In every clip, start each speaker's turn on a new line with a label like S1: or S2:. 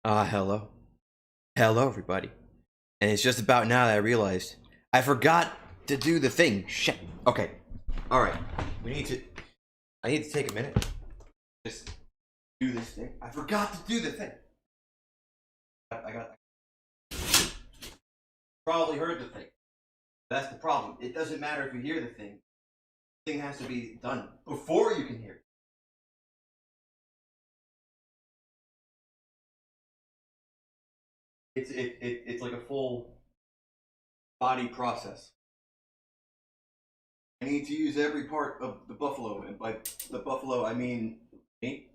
S1: Hello. Hello, everybody. And it's just about now that I realized I forgot to do the thing. Shit. Okay. Alright. I need to take a minute. Just do this thing. I forgot to do the thing. I probably heard the thing. That's the problem. It doesn't matter if you hear the thing. The thing has to be done before you can hear it. It's like a full body process. I need to use every part of the buffalo, and by the buffalo I mean me.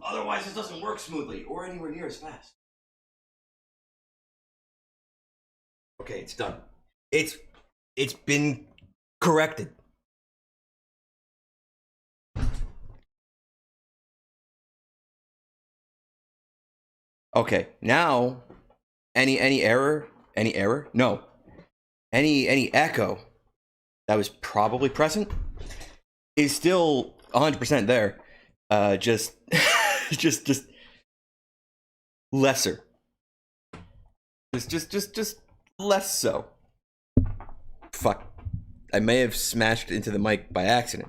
S1: Otherwise this doesn't work smoothly or anywhere near as fast. Okay, it's done. It's been corrected. Okay, now any error? No. Any echo that was probably present is still 100% there. Just just lesser. Just less so. Fuck. I may have smashed into the mic by accident.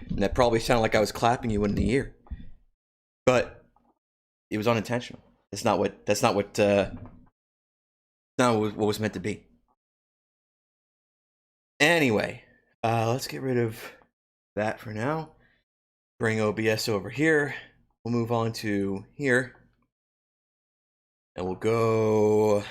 S1: And that probably sounded like I was clapping you in the ear. But it was unintentional. That's not what was meant to be. Anyway, let's get rid of that for now. Bring OBS over here. We'll move on to here. And we'll go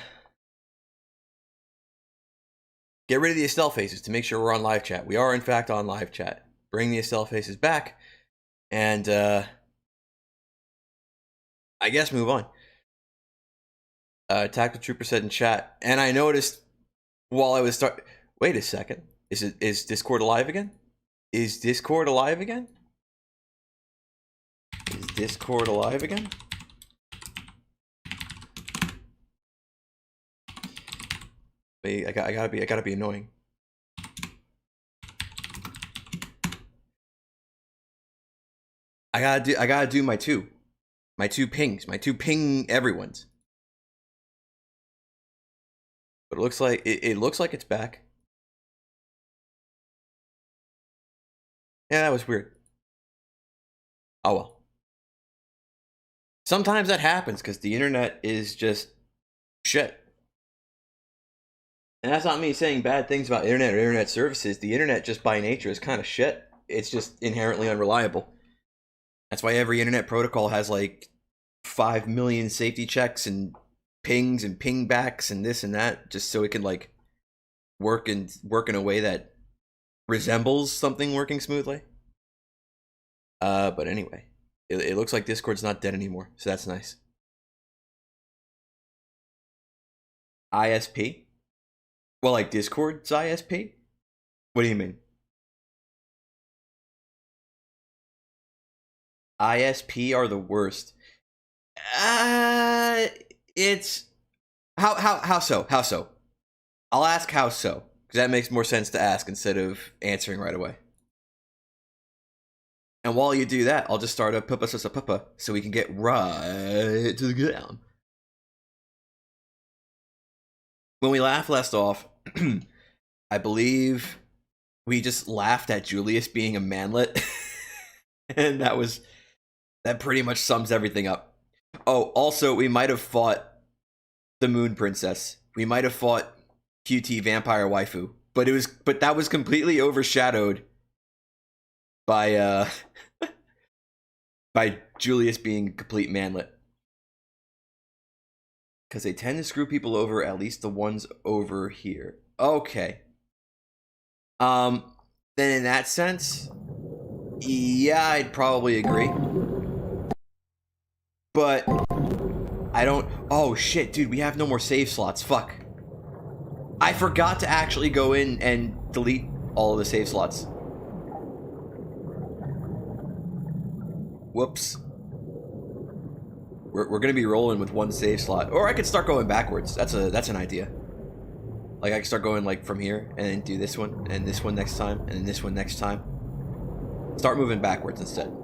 S1: get rid of the Estelle faces to make sure we're on live chat. We are in fact on live chat. Bring the Estelle faces back and I guess move on. Tactical Trooper said in chat, and I noticed while I was wait a second. Is Discord alive again? Is Discord alive again? Is Discord alive again? Wait, I gotta be annoying. I gotta do my two pings, my two ping everyone's. But it looks like it looks like it's back. Yeah, that was weird. Oh well. Sometimes that happens because the internet is just shit. And that's not me saying bad things about internet or internet services. The internet just by nature is kind of shit. It's just inherently unreliable. That's why every internet protocol has like 5 million safety checks and pings and pingbacks and this and that, just so it can like work in a way that resembles something working smoothly. But anyway, it looks like Discord's not dead anymore, so that's nice. ISP? Well, like Discord's ISP? What do you mean? ISP are the worst. It's how so? I'll ask how so, because that makes more sense to ask instead of answering right away. And while you do that, I'll just start a papa so we can get right to the ground. When we left off, I believe we just laughed at Julius being a manlet, and that pretty much sums everything up. Oh, also, we might have fought the Moon Princess. We might have fought QT Vampire Waifu, but that was completely overshadowed by by Julius being a complete manlet. Because they tend to screw people over, at least the ones over here. Okay. Then in that sense, yeah, I'd probably agree. But I don't... Oh, shit, dude, we have no more save slots. Fuck. I forgot to actually go in and delete all of the save slots. Whoops. We're gonna be rolling with one save slot. Or I could start going backwards. That's an idea. Like, I could start going, like, from here, and then do this one, and this one next time, and then this one next time. Start moving backwards instead.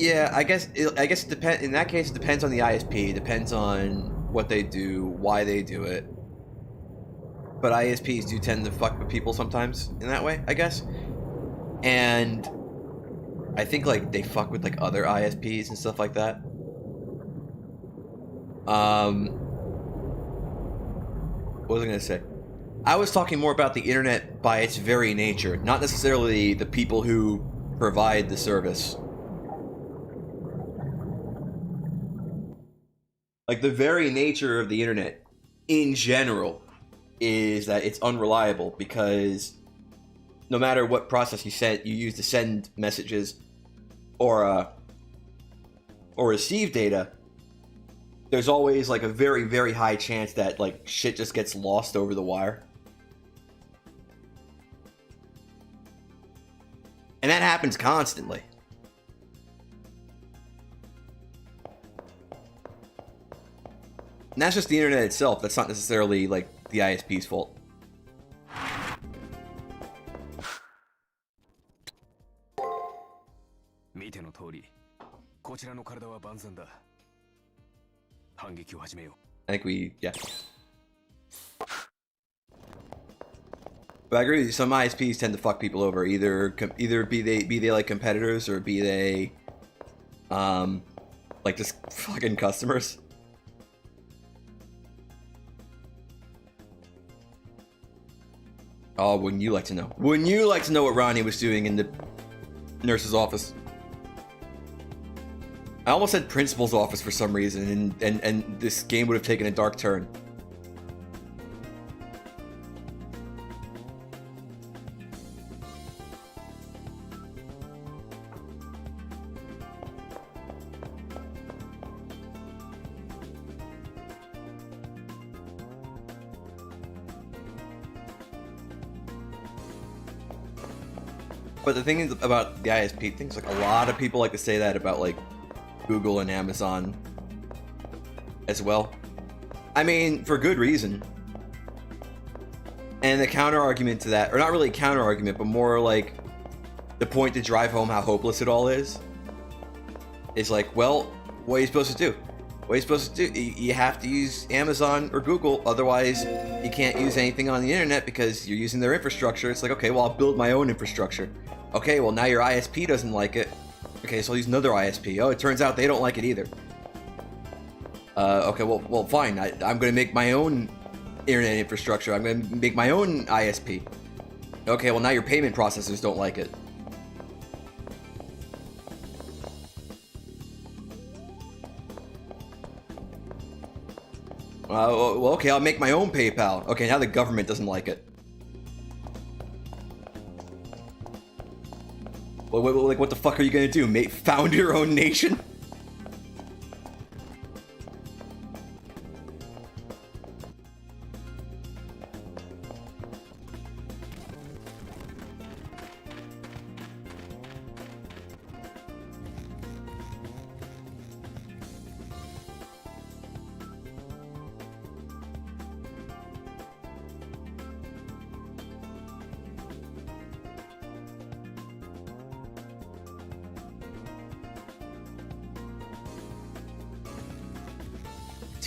S1: Yeah, I guess it depends. In that case, it depends on the ISP. It depends on what they do, why they do it. But ISPs do tend to fuck with people sometimes in that way, I guess. And I think like they fuck with like other ISPs and stuff like that. What was I gonna say? I was talking more about the internet by its very nature, not necessarily the people who provide the service. Like the very nature of the internet in general is that it's unreliable, because no matter what process you use to send messages or receive data, there's always like a very, very high chance that like shit just gets lost over the wire. And that happens constantly. And that's just the internet itself. That's not necessarily like the ISP's fault.
S2: 見ての通り、こちらの体は万全だ。反撃を始めよう。
S1: I think we, yeah. But I agree with you. Some ISPs tend to fuck people over. Either be they like competitors, or be they like just fucking customers. Oh, wouldn't you like to know? Wouldn't you like to know what Ronnie was doing in the nurse's office? I almost said principal's office for some reason, and this game would have taken a dark turn. But the thing is about the ISP things, like a lot of people like to say that about like Google and Amazon as well. I mean, for good reason. And the counter argument to that, or not really a counter argument, but more like the point to drive home how hopeless it all is like, well, what are you supposed to do? What are you supposed to do? You have to use Amazon or Google, otherwise you can't use anything on the internet because you're using their infrastructure. It's like, okay, well, I'll build my own infrastructure. Okay, well, now your ISP doesn't like it. Okay, so I'll use another ISP. Oh, it turns out they don't like it either. Okay, well, fine. I'm going to make my own internet infrastructure. I'm going to make my own ISP. Okay, well, now your payment processors don't like it. Well, okay, I'll make my own PayPal. Okay, now the government doesn't like it. Well, like, what the fuck are you gonna do? Found your own nation?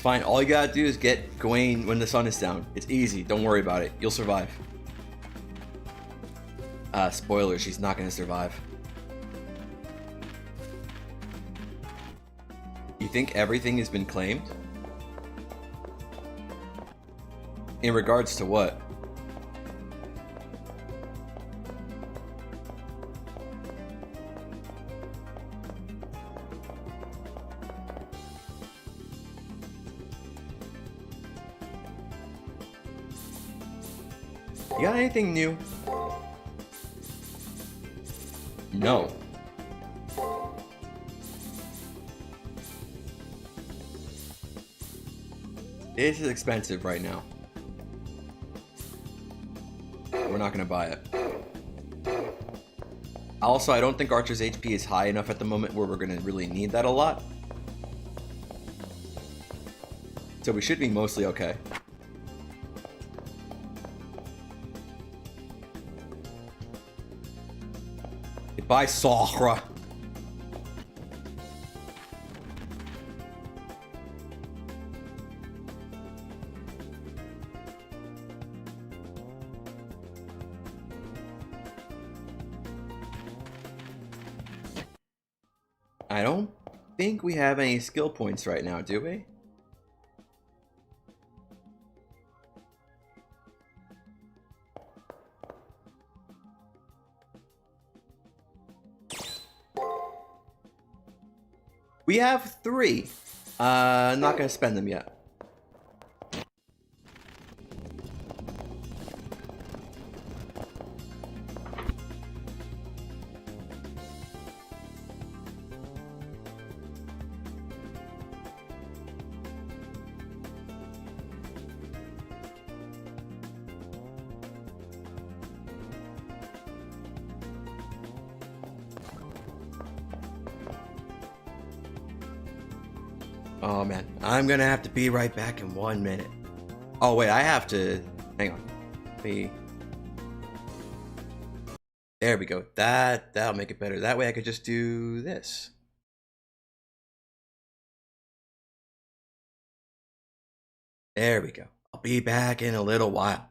S1: Fine, all you gotta do is get Gawain when the sun is down. It's easy, don't worry about it. You'll survive. Spoiler, she's not gonna survive. You think everything has been claimed? In regards to what? You got anything new? No. This is expensive right now. We're not gonna buy it. Also, I don't think Archer's HP is high enough at the moment where we're gonna really need that a lot. So we should be mostly okay. Goodbye, Sahra. I don't think we have any skill points right now, do we? We have 3. Not gonna spend them yet. Oh man, I'm gonna have to be right back in 1 minute. Oh wait, I have to... Hang on. There we go. That'll make it better. That way I could just do this. There we go. I'll be back in a little while.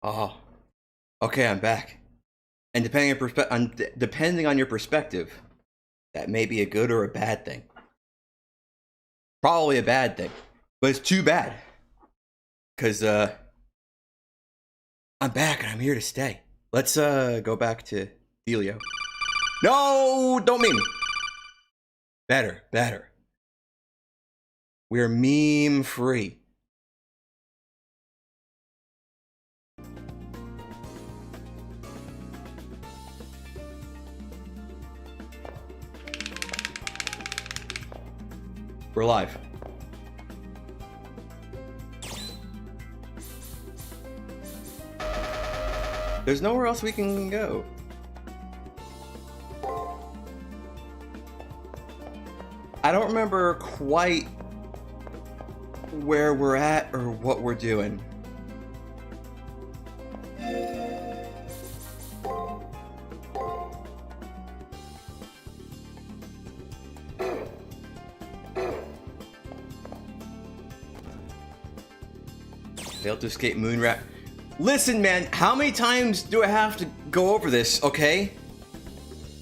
S1: Oh, okay, I'm back. And depending on your perspective, that may be a good or a bad thing. Probably a bad thing, but it's too bad. Cause I'm back and I'm here to stay. Let's go back to Delio. No, don't meme. Better. We're meme free. We're live. There's nowhere else we can go. I don't remember quite where we're at or what we're doing. Failed to escape moon rat. Listen, man, how many times do I have to go over this, okay?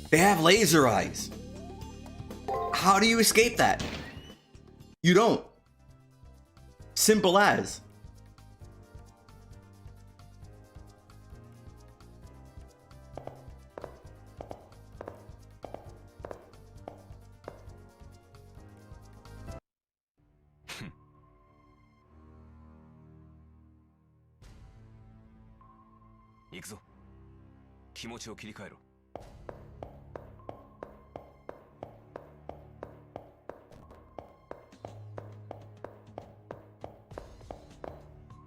S1: They have laser eyes. How do you escape that? You don't. Simple as.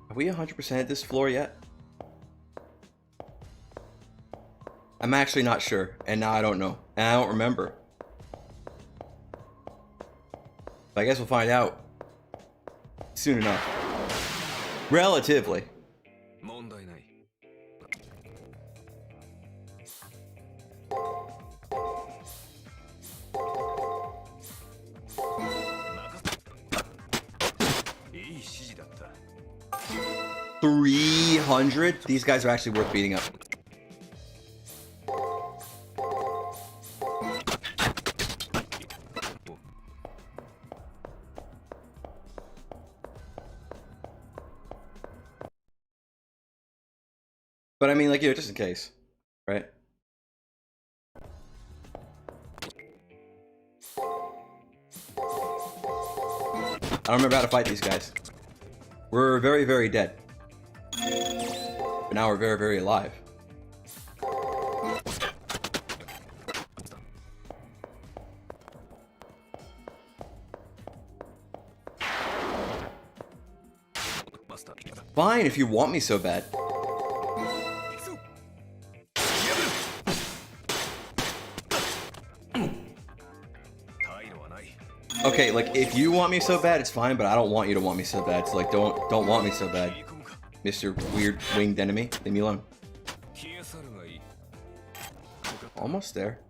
S1: Have we 100% at this floor yet? I'm actually not sure, and now I don't know, and I don't remember. But I guess we'll find out soon enough. Relatively. $300? These guys are actually worth beating up. But I mean, like, you know, just in case, right? I don't remember how to fight these guys. We're very, very dead. But now we're very, very alive. Fine, if you want me so bad. Okay, like, if you want me so bad, it's fine, but I don't want you to want me so bad. So, like, don't want me so bad. Mr. Weird Winged Enemy. Leave me alone. Almost there.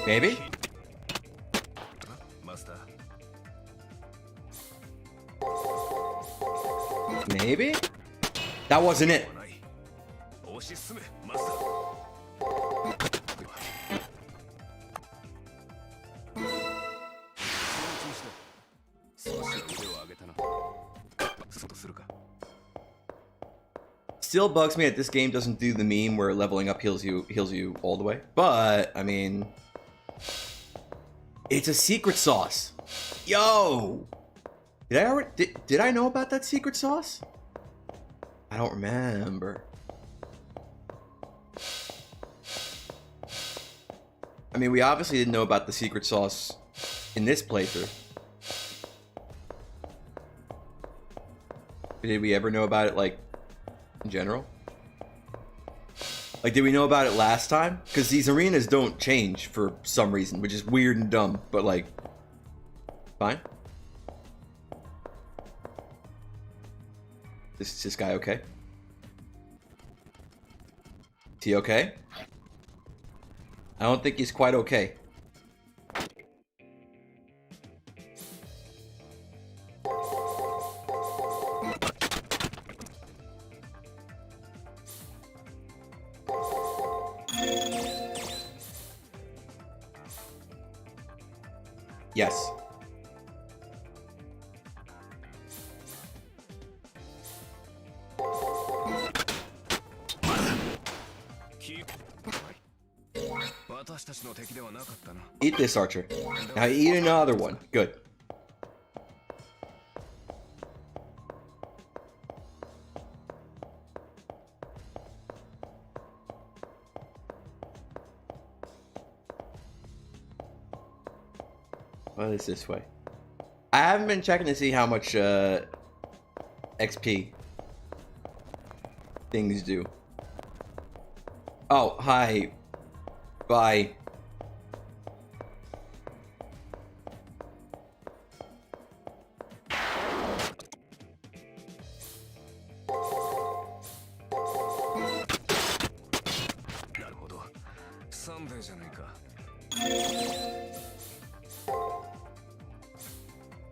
S1: Maybe? Maybe? That wasn't it. Still bugs me that this game doesn't do the meme where leveling up heals you all the way. But I mean, it's a secret sauce. Yo, did I know about that secret sauce? I don't remember. I mean, we obviously didn't know about the secret sauce in this playthrough. Did we ever know about it, like, in general? Like, did we know about it last time? Because these arenas don't change for some reason, which is weird and dumb, but, like, fine. Is this guy okay? Is he okay? I don't think he's quite okay. Yes. Eat this, Archer. Now eat another one. Good. What is this way? I haven't been checking to see how much XP things do. Oh, hi. Bye.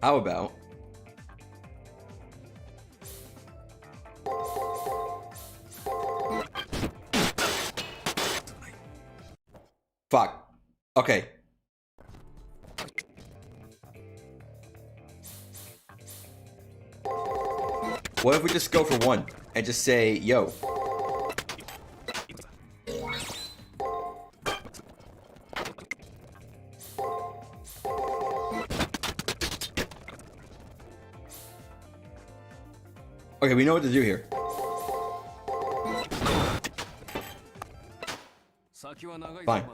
S1: How about fuck. Okay. What if we just go for one and just say, yo. Okay, we know what to do here. Fine.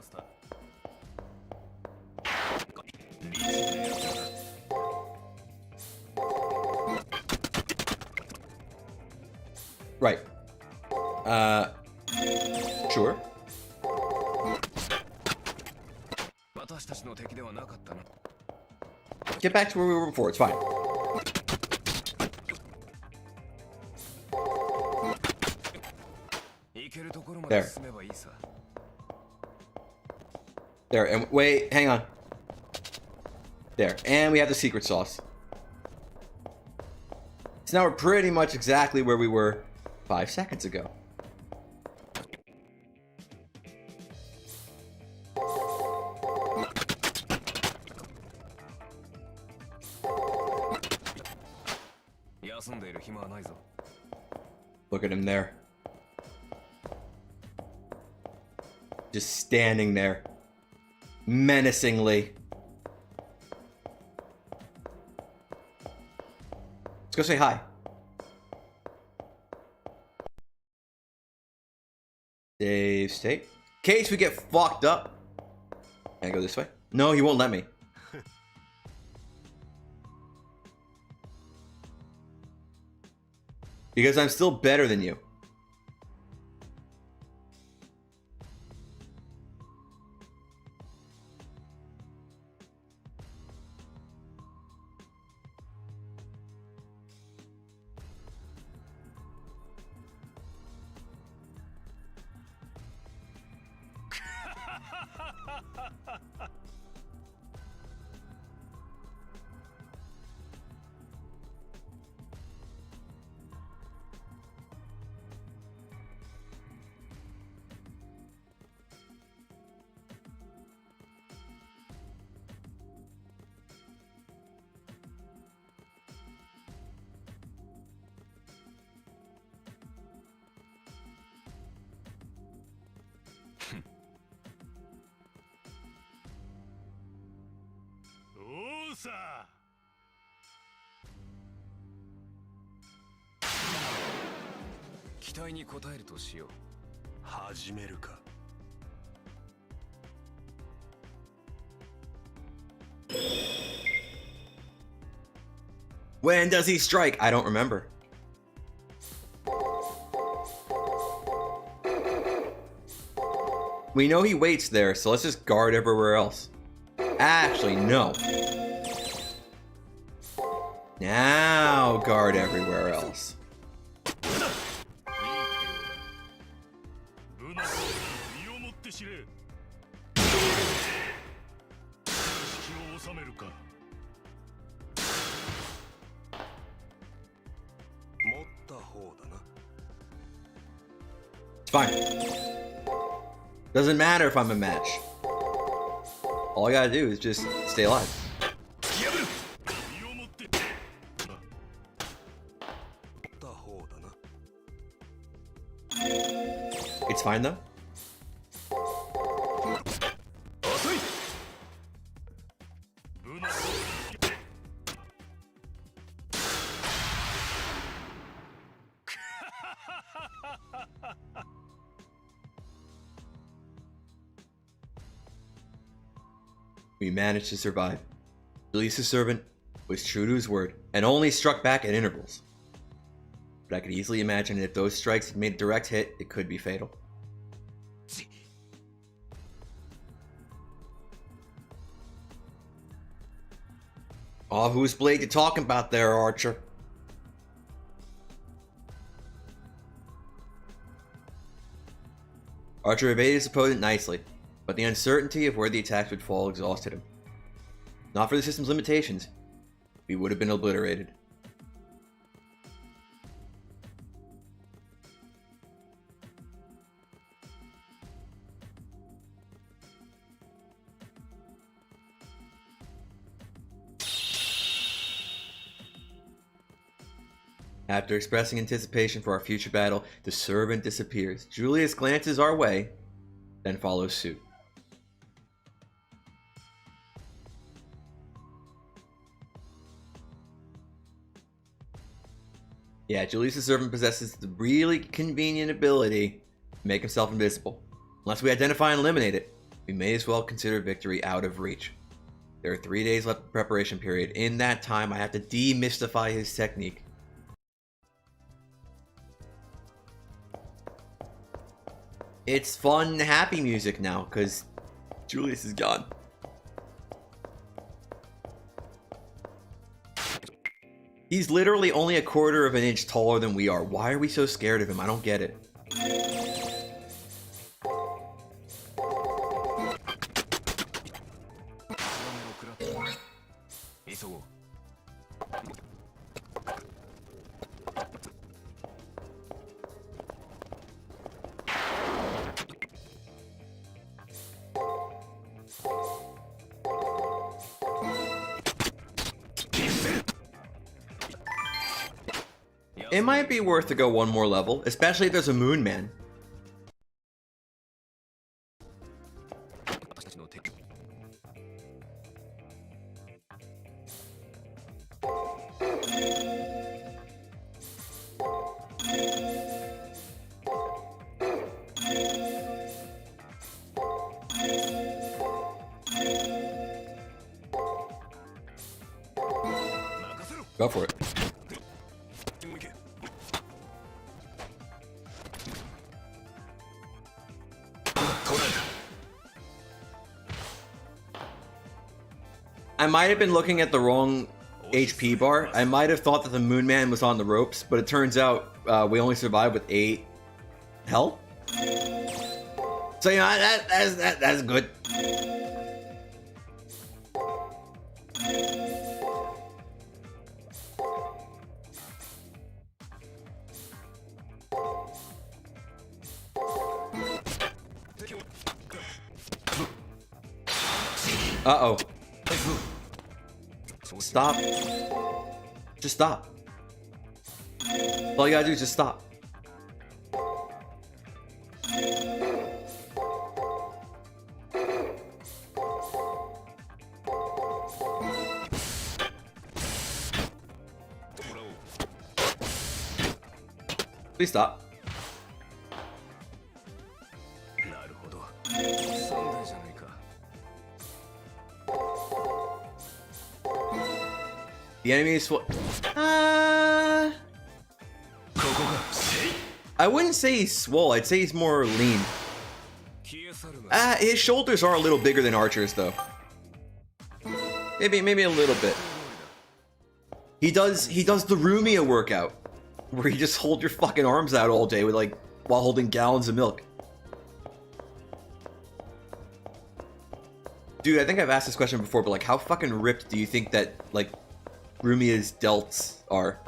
S1: Right. Sure. Get back to where we were before, it's fine. There. There, and wait, hang on. There, and we have the secret sauce. So now we're pretty much exactly where we were 5 seconds ago. Look at him there. Just standing there. Menacingly. Let's go say hi. Save state. In case we get fucked up. Can I go this way? No, he won't let me. Because I'm still better than you. When does he strike? I don't remember. We know he waits there, so let's just guard everywhere else. Actually, no. Now guard everywhere else. It's fine. Doesn't matter if I'm a match. All I gotta do is just stay alive. It's fine though. We managed to survive. Julius' servant was true to his word and only struck back at intervals. But I could easily imagine that if those strikes had made a direct hit, it could be fatal. Oh, whose blade you talking about there, Archer? Archer evaded his opponent nicely, but the uncertainty of where the attacks would fall exhausted him. Not for the system's limitations, we would have been obliterated. After expressing anticipation for our future battle, the servant disappears. Julius glances our way, then follows suit. Yeah, Julius' servant possesses the really convenient ability to make himself invisible. Unless we identify and eliminate it, we may as well consider victory out of reach. There are 3 days left of the preparation period. In that time, I have to demystify his technique. It's fun, happy music now, because Julius is gone. He's literally only a quarter of an inch taller than we are. Why are we so scared of him? I don't get it. It might be worth to go one more level, especially if there's a Moon Man. Go for it. I might have been looking at the wrong HP bar. I might have thought that the Moon Man was on the ropes, but it turns out we only survived with 8 health. So you know that's good. Uh-oh. Stop. Just stop. All you gotta do is just stop. Please stop. The enemy is I wouldn't say he's swole. I'd say he's more lean. His shoulders are a little bigger than Archer's, though. Maybe a little bit. He does the Rumia workout, where you just hold your fucking arms out all day with while holding gallons of milk. Dude, I think I've asked this question before, but how fucking ripped do you think that Rumia's delts are?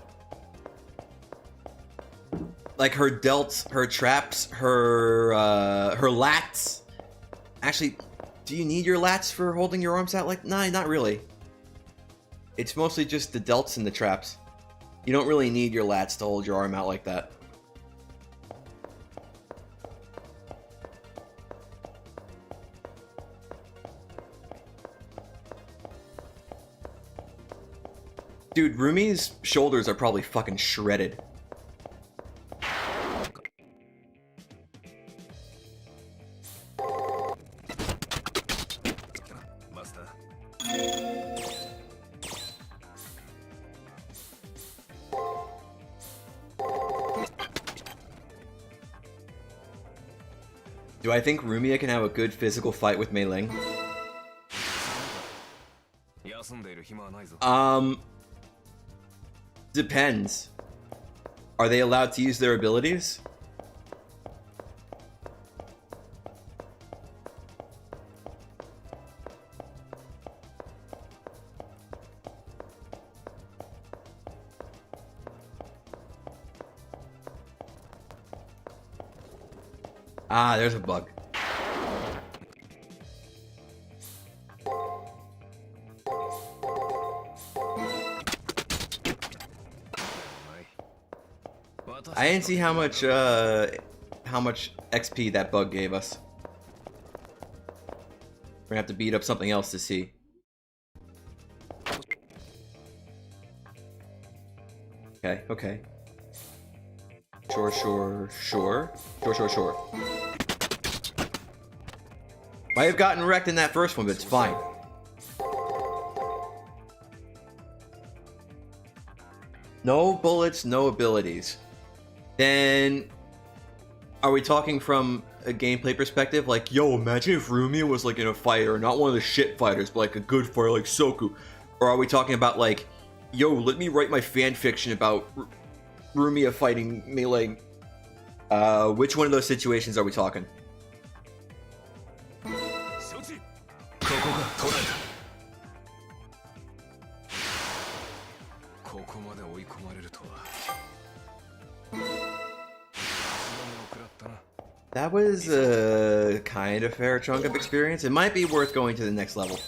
S1: Her delts, her traps, her lats. Actually, do you need your lats for holding your arms out? Nah, not really. It's mostly just the delts and the traps. You don't really need your lats to hold your arm out like that. Dude, Rumi's shoulders are probably fucking shredded. Do I think Rumia can have a good physical fight with Mei Ling? Depends. Are they allowed to use their abilities? Ah, there's a bug. I didn't see how much XP that bug gave us. We're gonna have to beat up something else to see. Okay, okay. Sure. Might have gotten wrecked in that first one, but it's fine. No bullets, no abilities. Then, are we talking from a gameplay perspective? Like, yo, imagine if Rumia was like in a fighter, not one of the shit fighters, but like a good fighter like Soku. Or are we talking about like, yo, let me write my fan fiction about Rumia fighting Mei Ling? Which one of those situations are we talking? That was a kind of fair chunk of experience. It might be worth going to the next level.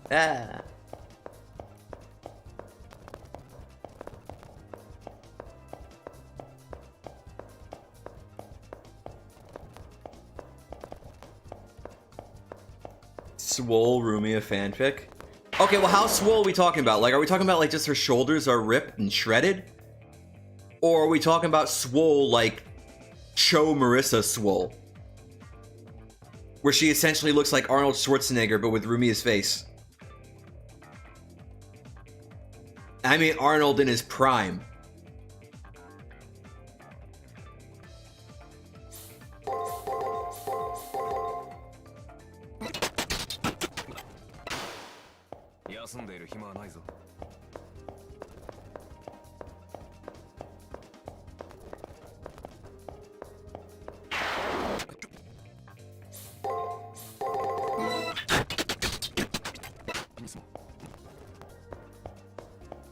S1: Ah. Swole Rumia fanfic? Okay, well, how swole are we talking about? Like, are we talking about, like, just her shoulders are ripped and shredded? Or are we talking about swole, like, Cho Marissa swole? Where she essentially looks like Arnold Schwarzenegger, but with Rumia's face. I mean, Arnold in his prime.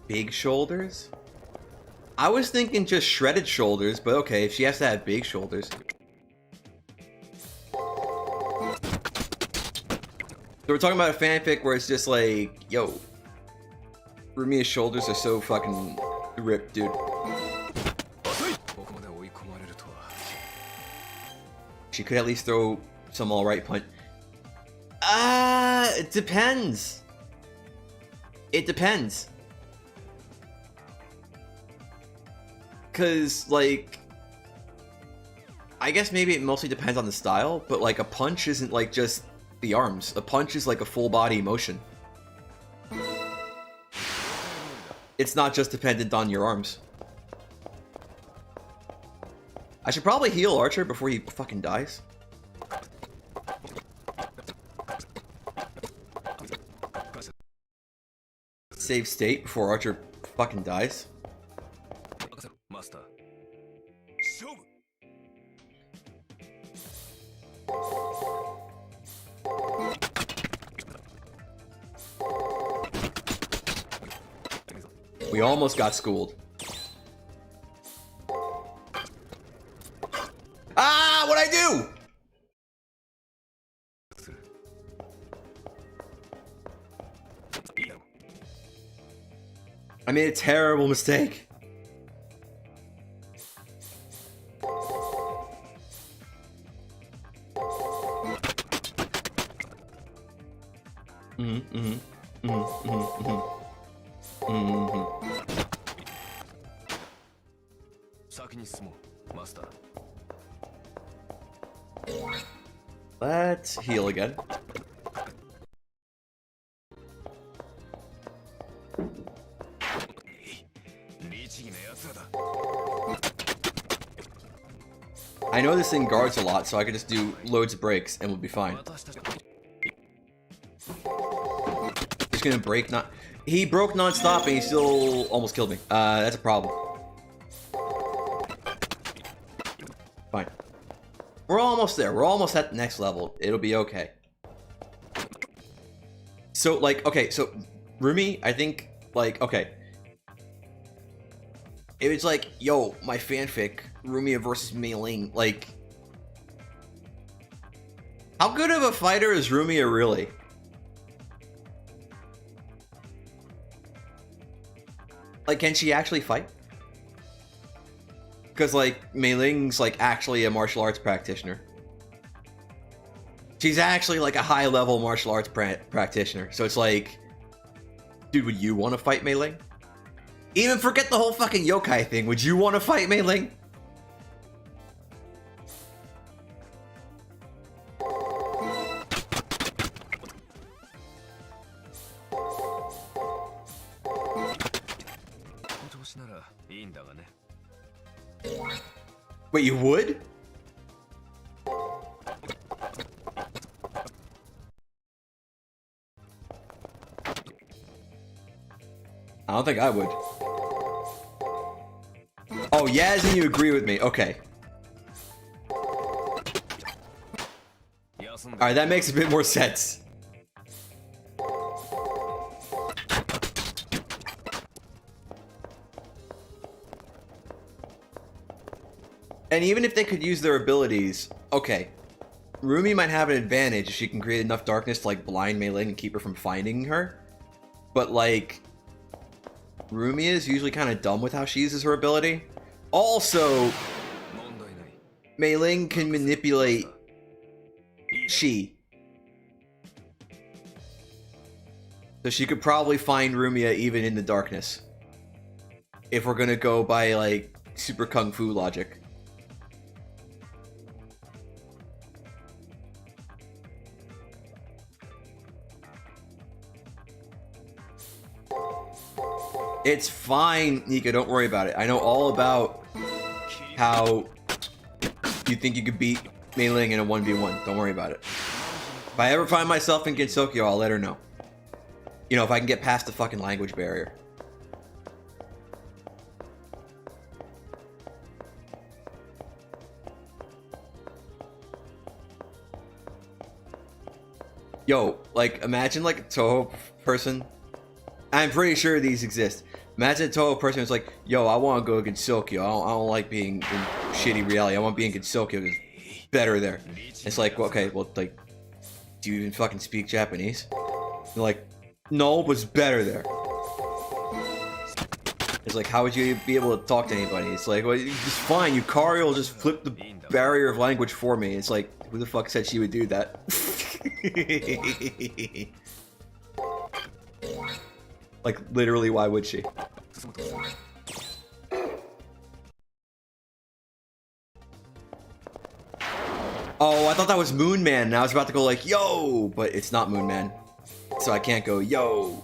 S1: Big shoulders? I was thinking just shredded shoulders, but okay, if she has to have big shoulders. So we're talking about a fanfic where it's just like, yo, Rumia's shoulders are so fucking ripped, dude. She could at least throw some alright punch. It depends. It depends. Cause, like, I guess maybe it mostly depends on the style, but like a punch isn't like just the arms. A punch is like a full body motion. It's not just dependent on your arms. I should probably heal Archer before he fucking dies. Save state before Archer fucking dies. We almost got schooled. Ah, what'd I do? I made a terrible mistake. Let's heal again. I know this thing guards a lot, so I could just do loads of breaks and we'll be fine. Just gonna break not. He broke non-stop and he still almost killed me. That's a problem. Fine. We're almost there. We're almost at the next level. It'll be okay. So, like, okay, so Rumi, I think, like, okay. If it's like, yo, my fanfic, Rumia versus Mei Ling, like, how good of a fighter is Rumia really? Like, can she actually fight? Because, like, Mei Ling's, like, actually a martial arts practitioner. She's actually, like, a high-level martial arts practitioner. So it's like, dude, would you want to fight Mei Ling? Even forget the whole fucking yokai thing. Would you want to fight Mei Ling? Wait, you would? I don't think I would. Oh, Yaz, and you agree with me. Okay. Alright, that makes a bit more sense. And even if they could use their abilities, okay. Rumi might have an advantage if she can create enough darkness to, like, blind Mei Ling and keep her from finding her. But, like, Rumi is usually kind of dumb with how she uses her ability. Also, Mei Ling can manipulate Chi. So she could probably find Rumia even in the darkness. If we're gonna go by, like, super kung fu logic. It's fine, Nika, don't worry about it. I know all about how you think you could beat Mei Ling in a 1v1. Don't worry about it. If I ever find myself in Gensokyo, I'll let her know. You know, if I can get past the fucking language barrier. Yo, like, imagine, like, a Toho person. I'm pretty sure these exist. Imagine a Toho person who's like, yo, I want to go to Gensokyo. I don't like being in shitty reality. I want to be in Gensokyo. It's better there. It's like, well, okay, well, like, do you even fucking speak Japanese? They're like, no, but it's better there. It's like, how would you be able to talk to anybody? It's like, well, it's fine. Yukari will just flip the barrier of language for me. It's like, who the fuck said she would do that? Like, literally, why would she? Oh, I thought that was Moon Man, and I was about to go like, yo! But it's not Moon Man. So I can't go, yo!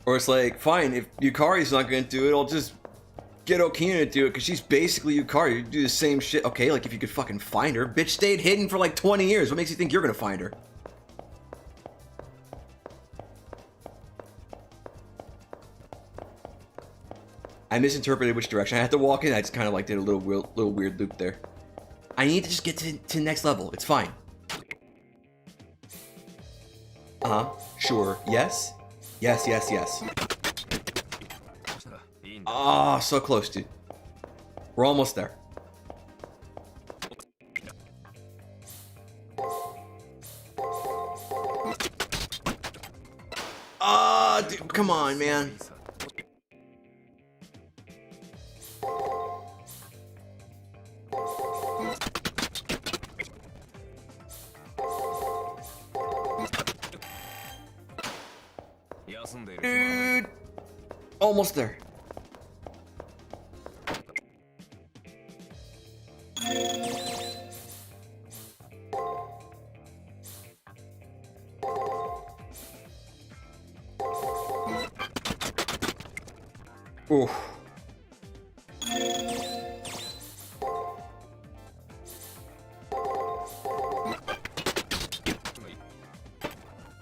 S1: Or it's like, fine, if Yukari's not gonna do it, I'll just get Okina to do it, because she's basically Yukari. You do the same shit. Okay, like, if you could fucking find her. Bitch stayed hidden for like 20 years. What makes you think you're gonna find her? I misinterpreted which direction I had to walk in. I just kind of like did a little weird loop there. I need to just get to the next level. It's fine. Sure. Yes? Yes, yes, yes. Oh, so close, dude. We're almost there. dude, come on, man. Dude, almost there. Oof.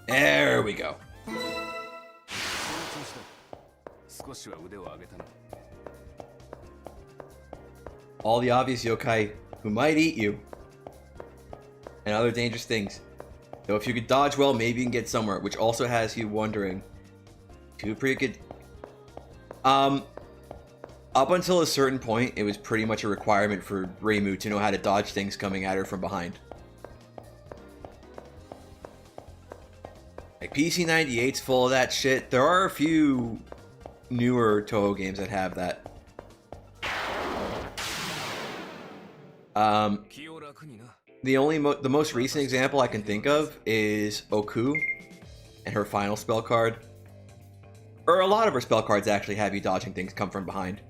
S1: There we go. All the obvious yokai who might eat you and other dangerous things. Though if you could dodge well, maybe you can get somewhere, which also has you wondering. Two pretty good. Up until a certain point, it was pretty much a requirement for Reimu to know how to dodge things coming at her from behind. Like PC98's full of that shit. There are a few newer Toho games that have that. The most recent example I can think of is Oku and her final spell card. Or a lot of her spell cards actually have you dodging things come from behind.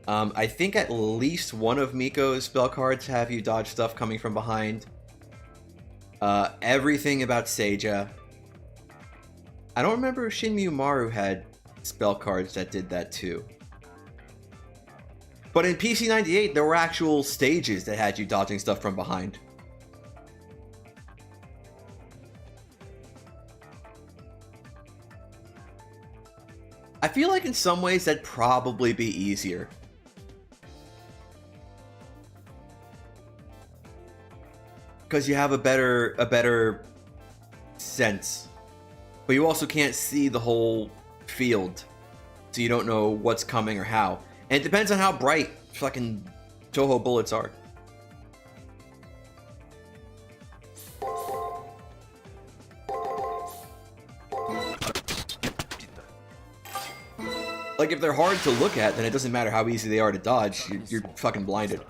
S1: I think at least one of Miko's spell cards have you dodge stuff coming from behind. Everything about Seija. I don't remember if Shin Maru had spell cards that did that too. But in PC98, there were actual stages that had you dodging stuff from behind. I feel like in some ways that'd probably be easier. Because you have a better sense. But you also can't see the whole field. So you don't know what's coming or how. And it depends on how bright fucking Toho bullets are. Like, if they're hard to look at, then it doesn't matter how easy they are to dodge. You're fucking blinded.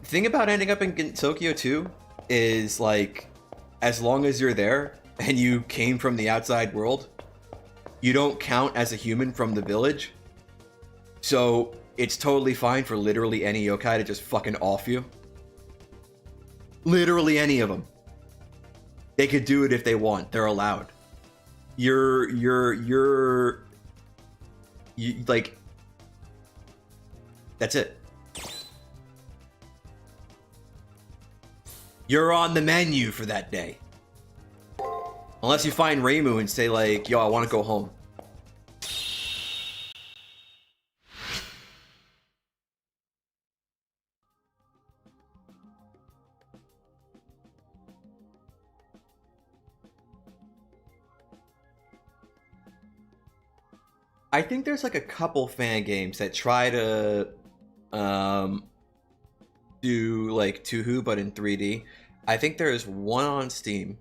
S1: Thing about ending up in Tokyo 2 is, like, as long as you're there and you came from the outside world, you don't count as a human from the village. So it's totally fine for literally any yokai to just fucking off you. Literally any of them. They could do it if they want. They're allowed. You like, that's it. You're on the menu for that day. Unless you find Reimu and say like, yo, I want to go home. I think there's like a couple fan games that try to do like Touhou but in 3D. I think there's one on Steam.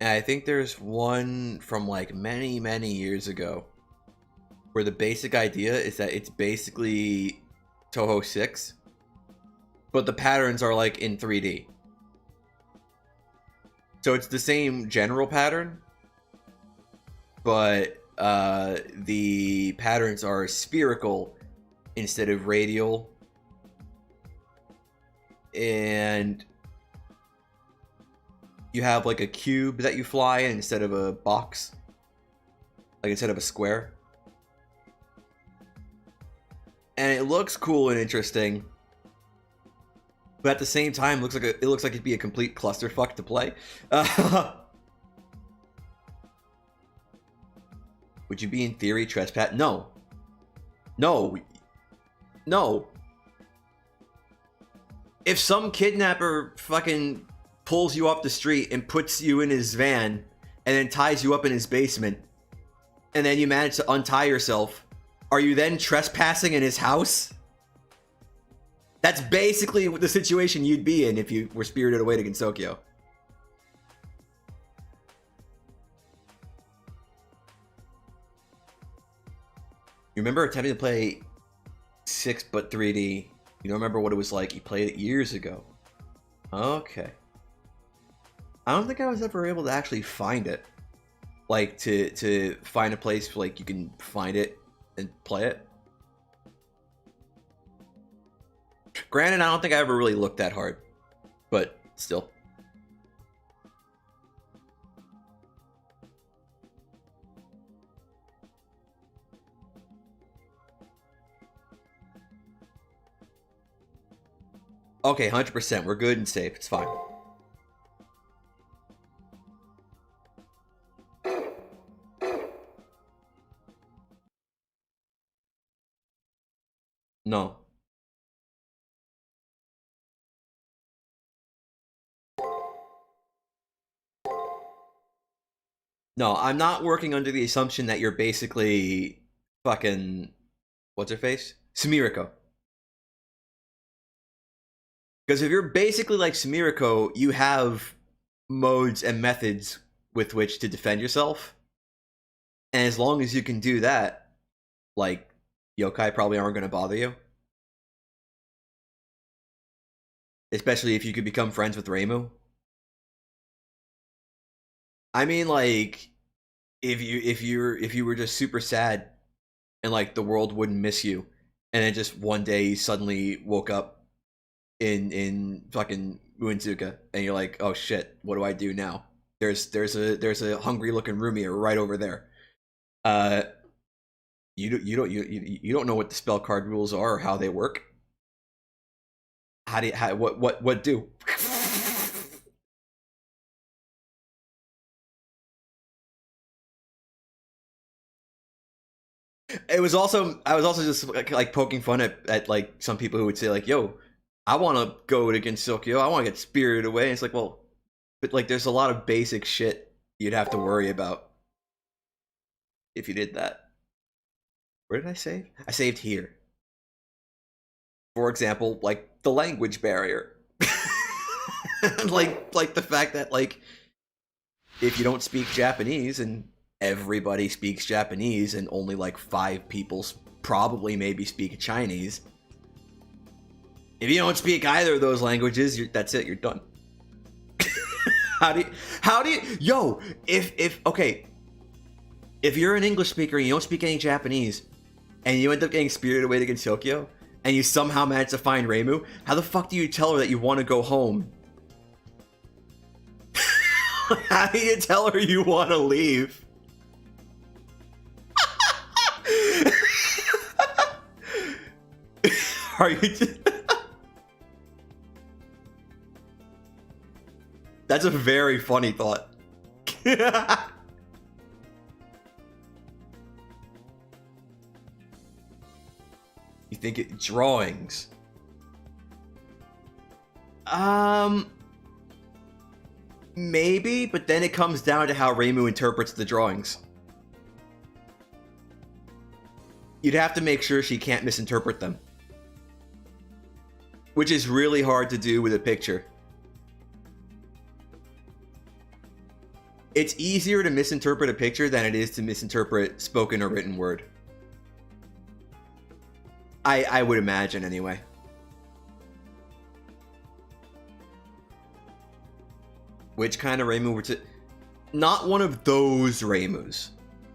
S1: And I think there's one from like many years ago where the basic idea is that it's basically Touhou 6, but the patterns are like in 3D. So it's the same general pattern, but the patterns are spherical instead of radial, and you have like a cube that you fly in instead of a box, like instead of a square, and it looks cool and interesting, but at the same time it looks like it'd be a complete clusterfuck to play. Would you be in theory trespass? No. If some kidnapper fucking pulls you off the street and puts you in his van and then ties you up in his basement, and then you manage to untie yourself, are you then trespassing in his house? That's basically the situation you'd be in if you were spirited away to Gensokyo. You remember attempting to play 6-bit 3D? You don't remember what it was like? You played it years ago. Okay. I don't think I was ever able to actually find it. Like, to find a place where, like, you can find it and play it. Granted, I don't think I ever really looked that hard. But, still. Okay, 100%. We're good and safe. It's fine. No. No, I'm not working under the assumption that you're basically fucking... What's her face? Sumiriko. Because if you're basically like Sumiriko, you have modes and methods with which to defend yourself. And as long as you can do that, like, yokai probably aren't going to bother you. Especially if you could become friends with Reimu. I mean, like, if you were just super sad and like the world wouldn't miss you, and then just one day you suddenly woke up in fucking Uensuka, and you're like, oh shit, what do I do now? There's a hungry looking roomie right over there. You don't know what the spell card rules are or how they work. What do? I was also just like poking fun at like some people who would say like, yo, I want to go to Gensokyo, I want to get spirited away. And it's like, well, but like there's a lot of basic shit you'd have to worry about if you did that. Where did I save? I saved here. For example, like the language barrier. like the fact that like if you don't speak Japanese and everybody speaks Japanese and only like 5 people probably maybe speak Chinese, if you don't speak either of those languages, that's it, you're done. how do you yo, if okay, if you're an English speaker and you don't speak any Japanese and you end up getting spirited away to Gensokyo and you somehow manage to find Reimu, how the fuck do you tell her that you want to go home? How do you tell her you want to leave? Are you That's a very funny thought. You think it drawings? Maybe, but then it comes down to how Reimu interprets the drawings. You'd have to make sure she can't misinterpret them, which is really hard to do with a picture. It's easier to misinterpret a picture than it is to misinterpret spoken or written word. I would imagine anyway. Which kind of Reimu were to... Not one of those Reimus.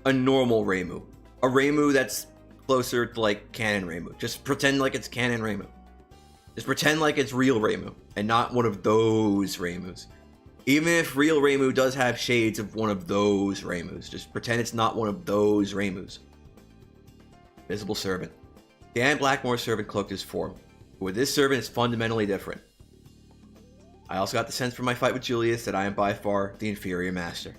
S1: A normal Reimu. A Reimu that's closer to like canon Reimu. Just pretend like it's canon Reimu. Just pretend like it's real Reimu. And not one of those Reimus. Even if real Reimu does have shades of one of those Reimus. Just pretend it's not one of those Reimus. Visible Servant. The Anne Blackmore servant cloaked his form. But with this servant, it's fundamentally different. I also got the sense from my fight with Julius that I am by far the inferior master.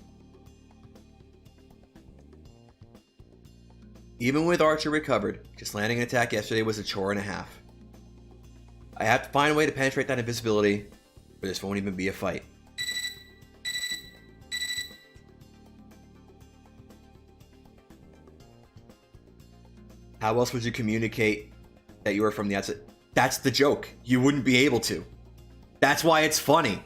S1: Even with Archer recovered, just landing an attack yesterday was a chore and a half. I have to find a way to penetrate that invisibility, or this won't even be a fight. How else would you communicate that you are from the outside? That's the joke. You wouldn't be able to. That's why it's funny.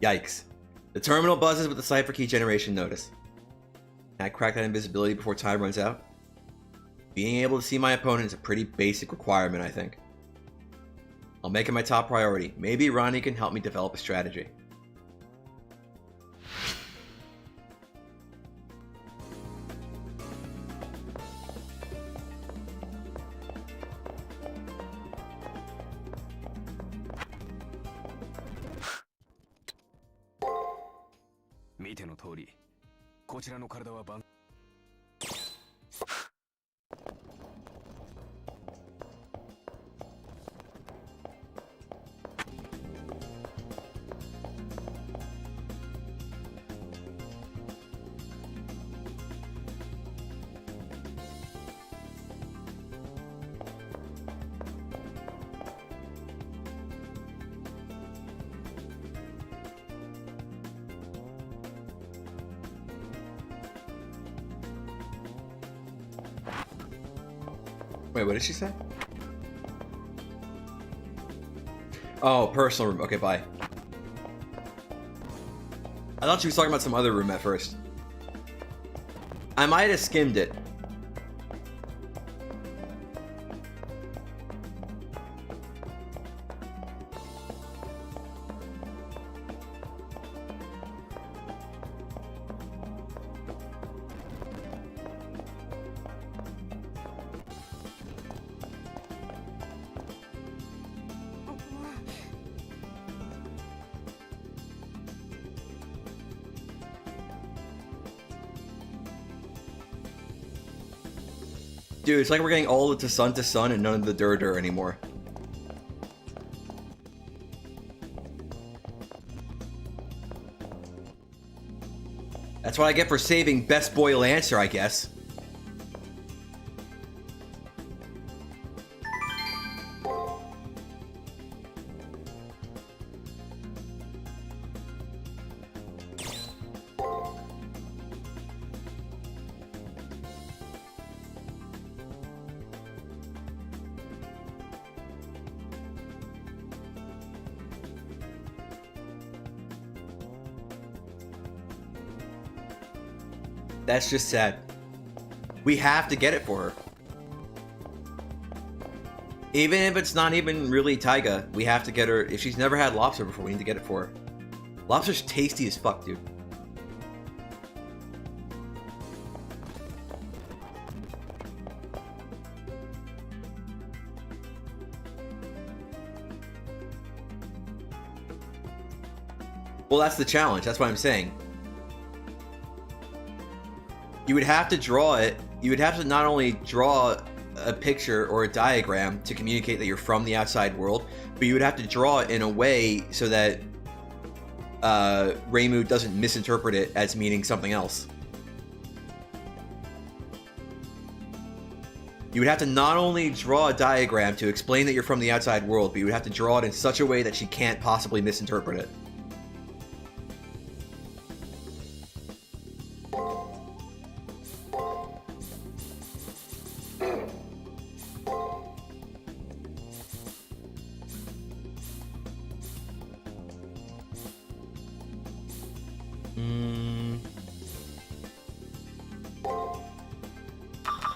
S1: Yikes. The terminal buzzes with the cipher key generation notice. Can I crack that invisibility before time runs out? Being able to see my opponent is a pretty basic requirement, I think. I'll make it my top priority. Maybe Ronnie can help me develop a strategy. Wait, what did she say? Oh, personal room. Okay, bye. I thought she was talking about some other room at first. I might have skimmed it. Dude, it's like we're getting all to sun and none of the dur anymore. That's what I get for saving Best Boy Lancer, I guess. That's just sad. We have to get it for her. Even if it's not even really Taiga, we have to get her. If she's never had lobster before, we need to get it for her. Lobster's tasty as fuck, dude. Well, that's the challenge. That's what I'm saying. You would have to draw it. You would have to not only draw a picture or a diagram to communicate that you're from the outside world, but you would have to draw it in a way so that Reimu doesn't misinterpret it as meaning something else. You would have to not only draw a diagram to explain that you're from the outside world, but you would have to draw it in such a way that she can't possibly misinterpret it.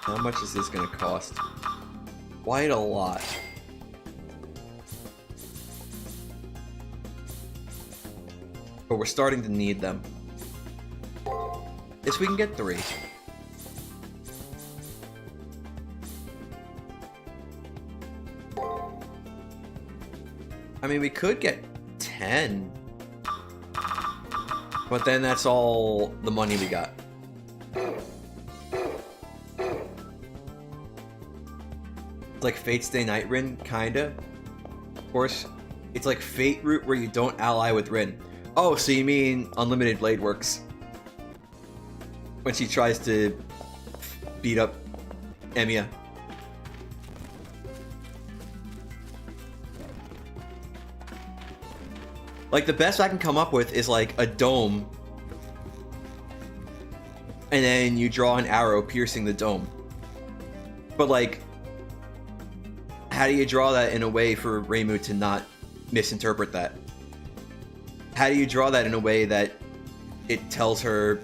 S1: How much is this gonna cost? Quite a lot. But we're starting to need them. Yes, we can get 3. I mean, we could get 10. But then that's all the money we got. It's like Fate Stay Night Rin, kinda. Of course, it's like Fate route where you don't ally with Rin. Oh, so you mean Unlimited Blade Works. When she tries to beat up Emiya. Like, the best I can come up with is like a dome. And then you draw an arrow piercing the dome. But like, how do you draw that in a way for Reimu to not misinterpret that? how do you draw that in a way that it tells her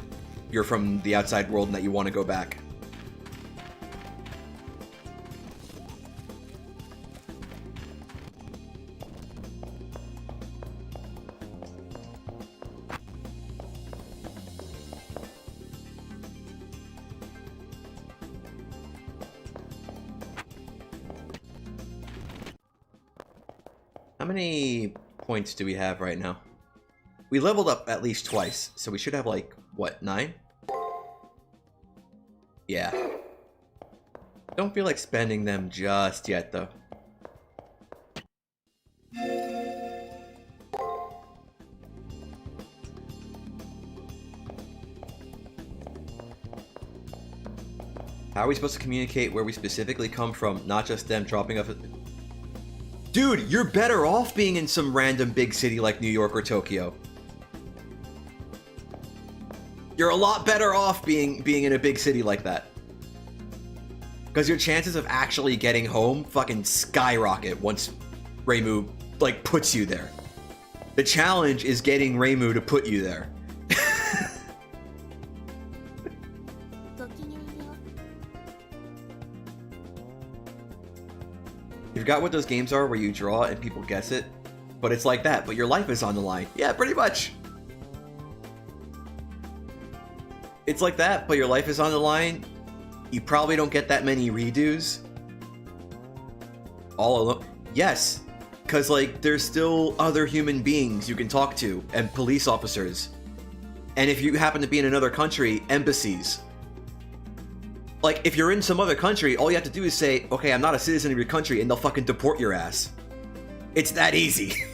S1: you're from the outside world and that you want to go back? How many points do we have right now? We leveled up at least twice, so we should have like, what, 9? Yeah. Don't feel like spending them just yet, though. How are we supposed to communicate where we specifically come from, not just them dropping off? Dude, you're better off being in some random big city like New York or Tokyo. You're a lot better off being in a big city like that. Because your chances of actually getting home fucking skyrocket once Reimu, like, puts you there. The challenge is getting Reimu to put you there. You forgot what those games are where you draw and people guess it? But it's like that, but your life is on the line. Yeah, pretty much. It's like that, but your life is on the line. You probably don't get that many redos. All alone. Yes, because, like, there's still other human beings you can talk to, and police officers. And if you happen to be in another country, embassies. Like, if you're in some other country, all you have to do is say, okay, I'm not a citizen of your country, and they'll fucking deport your ass. It's that easy.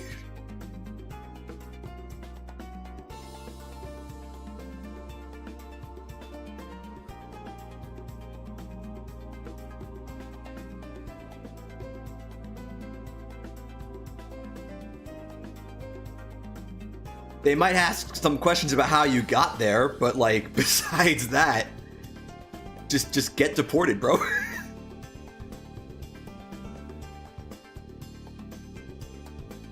S1: They might ask some questions about how you got there, but, like, besides that, just get deported, bro.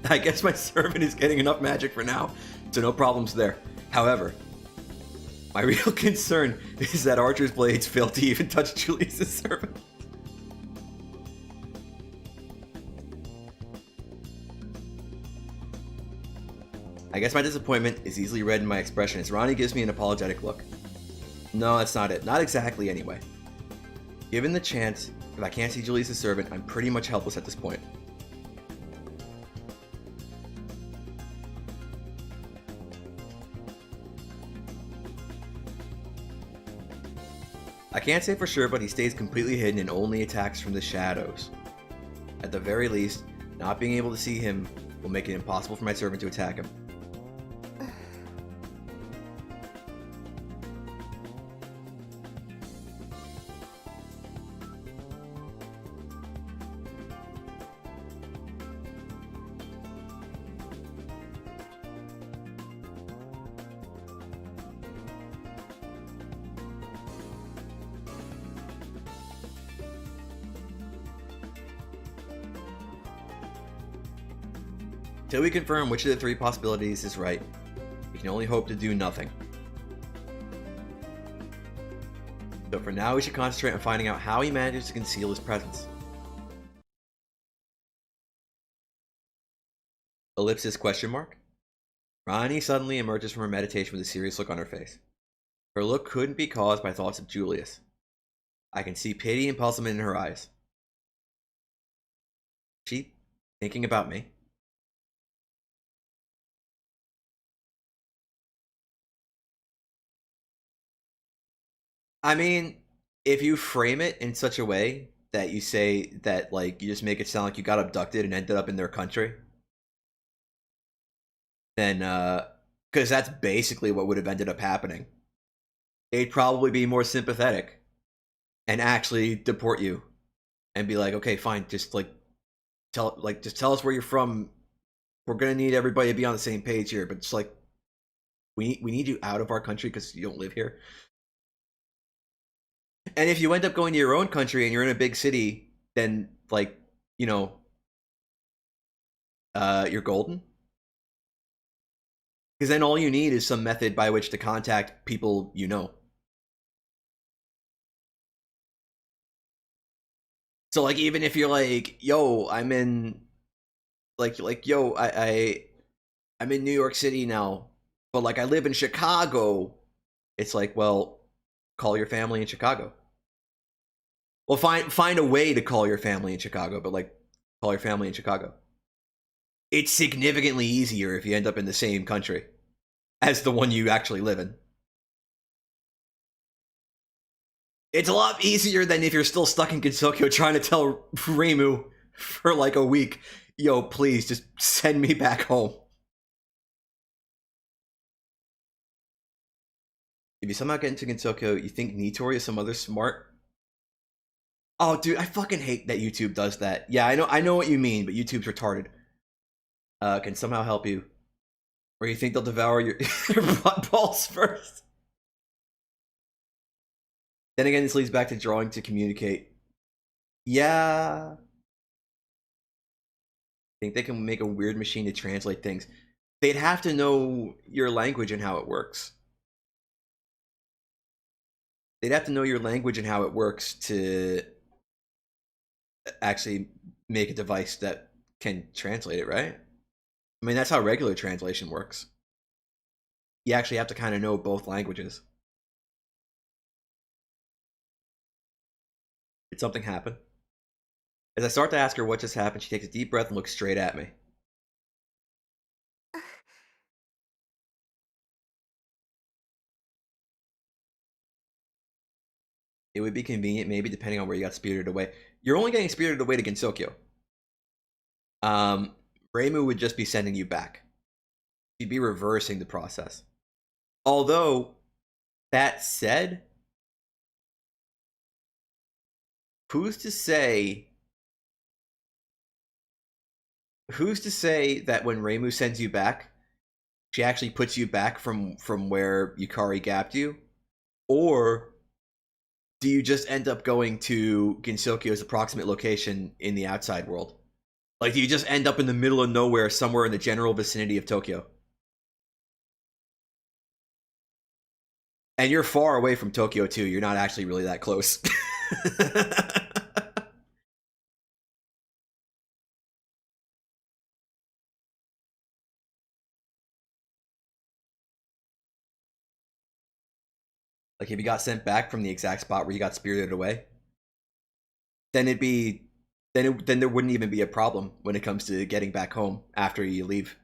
S1: I guess my servant is getting enough magic for now, so no problems there. However, my real concern is that Archer's blades fail to even touch Julius' servant. I guess my disappointment is easily read in my expression as Ronnie gives me an apologetic look. No, that's not it. Not exactly, anyway. Given the chance, if I can't see Julius' servant, I'm pretty much helpless at this point. I can't say for sure, but he stays completely hidden and only attacks from the shadows. At the very least, not being able to see him will make it impossible for my servant to attack him. Till we confirm which of the 3 possibilities is right, we can only hope to do nothing. So for now, we should concentrate on finding out how he manages to conceal his presence. Ellipsis question mark? Ronnie suddenly emerges from her meditation with a serious look on her face. Her look couldn't be caused by thoughts of Julius. I can see pity and puzzlement in her eyes. She thinking about me? I mean, if you frame it in such a way that you say that, like, you just make it sound like you got abducted and ended up in their country, then, because that's basically what would have ended up happening. They'd probably be more sympathetic and actually deport you and be like, okay, fine, just, like, just tell us where you're from. We're gonna need everybody to be on the same page here, but it's like, we need you out of our country because you don't live here. And if you end up going to your own country and you're in a big city, then, like, you know, you're golden. Because then all you need is some method by which to contact people you know. So like even if you're like, yo, I'm in yo, I'm in New York City now, but like I live in Chicago, it's like, well, call your family in Chicago. Well, find a way to call your family in Chicago, but like call your family in Chicago. It's significantly easier if you end up in the same country as the one you actually live in. It's a lot easier than if you're still stuck in Gensokyo trying to tell Reimu for like a week, yo, please just send me back home. If you somehow get into Gensokyo, you think Nitori is some other smart. Oh, dude, I fucking hate that YouTube does that. Yeah, I know what you mean, but YouTube's retarded. Can somehow help you. Or you think they'll devour your, your butt balls first. Then again, this leads back to drawing to communicate. Yeah. I think they can make a weird machine to translate things. They'd have to know your language and how it works. They'd have to know your language and how it works to actually make a device that can translate it, right? I mean, that's how regular translation works. You actually have to kind of know both languages. Did something happen? As I start to ask her what just happened, she takes a deep breath and looks straight at me. It would be convenient, maybe, depending on where you got spirited away. You're only getting spirited away to Gensokyo. Reimu would just be sending you back. She'd be reversing the process. Although, that said, who's to say that when Reimu sends you back, she actually puts you back from where Yukari gapped you? Or do you just end up going to Gensokyo's approximate location in the outside world? Like, do you just end up in the middle of nowhere somewhere in the general vicinity of Tokyo? And you're far away from Tokyo, too. You're not actually really that close. Like, if you got sent back from the exact spot where you got spirited away, then then there wouldn't even be a problem when it comes to getting back home after you leave.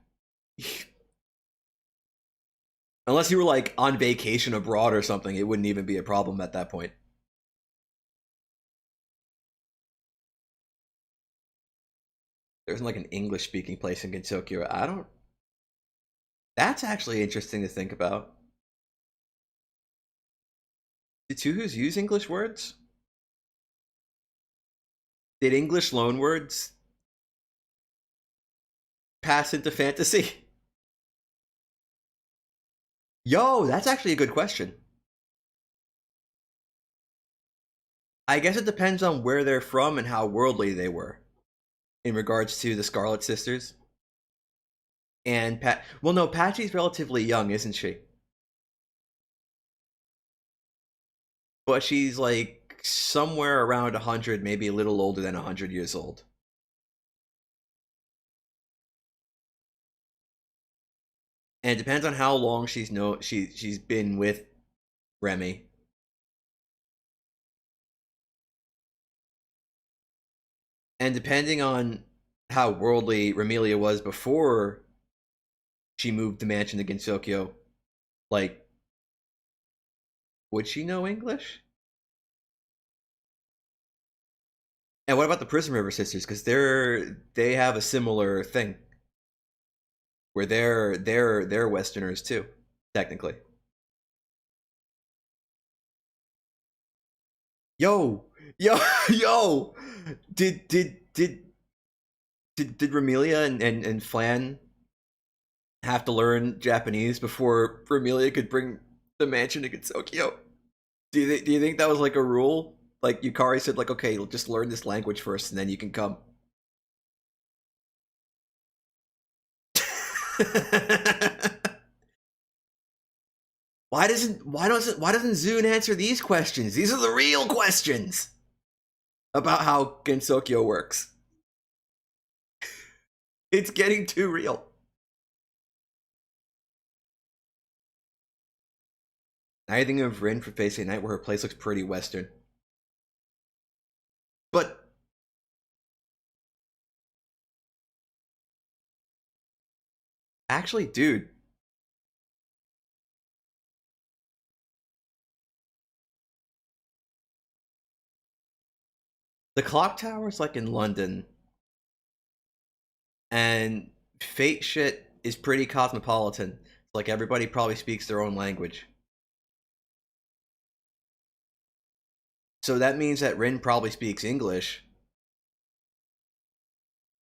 S1: Unless you were like on vacation abroad or something, it wouldn't even be a problem at that point. There's like an English speaking place in Gensokyo. I don't. That's actually interesting to think about. Do Tuhus use English words? Did English loanwords pass into fantasy? Yo, that's actually a good question. I guess it depends on where they're from and how worldly they were in regards to the Scarlet Sisters. And well, no, Patchy's relatively young, isn't she? But she's like somewhere around 100, maybe a little older than 100 years old. And it depends on how long she's been with Remy. And depending on how worldly Remelia was before she moved the mansion to Gensokyo, like, would she know English? And what about the Prison River sisters? Because they have a similar thing where they're Westerners too, technically. Yo, yo! Did Remelia and Flan have to learn Japanese before Remelia could bring the mansion to Gensokyo? Do you think that was like a rule? Like Yukari said, like, okay, just learn this language first, and then you can come. Why doesn't Zune answer these questions? These are the real questions about how Gensokyo works. It's getting too real. I think of Rin for Face Night where her place looks pretty Western. But actually, dude, the clock tower's like in London, and Fate shit is pretty cosmopolitan. Like everybody probably speaks their own language. So that means that Rin probably speaks English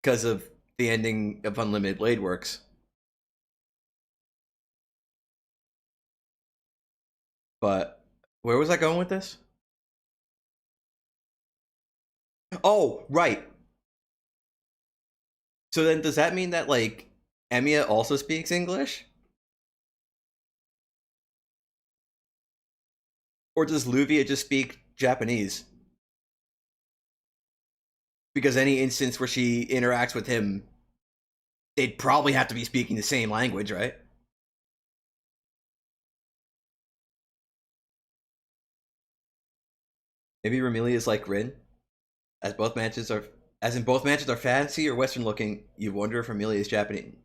S1: because of the ending of Unlimited Blade Works. But where was I going with this? Oh, right. So then does that mean that, like, Emiya also speaks English? Or does Luvia just speak Japanese? Because any instance where she interacts with him, they'd probably have to be speaking the same language, right? Maybe Ramelia is like Rin, as in both matches are fancy or Western looking. You wonder if Ramelia is Japanese.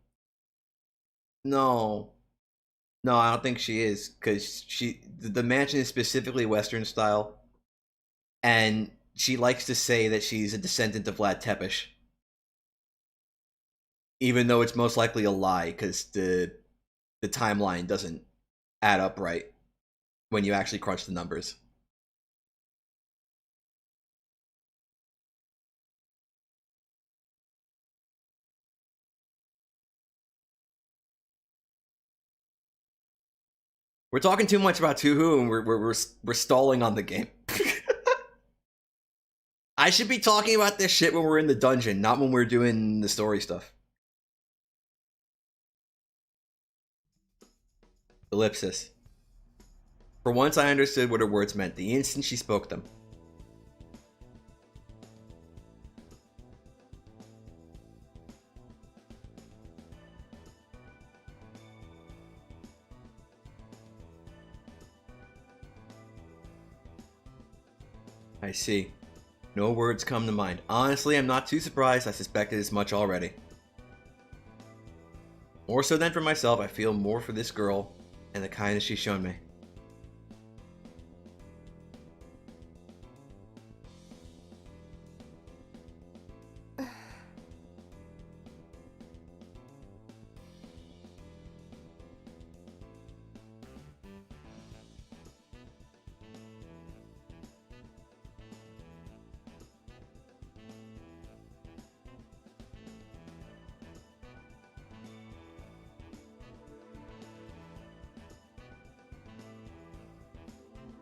S1: No, I don't think she is, because the mansion is specifically Western style, and she likes to say that she's a descendant of Vlad Tepes, even though it's most likely a lie, because the timeline doesn't add up right when you actually crunch the numbers. We're talking too much about Tuhu, and we're stalling on the game. I should be talking about this shit when we're in the dungeon, not when we're doing the story stuff. Ellipsis. For once, I understood what her words meant the instant she spoke them. I see. No words come to mind. Honestly, I'm not too surprised. I suspected as much already. More so than for myself, I feel more for this girl and the kindness she's shown me.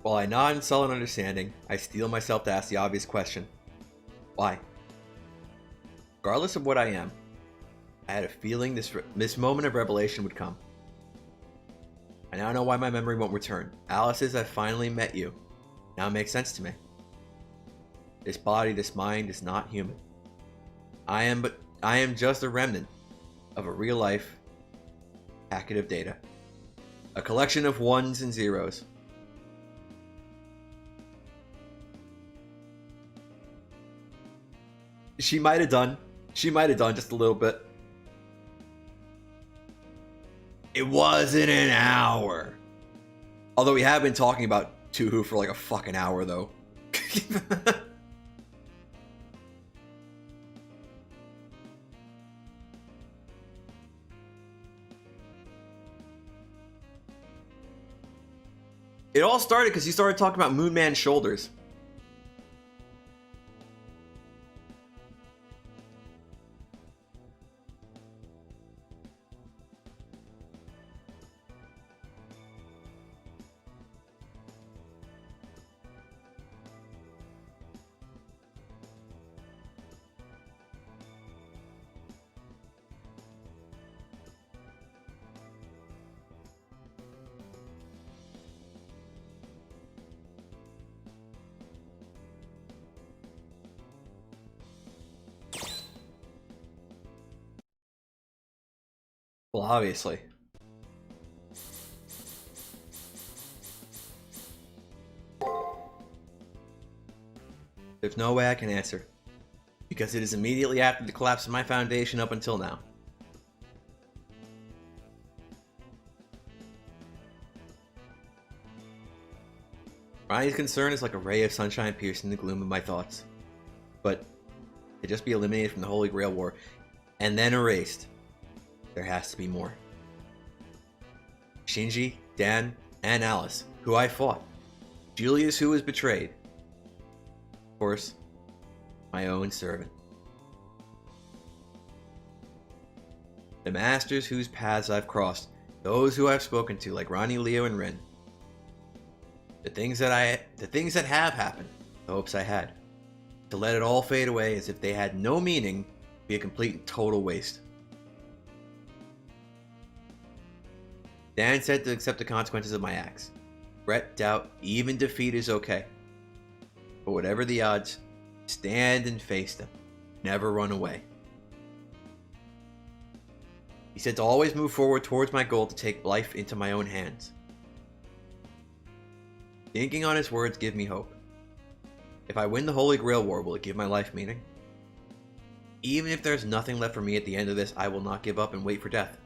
S1: While I nod in sullen understanding, I steel myself to ask the obvious question. Why? Regardless of what I am, I had a feeling this moment of revelation would come. I now know why my memory won't return. Alice says I finally met you. Now it makes sense to me. This body, this mind is not human. I am just a remnant of a real life packet of data. A collection of ones and zeros. She might have done just a little bit. It wasn't an hour. Although we have been talking about Tuhu for like a fucking hour, though. It all started because you started talking about Moon Man's shoulders. Well, obviously. There's no way I can answer, because it is immediately after the collapse of my foundation up until now. Ronnie's concern is like a ray of sunshine piercing the gloom of my thoughts. But to just be eliminated from the Holy Grail War, and then erased, there has to be more. Shinji, Dan, and Alice, who I fought. Julius, who was betrayed. Of course, my own servant. The masters whose paths I've crossed, those who I've spoken to, like Ronnie, Leo, and Rin. The things that have happened, the hopes I had. To let it all fade away as if they had no meaning, be a complete and total waste. Dan said to accept the consequences of my acts. Regret, doubt, even defeat is okay. But whatever the odds, stand and face them. Never run away. He said to always move forward towards my goal to take life into my own hands. Thinking on his words give me hope. If I win the Holy Grail War, will it give my life meaning? Even if there's nothing left for me at the end of this, I will not give up and wait for death.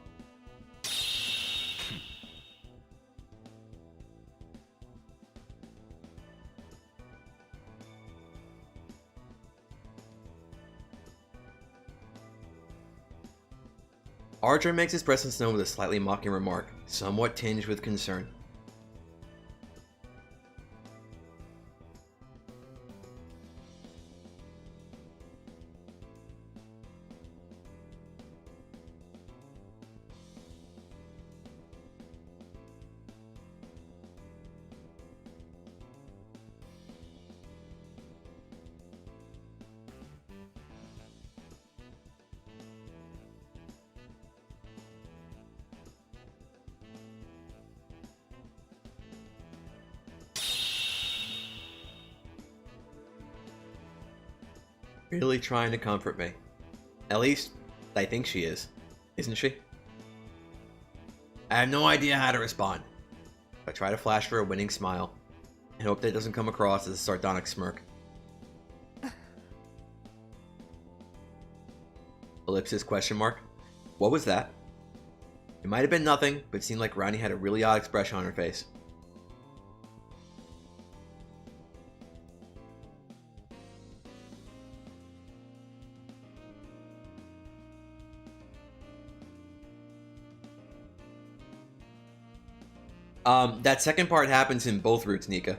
S1: Archer makes his presence known with a slightly mocking remark, somewhat tinged with concern. Really trying to comfort me. At least, I think she is. Isn't she? I have no idea how to respond. I try to flash her a winning smile, and hope that it doesn't come across as a sardonic smirk. Ellipsis question mark. What was that? It might have been nothing, but it seemed like Ronnie had a really odd expression on her face. That second part happens in both routes, Nika.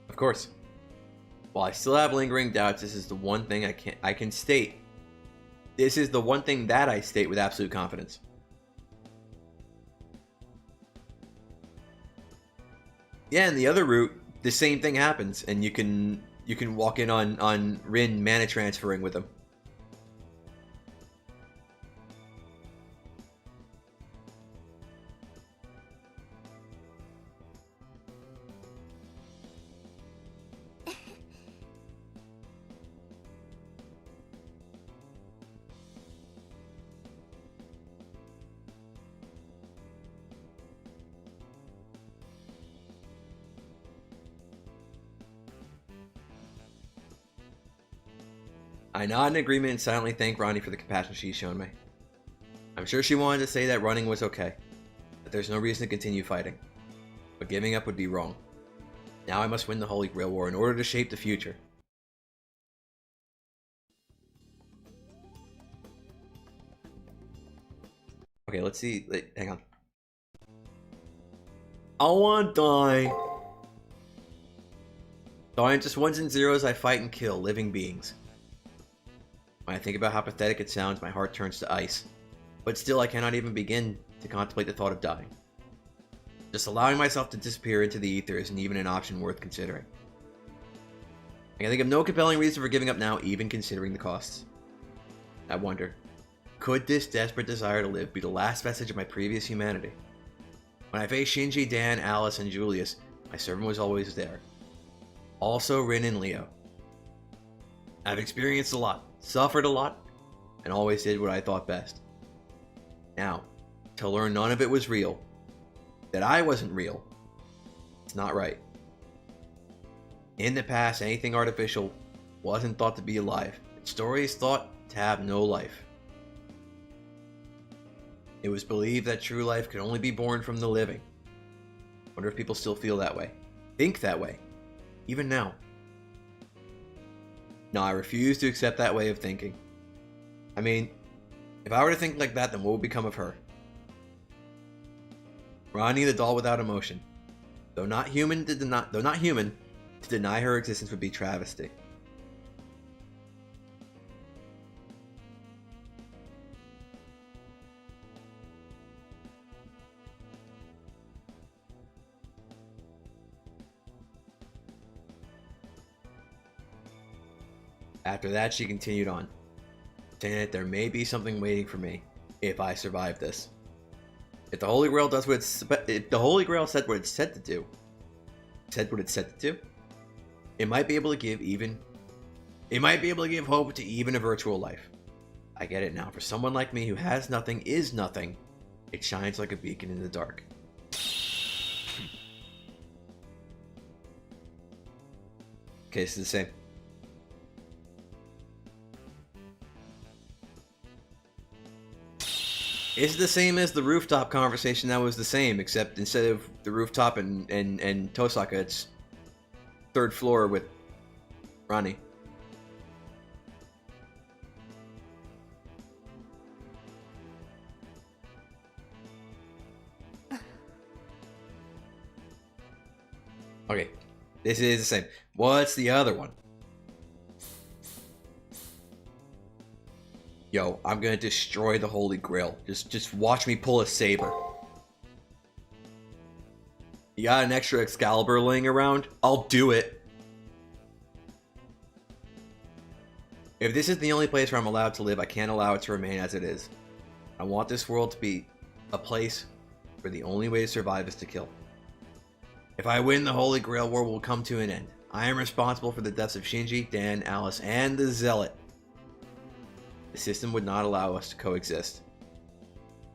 S1: Of course. While I still have lingering doubts, this is the one thing I can state. This is the one thing that I state with absolute confidence. Yeah, in the other route, the same thing happens, and you can walk in on Rin mana transferring with him. I nod in agreement and silently thank Ronnie for the compassion she's shown me. I'm sure she wanted to say that running was okay, that there's no reason to continue fighting, but giving up would be wrong. Now I must win the Holy Grail War in order to shape the future. Okay, let's see. Hang on. I want to die. Dying just ones and zeros, I fight and kill living beings. When I think about how pathetic it sounds, my heart turns to ice. But still, I cannot even begin to contemplate the thought of dying. Just allowing myself to disappear into the ether isn't even an option worth considering. I can think of no compelling reason for giving up now, even considering the costs. I wonder, could this desperate desire to live be the last vestige of my previous humanity? When I faced Shinji, Dan, Alice, and Julius, my servant was always there. Also Rin and Leo. I've experienced a lot, suffered a lot, and always did what I thought best. Now, to learn none of it was real, that I wasn't real, it's not right. In the past, anything artificial wasn't thought to be alive, and stories thought to have no life. It was believed that true life could only be born from the living. Wonder if people still feel that way, think that way, even now. No, I refuse to accept that way of thinking. I mean, if I were to think like that, then what would become of her? Ronnie, the doll without emotion. Though not human, to deny her existence would be travesty. After that, she continued on, saying that there may be something waiting for me if I survive this. If the Holy Grail does what if the Holy Grail said what it's said to do, it might be able to give hope to even a virtual life. I get it now. For someone like me who has nothing, is nothing, it shines like a beacon in the dark. Okay, this is the same. It's the same as the rooftop conversation that was the same, except instead of the rooftop and Tosaka, it's third floor with Ronnie. Okay, this is the same. What's the other one? Yo, I'm gonna destroy the Holy Grail. Just watch me pull a saber. You got an extra Excalibur laying around? I'll do it. If this is the only place where I'm allowed to live, I can't allow it to remain as it is. I want this world to be a place where the only way to survive is to kill. If I win, the Holy Grail War will come to an end. I am responsible for the deaths of Shinji, Dan, Alice, and the Zealot. The system would not allow us to coexist.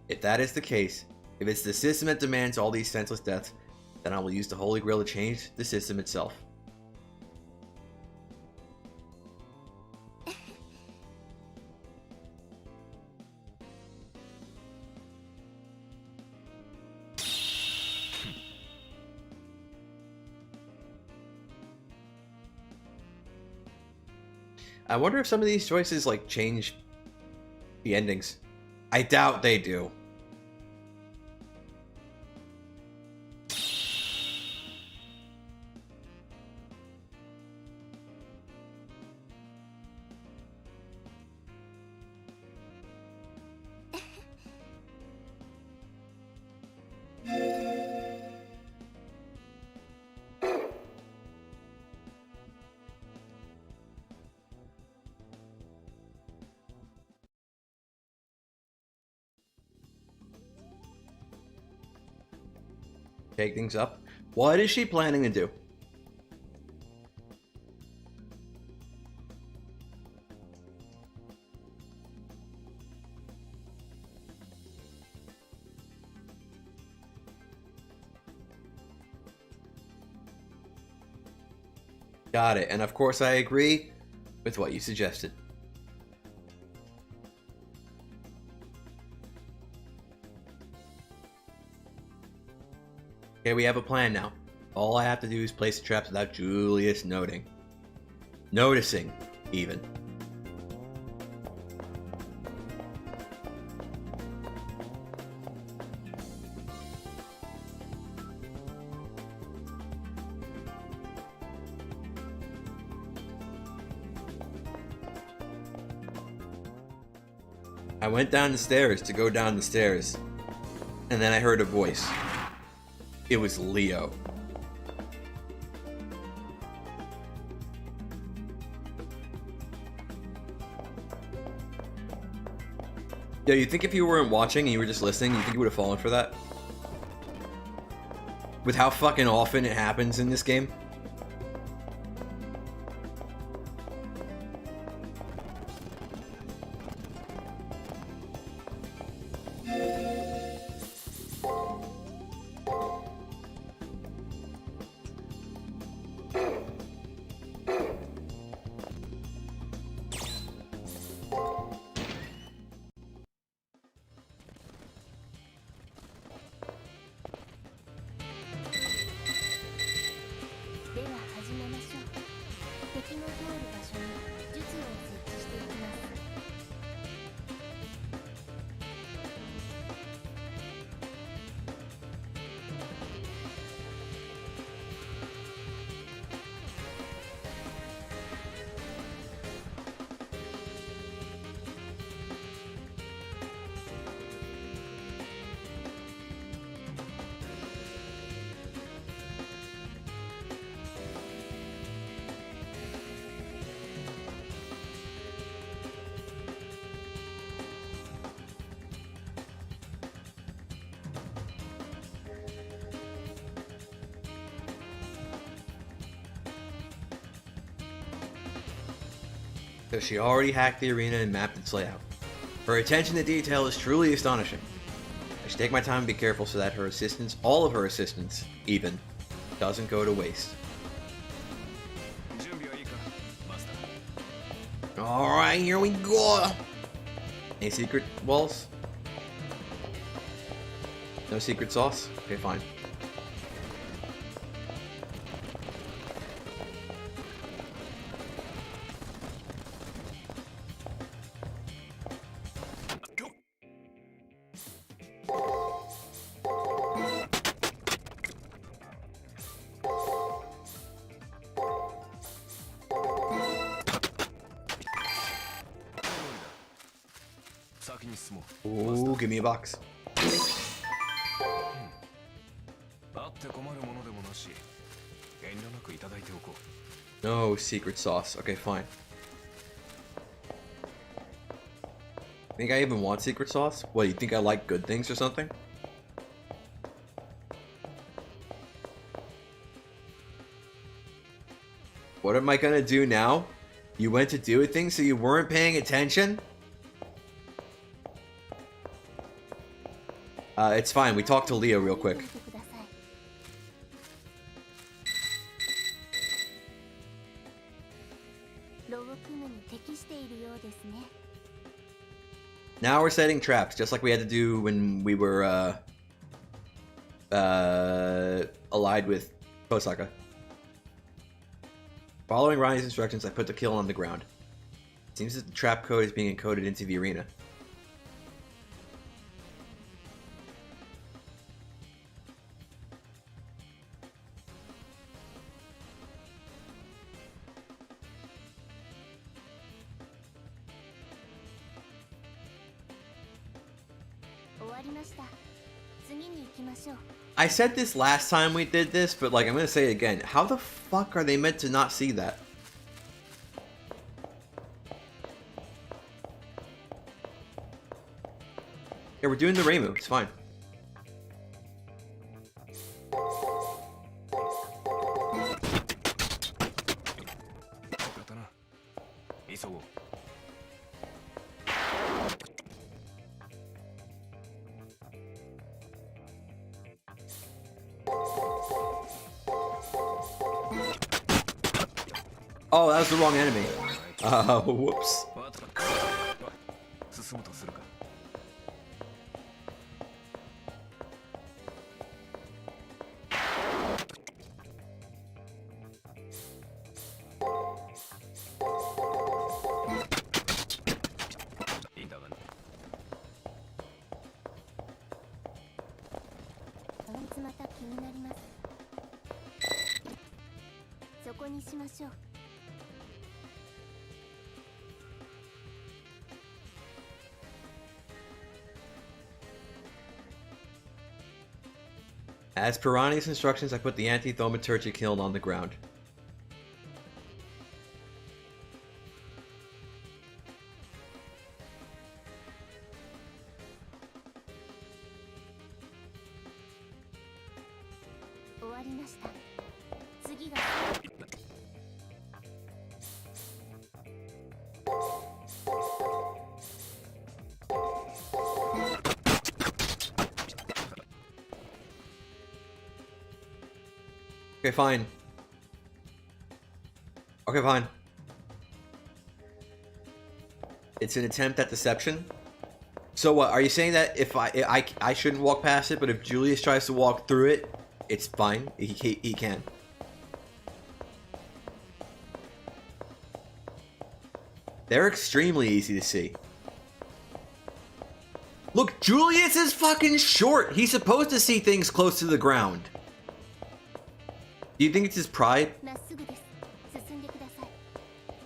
S1: If that is the case, if it's the system that demands all these senseless deaths, then I will use the Holy Grail to change the system itself. I wonder if some of these choices like change the endings. I doubt they do. Take things up. What is she planning to do? Got it. And of course I agree with what you suggested. Okay, we have a plan now. All I have to do is place the traps without Julius noticing, even. I went down the stairs to go down the stairs, and then I heard a voice. It was Leo. Yeah, you think if you weren't watching and you were just listening, you think you would have fallen for that? With how fucking often it happens in this game? So she already hacked the arena and mapped its layout. Her attention to detail is truly astonishing. I should take my time and be careful so that her assistance, all of her assistance, even, doesn't go to waste. Alright, here we go! Any secret walls? No secret sauce? Okay, fine. Ooh, give me a box. No secret sauce. Okay, fine. Think I even want secret sauce? What, you think I like good things or something? What am I gonna do now? You went to do a thing so you weren't paying attention? It's fine. We talked to Leo real quick. Now we're setting traps, just like we had to do when we were, allied with Kosaka. Following Ronnie's instructions, I put the kill on the ground. It seems that the trap code is being encoded into the arena. I said this last time we did this, but like I'm gonna say it again. How the fuck are they meant to not see that? Yeah, we're doing the Reimu. It's fine. Oh, that was the wrong enemy. Whoops. As per Ronnie's instructions, I put the anti-thaumaturgy kiln on the ground. Okay, fine. Okay, fine. It's an attempt at deception. So what? Are you saying that if I shouldn't walk past it, but if Julius tries to walk through it, it's fine? He can. They're extremely easy to see. Look, Julius is fucking short. He's supposed to see things close to the ground. Do you think it's his pride?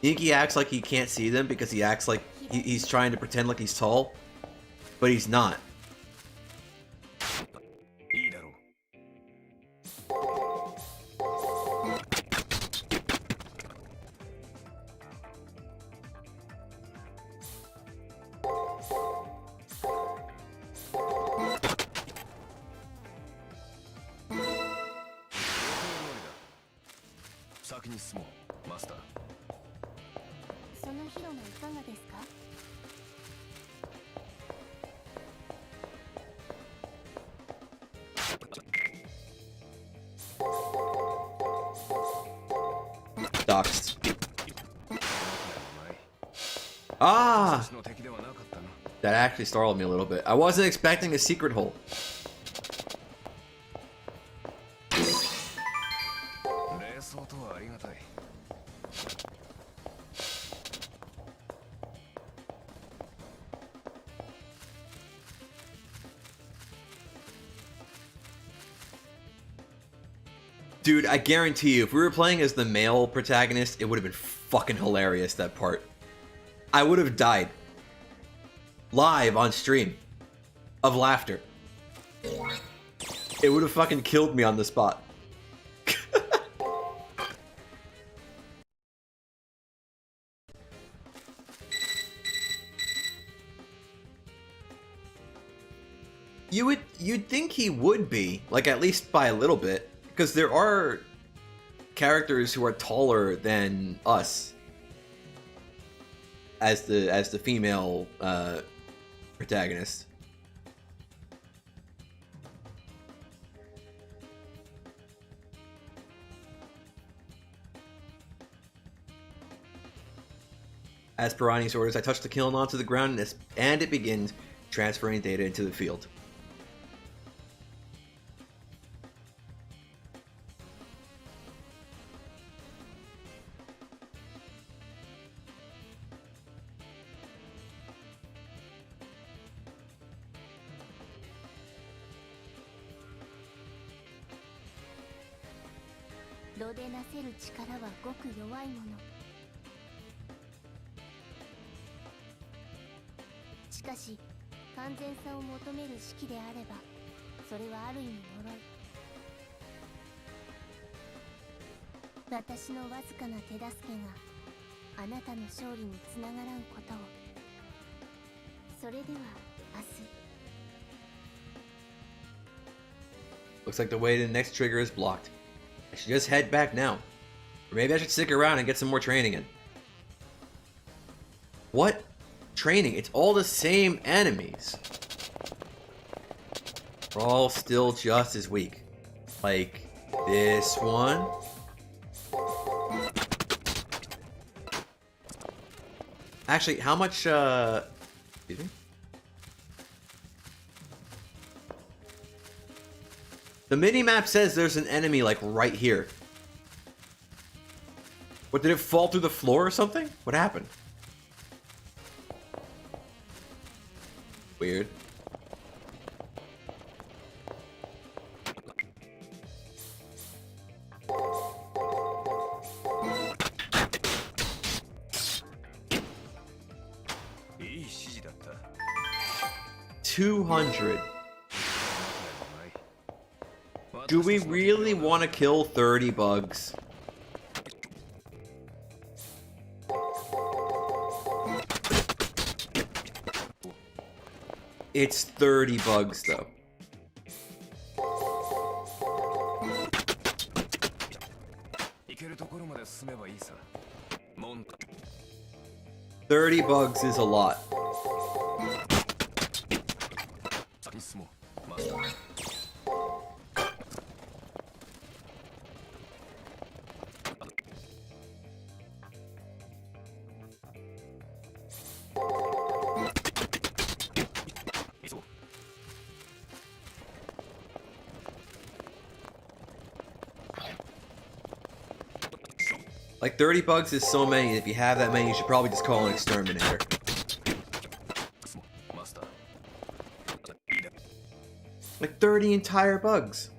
S1: You think he acts like he can't see them because he acts like he's trying to pretend like he's tall? But he's not. Doxed. Ah! That actually startled me a little bit. I wasn't expecting a secret hole. Dude, I guarantee you, if we were playing as the male protagonist, it would have been fucking hilarious, that part. I would have died. Live on stream. Of laughter. It would have fucking killed me on the spot. You'd think he would be, like, at least by a little bit. Because there are characters who are taller than us as the female protagonist. As per Ani's orders, I touch the kiln onto the ground and it begins transferring data into the field. Looks like the way to the next trigger is blocked. I should just head back now. Or maybe I should stick around and get some more training in. What? Training? It's all the same enemies. We're all still just as weak. Like this one. Actually, how much, excuse me? The minimap says there's an enemy, like, right here. What, did it fall through the floor or something? What happened? Weird. $200. Do we really want to kill 30 bugs? It's 30 bugs, though. 30 bugs is a lot. Like 30 bugs is so many. If you have that many, you should probably just call an exterminator. Like 30 entire bugs.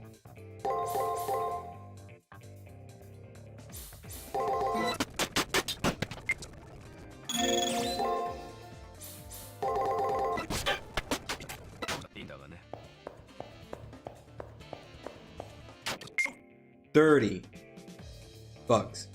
S1: Bugs.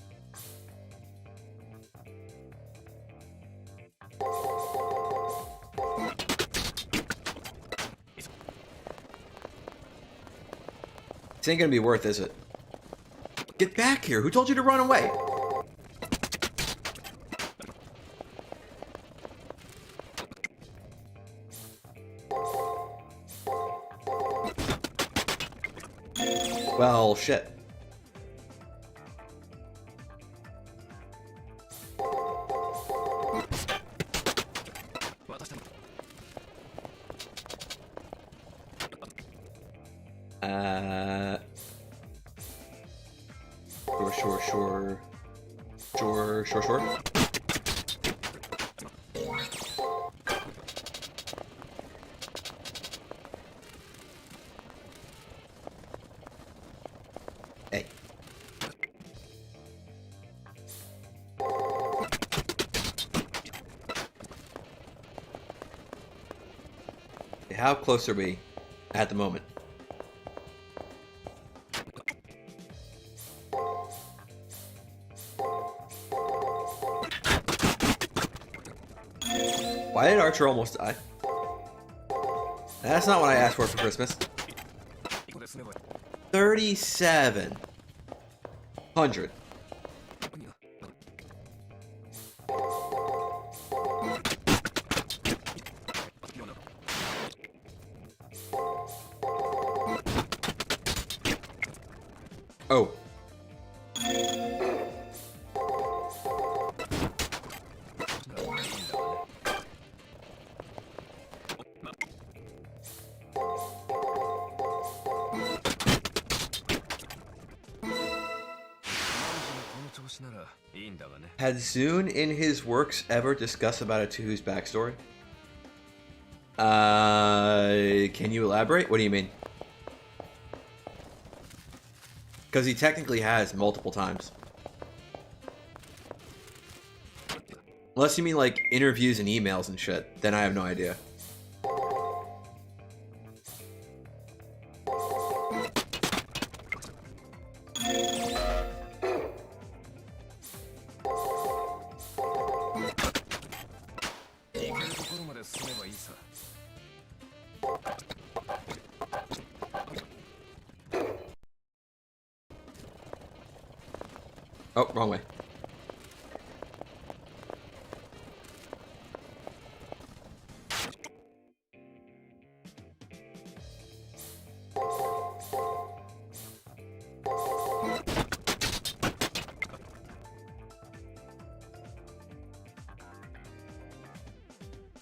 S1: This ain't gonna be worth, is it? Get back here! Who told you to run away? Well, shit. Sure. Hey. How close are we at the moment? Why did Archer almost die? That's not what I asked for Christmas. 3,700. Oh. Had Zune in his works ever discussed about Atuhu's backstory? Can you elaborate? What do you mean? Because he technically has multiple times. Unless you mean like interviews and emails and shit, then I have no idea. Oh, wrong way.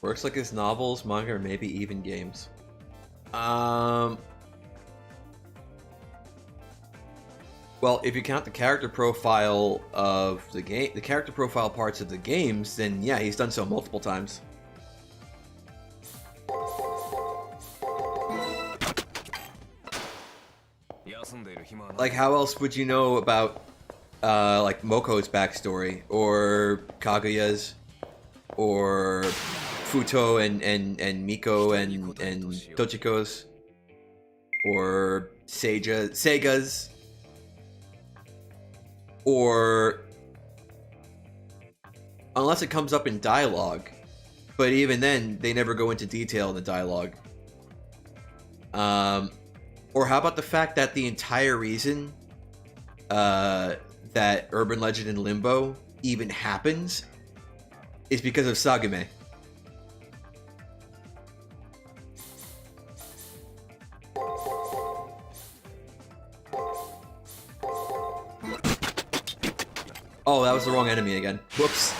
S1: Works like his novels, manga, or maybe even games. Well, if you count the character profile of the game, the character profile parts of the games, then yeah, he's done so multiple times. Like, how else would you know about, like, Moko's backstory, or Kaguya's, or Futo and Miko and Tochiko's, or Sega's, or unless it comes up in dialogue, but even then they never go into detail in the dialogue. Or how about the fact that the entire reason that Urban Legend in Limbo even happens is because of Sagume. Oh, that was the wrong enemy again. Whoops.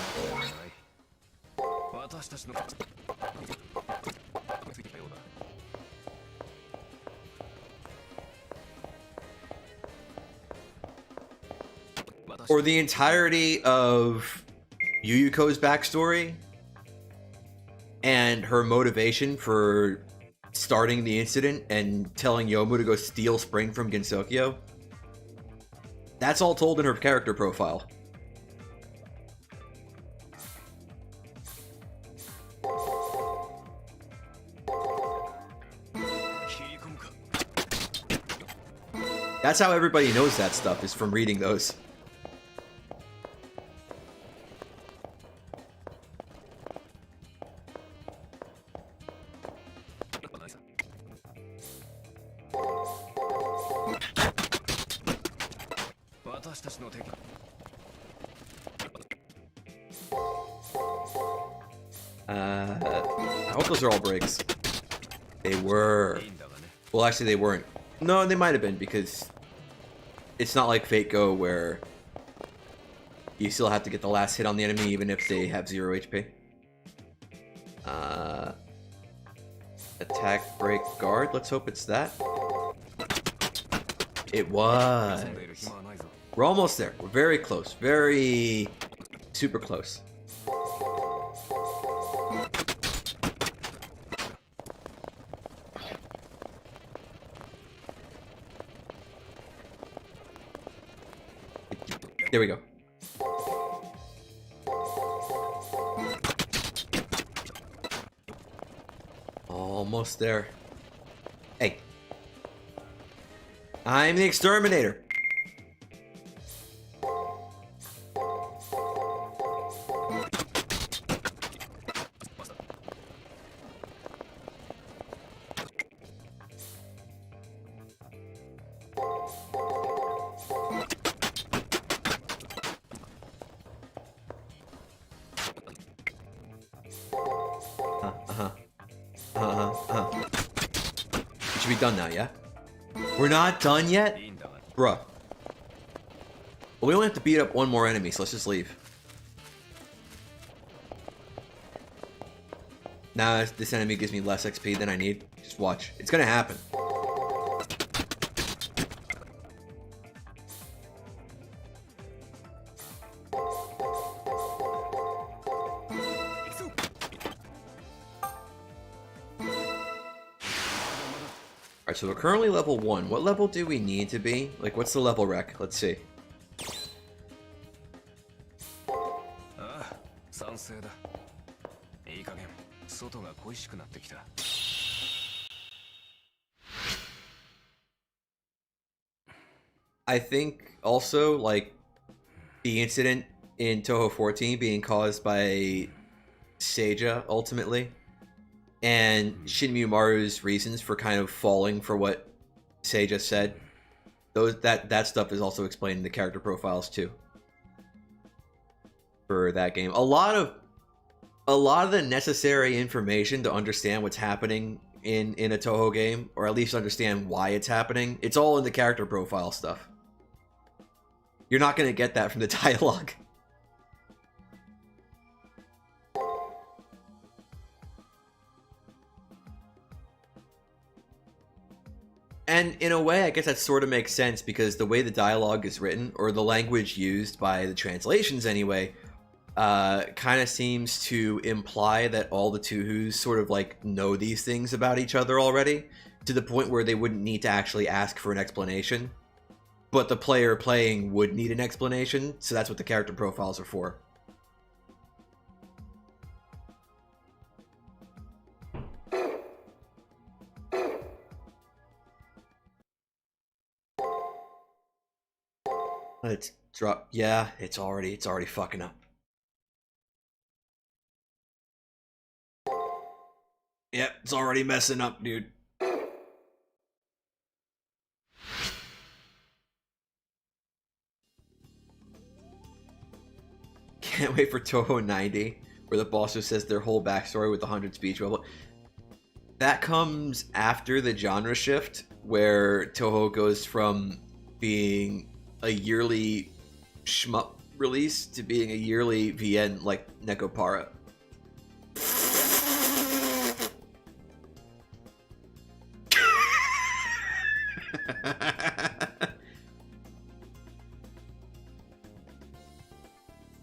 S1: Or the entirety of Yuyuko's backstory and her motivation for starting the incident and telling Yomu to go steal Spring from Gensokyo. That's all told in her character profile. That's how everybody knows that stuff, is from reading those. I hope those are all breaks. They were. Well, actually, they weren't. No, they might have been, because it's not like Fate Go where you still have to get the last hit on the enemy even if they have 0 HP. Attack, break, guard. Let's hope it's that. It was. We're almost there. We're very close. Very super close. There we go. Almost there. Hey. I'm the exterminator. It should be done now, yeah? We're not done yet? Bruh. Well, we only have to beat up one more enemy, so let's just leave. Now this enemy gives me less XP than I need. Just watch. It's gonna happen. Alright, so we're currently level 1. What level do we need to be? Like, what's the level rec? Let's see. I think also, like, the incident in Touhou 14 being caused by Seiya, ultimately, and Shinmue Maru's reasons for kind of falling for what Seiya said, that stuff is also explained in the character profiles too for that game. A lot of the necessary information to understand what's happening in a Touhou game, or at least understand why it's happening, it's all in the character profile stuff. You're not going to get that from the dialogue. And in a way, I guess that sort of makes sense, because the way the dialogue is written, or the language used by the translations anyway, kind of seems to imply that all the Touhoos sort of like know these things about each other already, to the point where they wouldn't need to actually ask for an explanation. But the player playing would need an explanation, so that's what the character profiles are for. Let's drop. Yeah, it's already fucking up. Yep, it's already messing up, dude. can't wait for Toho 90, where the boss just says their whole backstory with the 100 speech bubble. That comes after the genre shift, where Toho goes from being a yearly shmup release to being a yearly VN like Nekopara.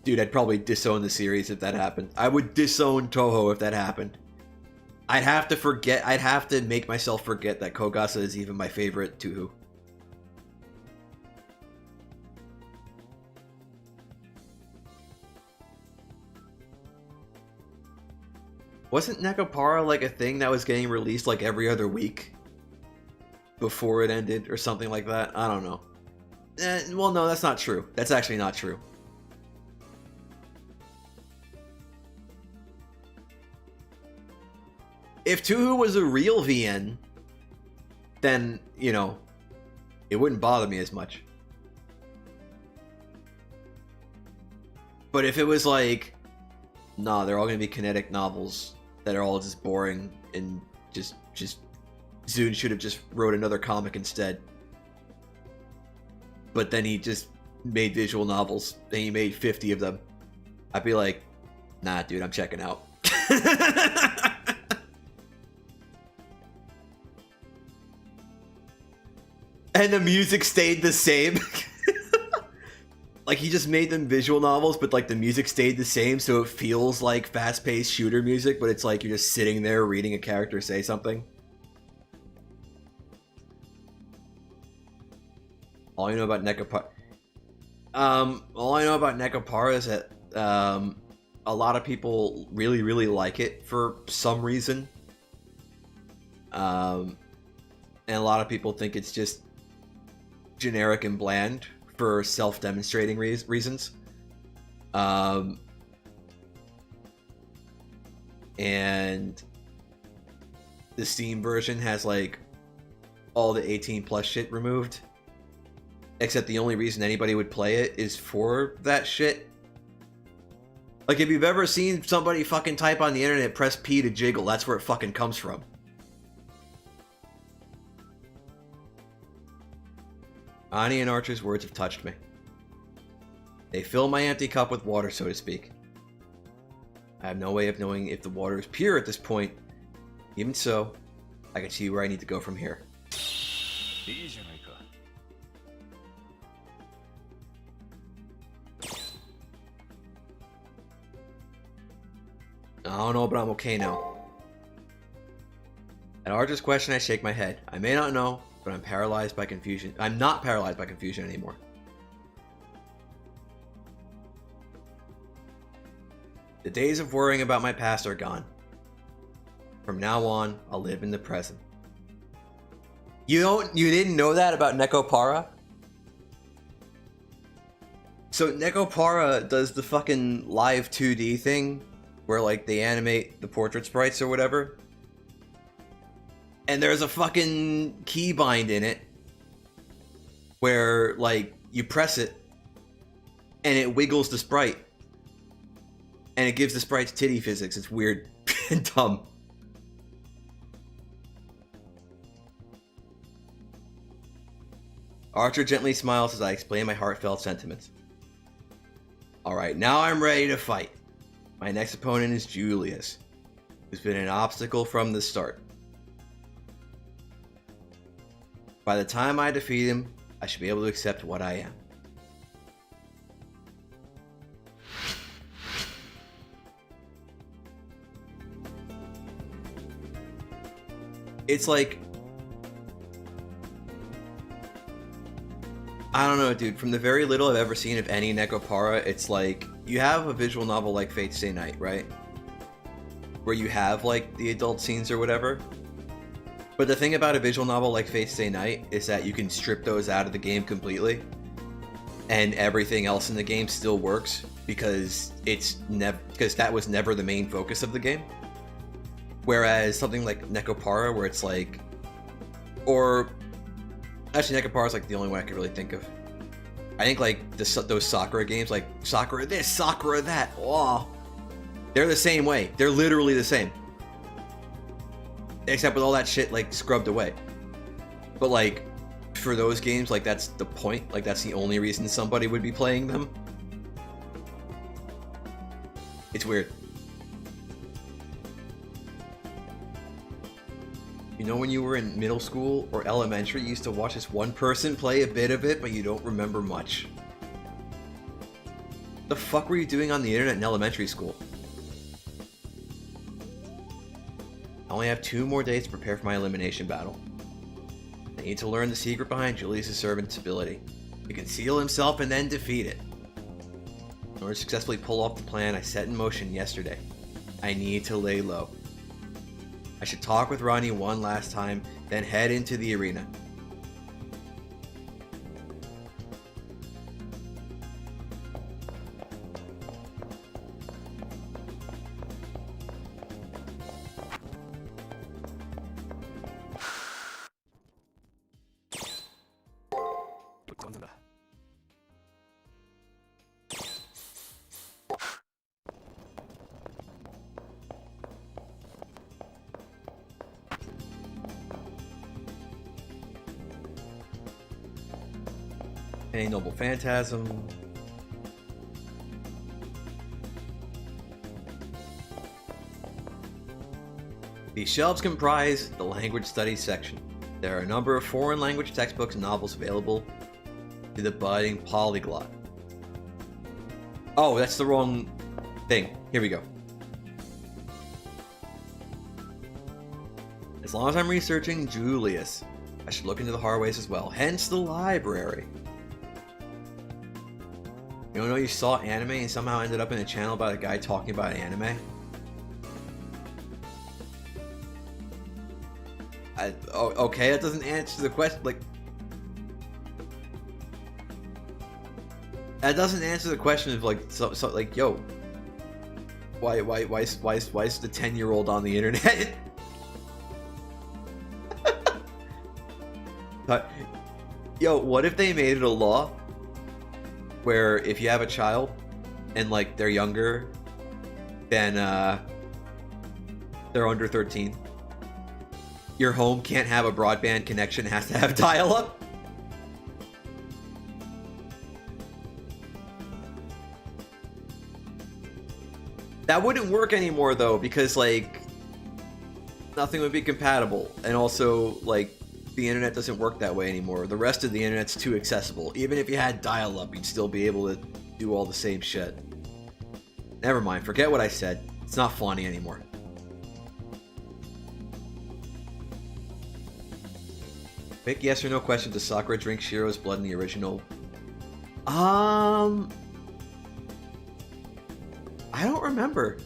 S1: Dude, I'd probably disown the series if that happened. I would disown Toho if that happened. I'd have to make myself forget that Kogasa is even my favorite Tuhu. Wasn't Nekopara like a thing that was getting released like every other week before it ended or something like that? I don't know. Well, no, that's not true. That's actually not true. If Tuhu was a real VN, then, you know, it wouldn't bother me as much. But if it was like, nah, they're all going to be kinetic novels that are all just boring and just Zune should have just wrote another comic instead. But then he just made visual novels and he made 50 of them. I'd be like, nah, dude, I'm checking out. And the music stayed the same. Like, he just made them visual novels, but like the music stayed the same, so it feels like fast-paced shooter music, but it's like you're just sitting there reading a character say something. All you know about Nekopara... all I know about Nekopara is that a lot of people really, really like it for some reason. And a lot of people think it's just generic and bland for self-demonstrating reasons. And the Steam version has like all the 18 plus shit removed, except the only reason anybody would play it is for that shit. Like, if you've ever seen somebody fucking type on the internet, press P to jiggle, that's where it fucking comes from. Ani and Archer's words have touched me. They fill my empty cup with water, so to speak. I have no way of knowing if the water is pure at this point. Even so, I can see where I need to go from here. I don't know, but I'm okay now. At Archer's question, I shake my head. I may not know, but I'm paralyzed by confusion. I'm not paralyzed by confusion anymore. The days of worrying about my past are gone. From now on, I'll live in the present. You didn't know that about Nekopara? So Nekopara does the fucking live 2D thing where like they animate the portrait sprites or whatever. And there's a fucking keybind in it where, like, you press it and it wiggles the sprite. And it gives the sprites titty physics. It's weird and dumb. Archer gently smiles as I explain my heartfelt sentiments. Alright, now I'm ready to fight. My next opponent is Julius, who's been an obstacle from the start. By the time I defeat him, I should be able to accept what I am. It's like... I don't know, dude. From the very little I've ever seen of any Nekopara, it's like... You have a visual novel like Fate's Stay Night, right? Where you have, like, the adult scenes or whatever. But the thing about a visual novel like Fate's Stay Night is that you can strip those out of the game completely, and everything else in the game still works because that was never the main focus of the game. Whereas something like Nekopara, where it's like, or actually Nekopara is like the only one I could really think of. I think like those Sakura games, like Sakura this, Sakura that, oh, they're the same way. They're literally the same, except with all that shit like scrubbed away. But like for those games, like that's the point. Like that's the only reason somebody would be playing them. It's weird. You know, when you were in middle school or elementary, you used to watch this one person play a bit of it, but you don't remember much. The fuck were you doing on the internet in elementary school? I only have 2 more days to prepare for my elimination battle. I need to learn the secret behind Julius' servant's ability. To conceal himself and then defeat it. In order to successfully pull off the plan I set in motion yesterday, I need to lay low. I should talk with Ronnie one last time, then head into the arena. A noble phantasm. These shelves comprise the language studies section. There are a number of foreign language textbooks and novels available to the budding polyglot. Oh, that's the wrong thing. Here we go. As long as I'm researching Julius, I should look into the hallways as well. Hence the library. You don't know you saw anime and somehow ended up in a channel about a guy talking about anime? Okay, that doesn't answer the question. Like, that doesn't answer the question of like, so like, yo, why is the 10-year-old on the internet? Yo, what if they made it a law where if you have a child and like they're younger than they're under 13, your home can't have a broadband connection, it has to have dial-up? That wouldn't work anymore though, because like nothing would be compatible, and also like the internet doesn't work that way anymore. The rest of the internet's too accessible. Even if you had dial-up, you'd still be able to do all the same shit. Never mind, forget what I said. It's not funny anymore. Quick yes or no question, does Sakura drink Shiro's blood in the original? I don't remember.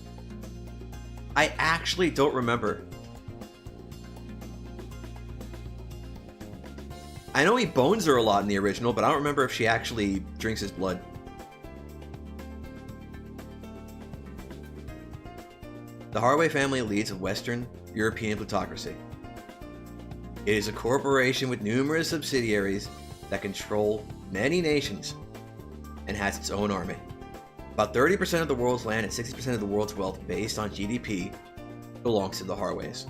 S1: I actually don't remember. I know he bones her a lot in the original, but I don't remember if she actually drinks his blood. The Haraway family leads a Western European plutocracy. It is a corporation with numerous subsidiaries that control many nations and has its own army. About 30% of the world's land and 60% of the world's wealth based on GDP belongs to the Haraways.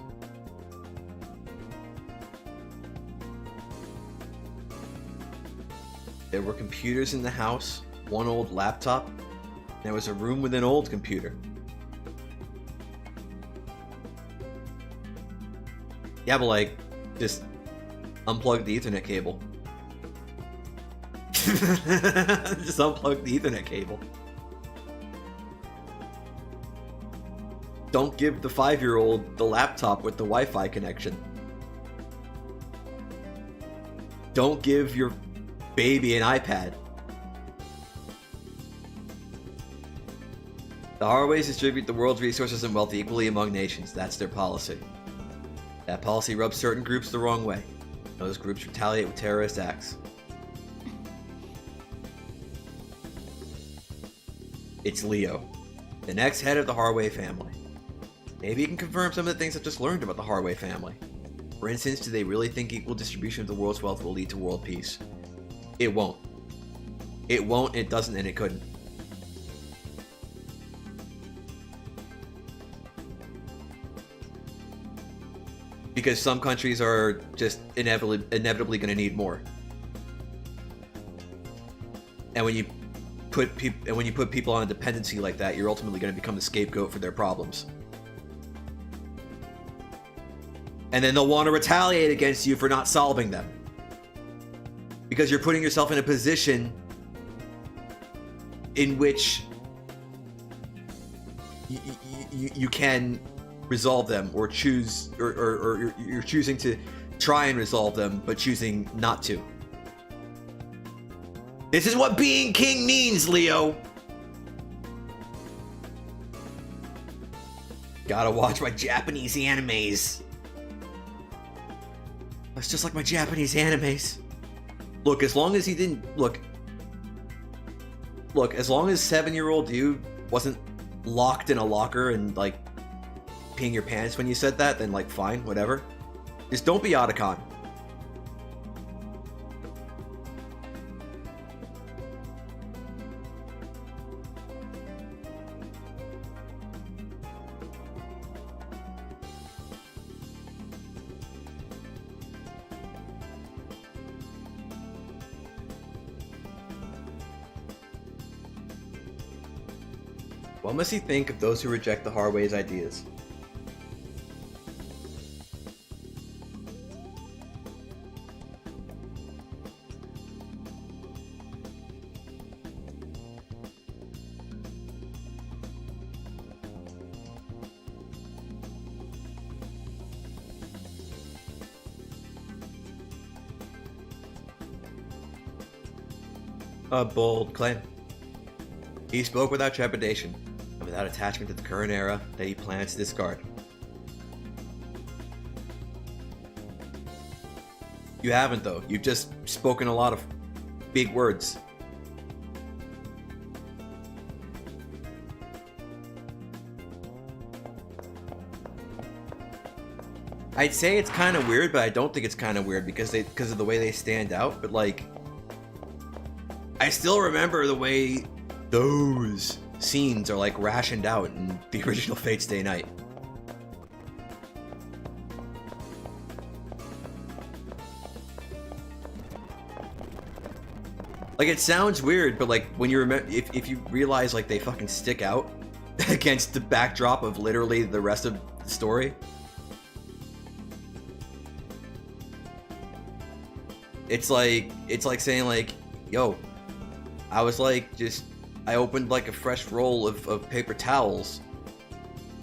S1: There were computers in the house, one old laptop, and there was a room with an old computer. Yeah, but like, just unplug the Ethernet cable. Just unplug the Ethernet cable. Don't give the 5-year-old the laptop with the Wi-Fi connection. Don't give your baby an iPad. The Haraways distribute the world's resources and wealth equally among nations. That's their policy. That policy rubs certain groups the wrong way. Those groups retaliate with terrorist acts. It's Leo, the next head of the Haraway family. Maybe you can confirm some of the things I've just learned about the Haraway family. For instance, do they really think equal distribution of the world's wealth will lead to world peace? It won't. It won't, it doesn't, and it couldn't. Because some countries are just inevitably going to need more. And when you put people on a dependency like that, you're ultimately going to become the scapegoat for their problems. And then they'll want to retaliate against you for not solving them. Because you're putting yourself in a position in which you can resolve them, or choose, or you're choosing to try and resolve them, but choosing not to. This is what being king means, Leo. Gotta watch my Japanese animes. That's just like my Japanese animes. Look, as long as he didn't look, as long as 7-year-old you wasn't locked in a locker and like peeing your pants when you said that, then like fine, whatever. Just don't be Otacon. What must he think of those who reject the Harway's ideas? A bold claim. He spoke without trepidation, and without attachment to the current era that he plans to discard. You haven't, though. You've just spoken a lot of big words. I'd say it's kind of weird, but I don't think it's kind of weird because of the way they stand out. But like, I still remember the way those scenes are like rationed out in the original Fate Stay Night. Like, it sounds weird, but like when you remember, if you realize like they fucking stick out against the backdrop of literally the rest of the story. It's like saying like, yo, I was like, I opened like a fresh roll of paper towels,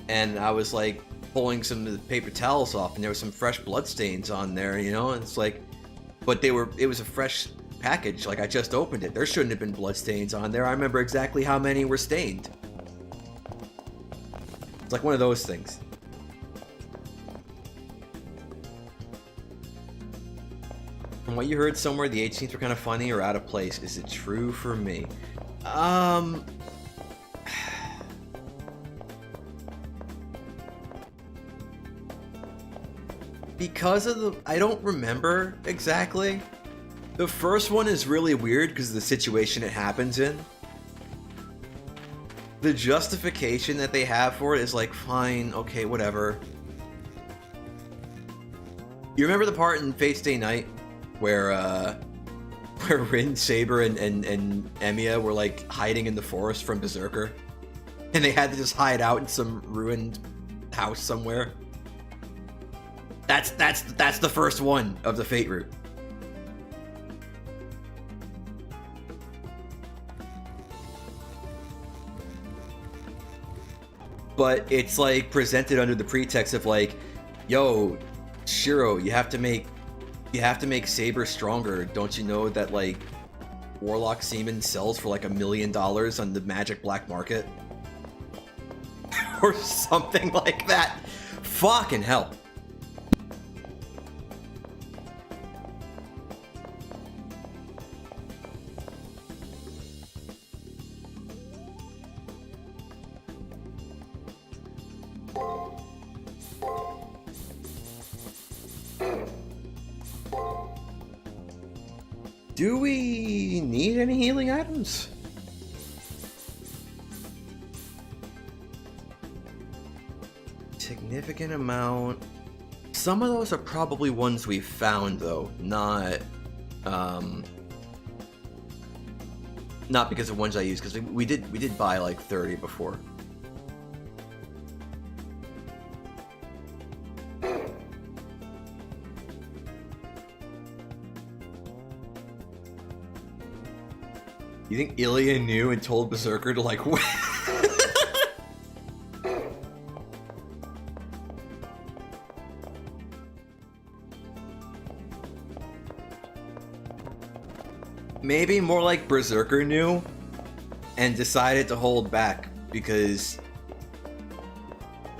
S1: and I was like pulling some of the paper towels off, and there were some fresh blood stains on there, you know, and it's like, but it was a fresh package, like I just opened it. There shouldn't have been blood stains on there. I remember exactly how many were stained. It's like one of those things. From what you heard somewhere, the H scenes were kind of funny or out of place. Is it true for me? Because of the... I don't remember exactly. The first one is really weird because of the situation it happens in. The justification that they have for it is like, fine, okay, whatever. You remember the part in Fate Stay Night where Rin, Saber, and Emiya were like hiding in the forest from Berserker, and they had to just hide out in some ruined house somewhere? That's the first one of the Fate route. But it's like presented under the pretext of like, yo, Shiro, you have to make Saber stronger. Don't you know that like Warlock semen sells for like $1 million on the magic black market? Or something like that. Fucking hell. Do we need any healing items? Significant amount. Some of those are probably ones we found though, not because of ones I used, because we did buy like 30 before. You think Ilya knew and told Berserker to like maybe more like Berserker knew and decided to hold back because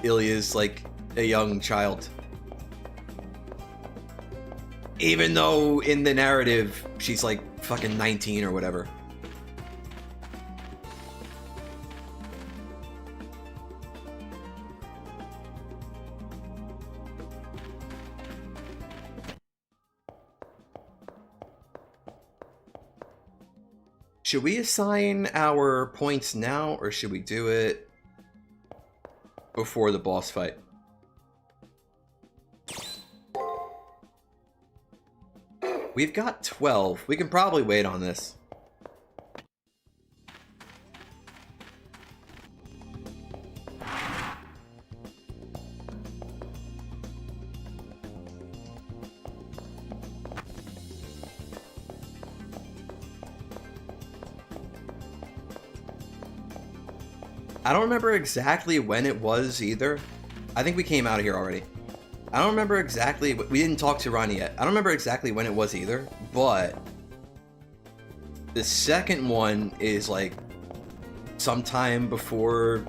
S1: Ilya's like a young child. Even though in the narrative she's like fucking 19 or whatever. Should we assign our points now, or should we do it before the boss fight? We've got 12. We can probably wait on this. I don't remember exactly when it was either. I think we came out of here already. I don't remember exactly. We didn't talk to Ronnie yet. I don't remember exactly when it was either, but the second one is like sometime before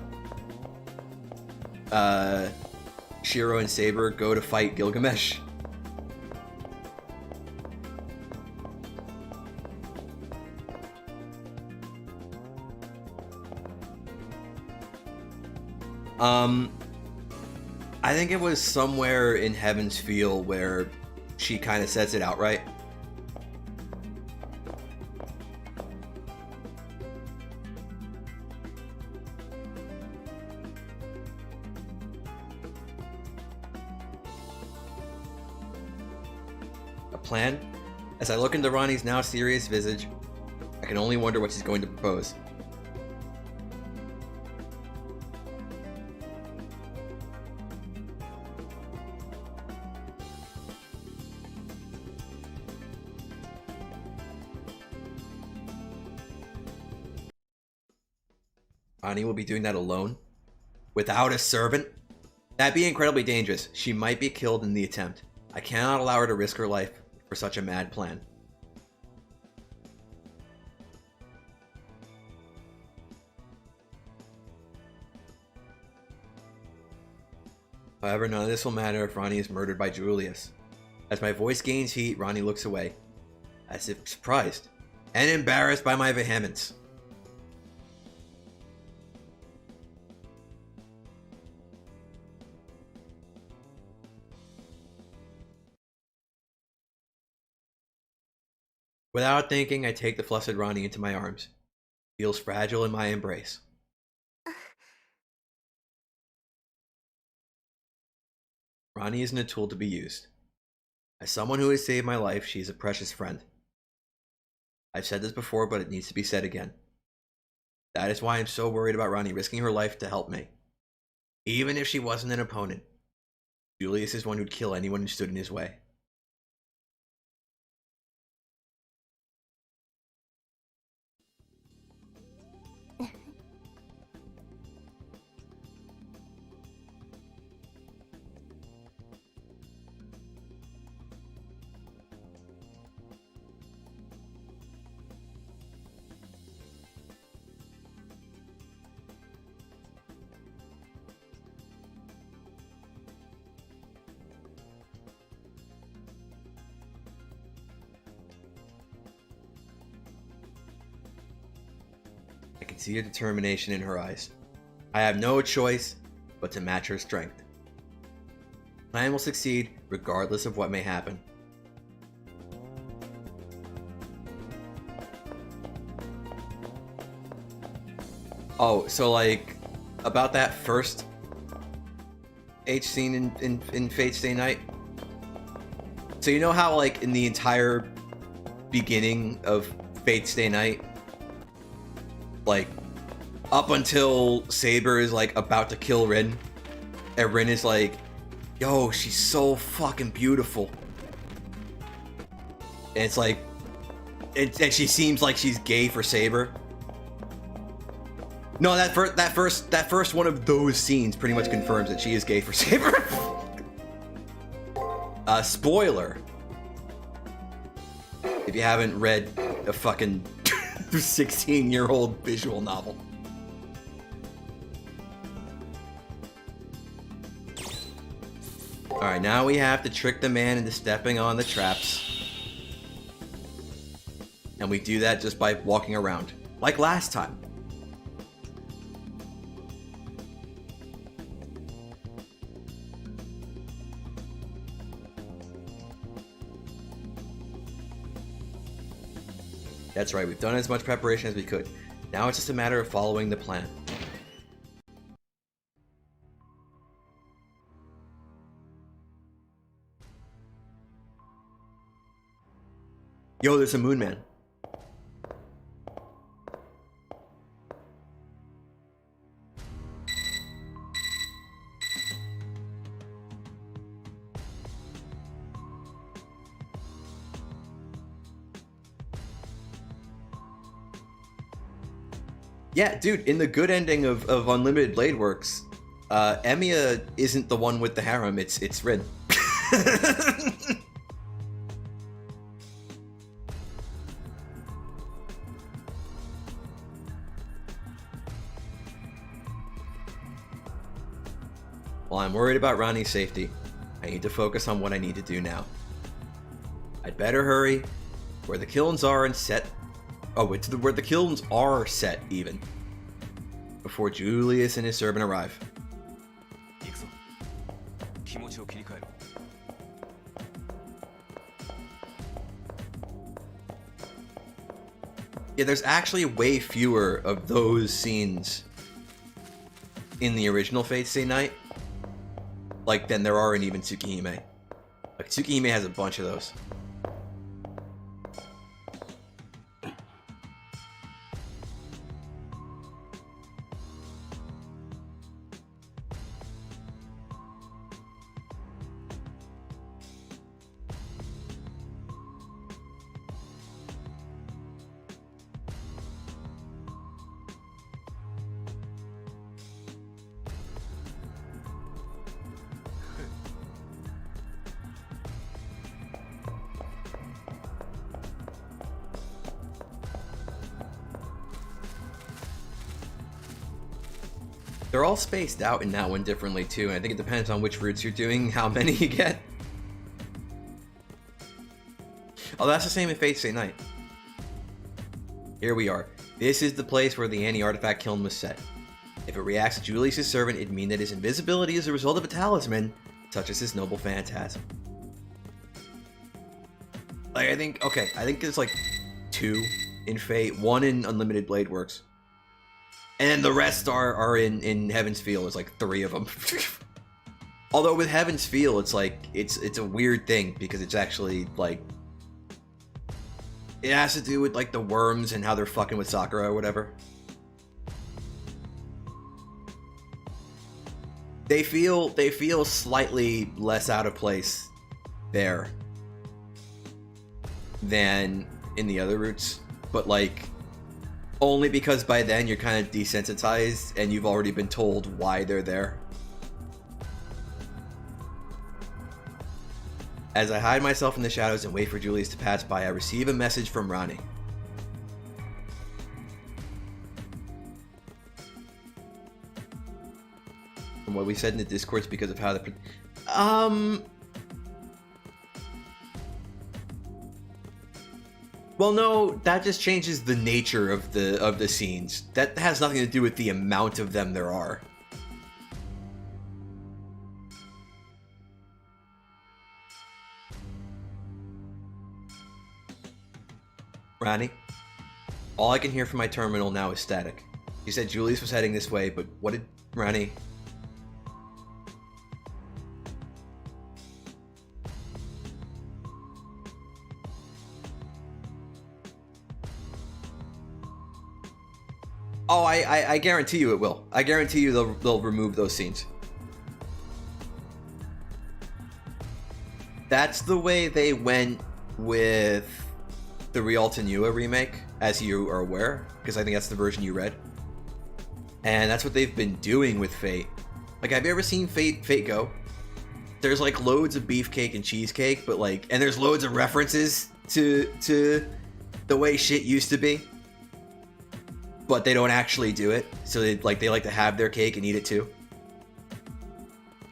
S1: Shiro and Saber go to fight Gilgamesh. I think it was somewhere in Heaven's Feel where she kind of says it outright. A plan? As I look into Ronnie's now serious visage, I can only wonder what she's going to propose. Ronnie will be doing that alone? Without a servant? That'd be incredibly dangerous. She might be killed in the attempt. I cannot allow her to risk her life for such a mad plan. However, none of this will matter if Ronnie is murdered by Julius. As my voice gains heat, Ronnie looks away, as if surprised and embarrassed by my vehemence. Without thinking, I take the flustered Ronnie into my arms. Feels fragile in my embrace. Ronnie isn't a tool to be used. As someone who has saved my life, she is a precious friend. I've said this before, but it needs to be said again. That is why I'm so worried about Ronnie risking her life to help me. Even if she wasn't an opponent, Julius is one who'd kill anyone who stood in his way. I can see her determination in her eyes. I have no choice but to match her strength. Plan will succeed regardless of what may happen. Oh, so like about that first H scene in Fate Stay Night. So you know how like in the entire beginning of Fate Stay Night, like up until Saber is like about to kill Rin, and Rin is like, yo, she's so fucking beautiful. And it's like, and she seems like she's gay for Saber. No, that first one of those scenes pretty much confirms that she is gay for Saber. Spoiler. If you haven't read a fucking 16-year-old visual novel. Alright, now we have to trick the man into stepping on the traps. And we do that just by walking around. Like last time. That's right, we've done as much preparation as we could. Now it's just a matter of following the plan. Yo, there's a moon man. Yeah, dude, in the good ending of Unlimited Blade Works, Emiya isn't the one with the harem, it's Rin. While I'm worried about Rani's safety, I need to focus on what I need to do now. I'd better hurry, where the kilns are and set... Oh, wait, where the kilns are set, even. Before Julius and his servant arrive. Yeah, there's actually way fewer of those scenes in the original Fate Stay Night, like, than there are in even Tsukihime. Like, Tsukihime has a bunch of those. They're all spaced out in that one differently too, and I think it depends on which routes you're doing, how many you get. Oh, that's the same in Fate Stay Night. Here we are. This is the place where the anti-artifact kiln was set. If it reacts to Julius' servant, it'd mean that his invisibility is a result of a talisman, such as his noble phantasm. Like, I think there's like 2 in Fate, 1 in Unlimited Blade Works. And then the rest are in Heaven's Feel. There's like 3 of them. Although with Heaven's Feel, it's like, it's a weird thing, because it's actually like, it has to do with like the worms and how they're fucking with Sakura or whatever. They feel slightly less out of place there than in the other routes, but like, only because by then you're kind of desensitized and you've already been told why they're there. As I hide myself in the shadows and wait for Julius to pass by, I receive a message from Rani. From what we said in the Discord, it's because of how the... Well, no, that just changes the nature of the scenes. That has nothing to do with the amount of them there are. Rani, all I can hear from my terminal now is static. She said Julius was heading this way, but what did Ronnie? Oh, I guarantee you it will. I guarantee you they'll remove those scenes. That's the way they went with the Rialton Yua remake, as you are aware, because I think that's the version you read. And that's what they've been doing with Fate. Like, have you ever seen Fate Go? There's like loads of beefcake and cheesecake, but like, and there's loads of references to the way shit used to be. But they don't actually do it, so they like to have their cake and eat it too.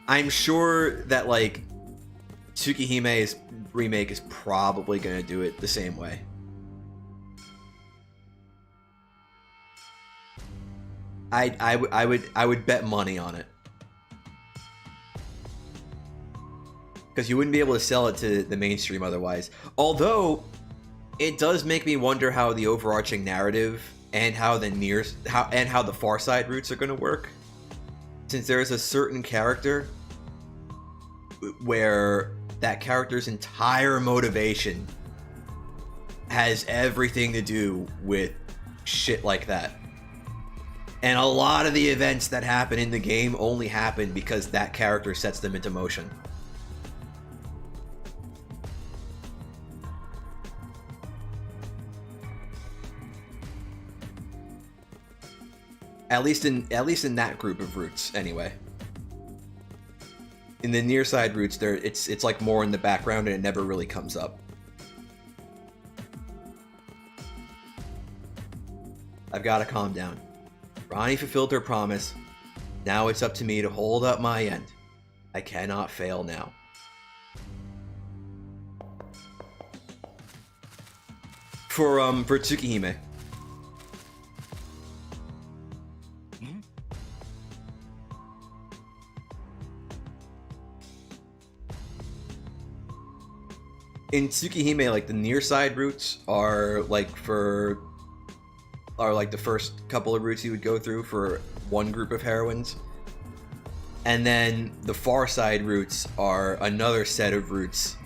S1: I'm sure that like Tsukihime's remake is probably gonna do it the same way. I would bet money on it, because you wouldn't be able to sell it to the mainstream otherwise. Although it does make me wonder how the overarching narrative and how the Far Side roots are going to work, since there's a certain character where that character's entire motivation has everything to do with shit like that, and a lot of the events that happen in the game only happen because that character sets them into motion. At least in that group of roots, anyway. In the near side roots, it's like more in the background and it never really comes up. I've got to calm down. Ronnie fulfilled her promise. Now it's up to me to hold up my end. I cannot fail now. For Tsukihime. In Tsukihime, like the near side routes are like the first couple of routes you would go through for one group of heroines, and then the far side routes are another set of routes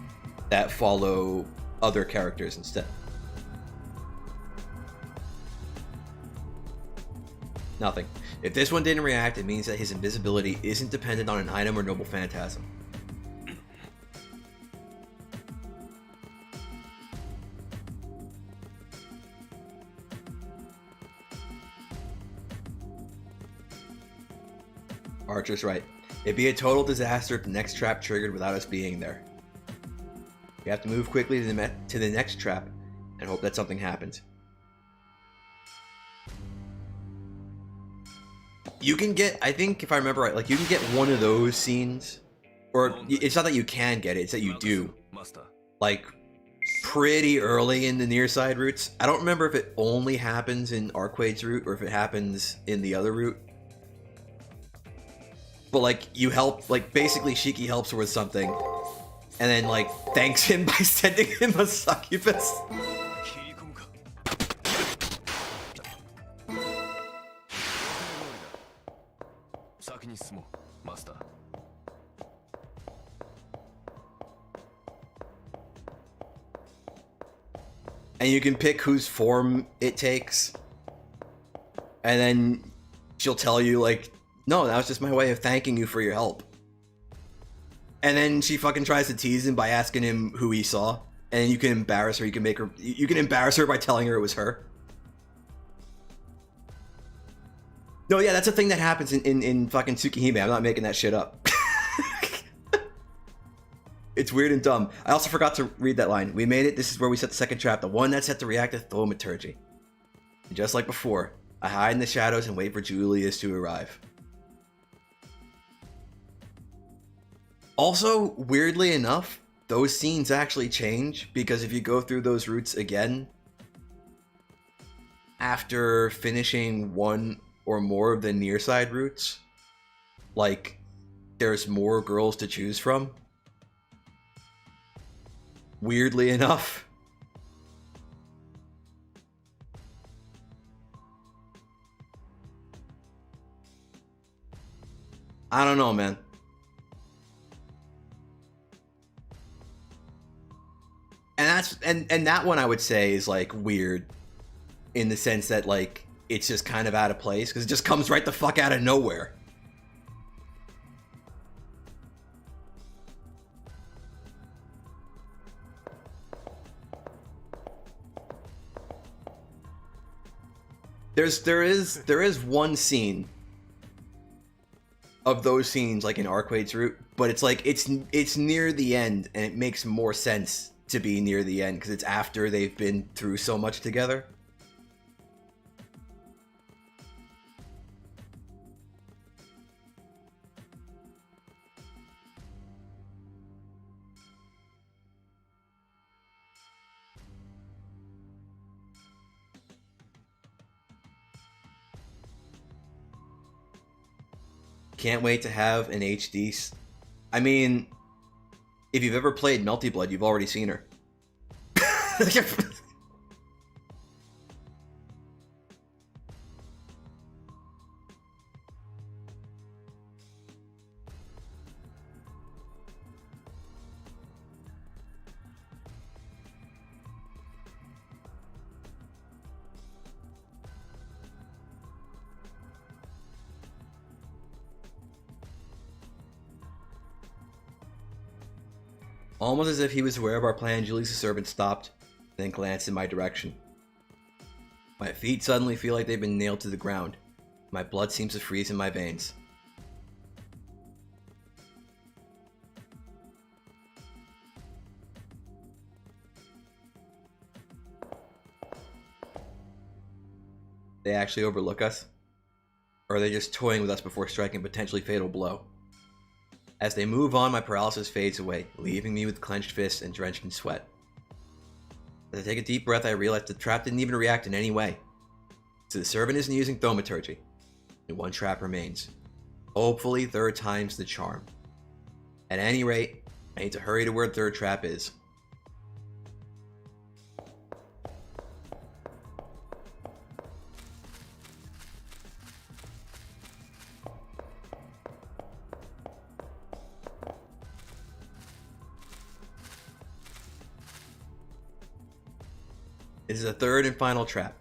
S1: that follow other characters instead. Nothing. If this one didn't react, it means that his invisibility isn't dependent on an item or noble phantasm. Archer's right. It'd be a total disaster if the next trap triggered without us being there. We have to move quickly to the next trap and hope that something happens. You can get, I think if I remember right, like you can get one of those scenes, or it's not that you can get it, it's that you do. Like pretty early in the near side routes. I don't remember if it only happens in Arquade's route or if it happens in the other route. But like you help, like basically Shiki helps her with something, and then like thanks him by sending him a succubus. And you can pick whose form it takes, and then she'll tell you like, no, that was just my way of thanking you for your help. And then she fucking tries to tease him by asking him who he saw. And you can embarrass her, you can embarrass her by telling her it was her. No, yeah, that's a thing that happens in fucking Tsukihime. I'm not making that shit up. It's weird and dumb. I also forgot to read that line. We made it, this is where we set the second trap, the one that's set to react to thaumaturgy. And just like before, I hide in the shadows and wait for Julius to arrive. Also, weirdly enough, those scenes actually change, because if you go through those routes again, after finishing one or more of the near side routes, like, there's more girls to choose from. Weirdly enough. I don't know, man. And that's and that one I would say is like weird in the sense that like it's just kind of out of place because it just comes right the fuck out of nowhere. There is one scene of those scenes like in Arquade's route, but it's like it's near the end and it makes more sense to be near the end because it's after they've been through so much together. Can't wait to have an HD. I mean, if you've ever played Melty Blood, you've already seen her. Almost as if he was aware of our plan, Julius the Servant stopped, then glanced in my direction. My feet suddenly feel like they've been nailed to the ground. My blood seems to freeze in my veins. They actually overlook us? Or are they just toying with us before striking a potentially fatal blow? As they move on, my paralysis fades away, leaving me with clenched fists and drenched in sweat. As I take a deep breath, I realize the trap didn't even react in any way. So the servant isn't using thaumaturgy, and one trap remains. Hopefully, third time's the charm. At any rate, I need to hurry to where the third trap is. This is the third and final trap,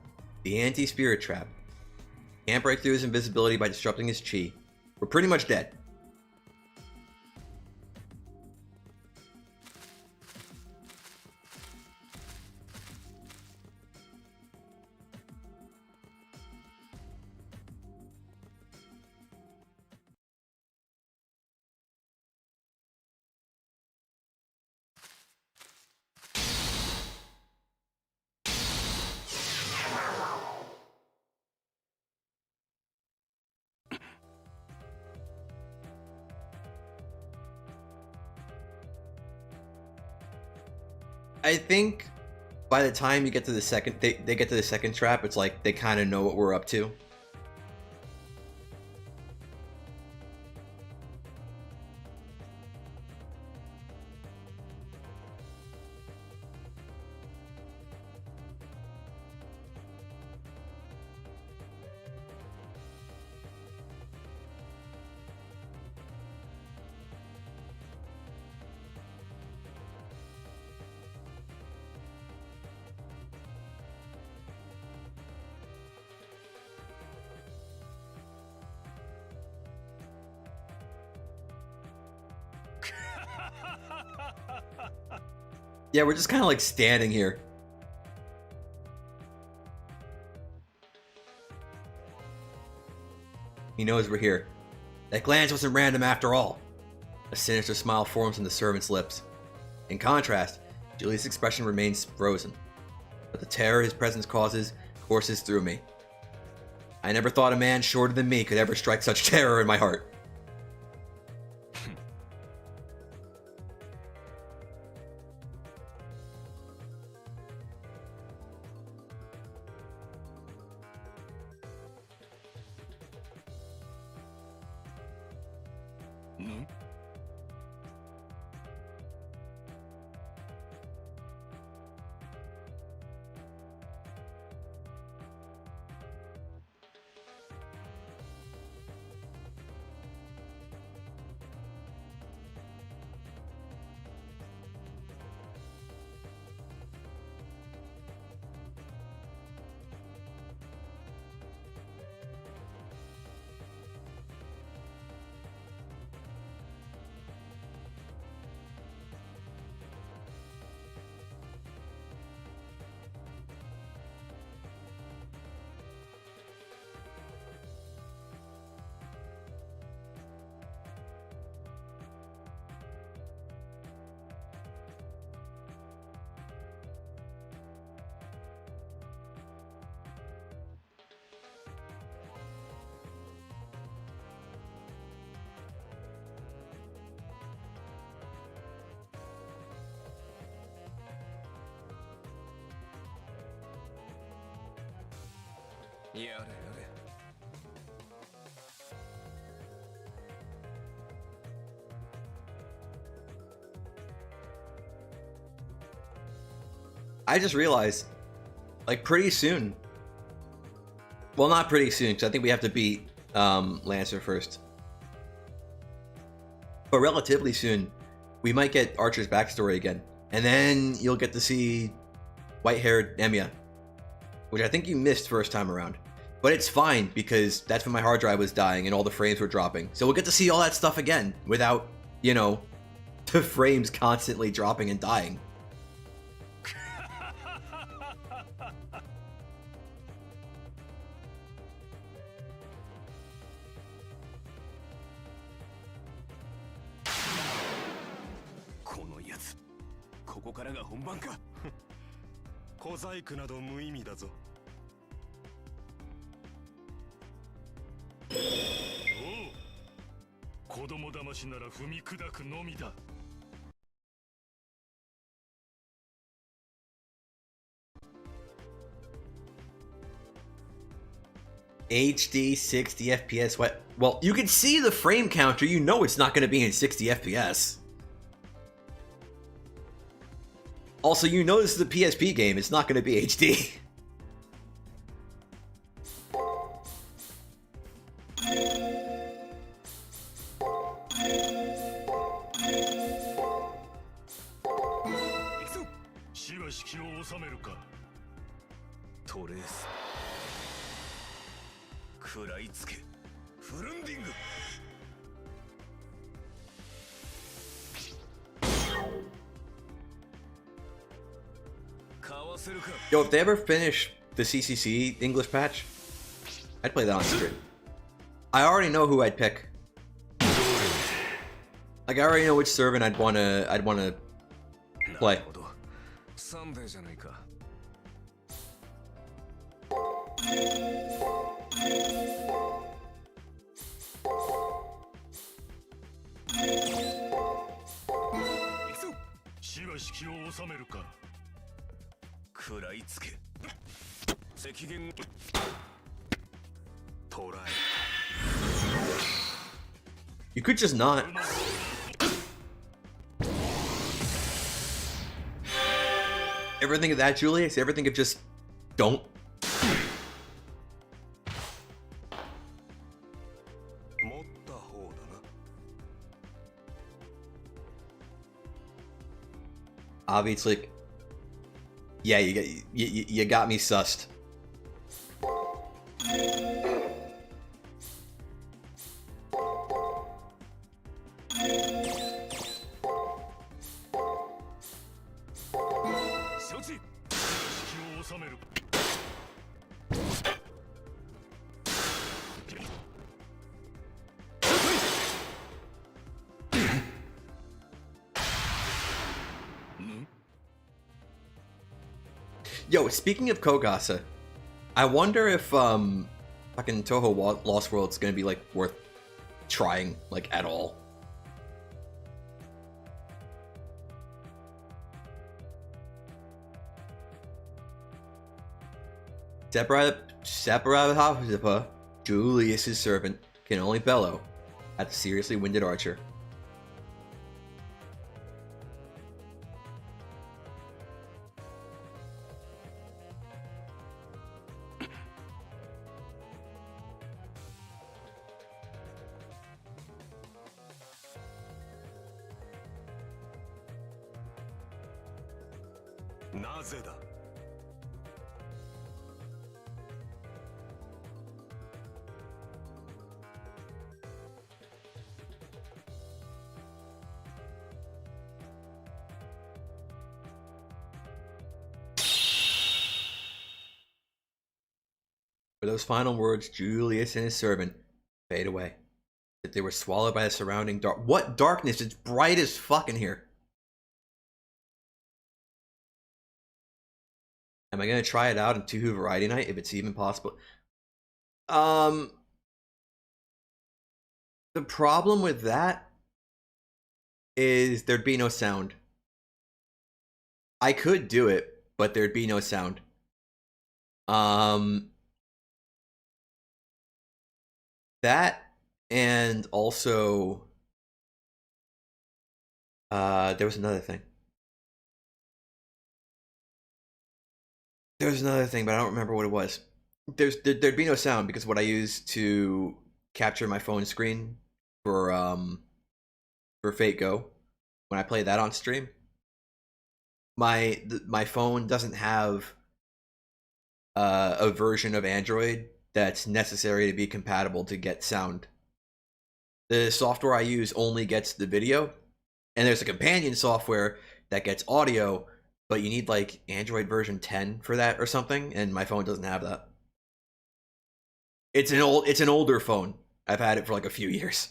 S1: the anti-spirit trap. Can't break through his invisibility by disrupting his chi. We're pretty much dead. I think by the time you get to the second, they get to the second trap, it's like they kind of know what we're up to. Yeah, we're just kind of like standing here. He knows we're here. That glance wasn't random after all. A sinister smile forms on the servant's lips. In contrast, Julius' expression remains frozen. But the terror his presence causes courses through me. I never thought a man shorter than me could ever strike such terror in my heart.
S2: やれやれ。
S1: I just realized, like, pretty soon. Well, not pretty soon, because I think we have to beat Lancer first. But relatively soon, we might get Archer's backstory again. And then you'll get to see white-haired Emiya, which I think you missed first time around. But it's fine, because that's when my hard drive was dying and all the frames were dropping. So we'll get to see all that stuff again without, you know, the frames constantly dropping and dying. HD 60 FPS. What? Well, you can see the frame counter. You know it's not going to be in 60 FPS. Also, you know this is a PSP game. It's not going to be HD. Yo, if they ever finish the CCC English patch, I'd play that on stream. I already know who I'd pick. Like, I already know which servant I'd wanna play. You could just not. Ever think of that, Julius? Ever think of just don't? Obviously, yeah, you got me sussed. Yo, speaking of Kogasa, I wonder if fucking Toho Lost World's gonna be like worth trying like at all. Separata, Julius's servant, can only bellow at the seriously winded archer. For those final words, Julius and his servant fade away. That they were swallowed by the surrounding dark. What darkness? It's bright as fuck in here. Am I gonna try it out in Tuhu Variety Night if it's even possible? The problem with that is there'd be no sound. I could do it, but there'd be no sound. That, and also there was another thing. There was another thing, but I don't remember what it was. There'd be no sound because what I use to capture my phone screen for Fate Go, when I play that on stream, my phone doesn't have a version of Android that's necessary to be compatible to get sound. The software I use only gets the video, and there's a companion software that gets audio, but you need like Android version 10 for that or something, and my phone doesn't have that. It's an older phone. I've had it for like a few years.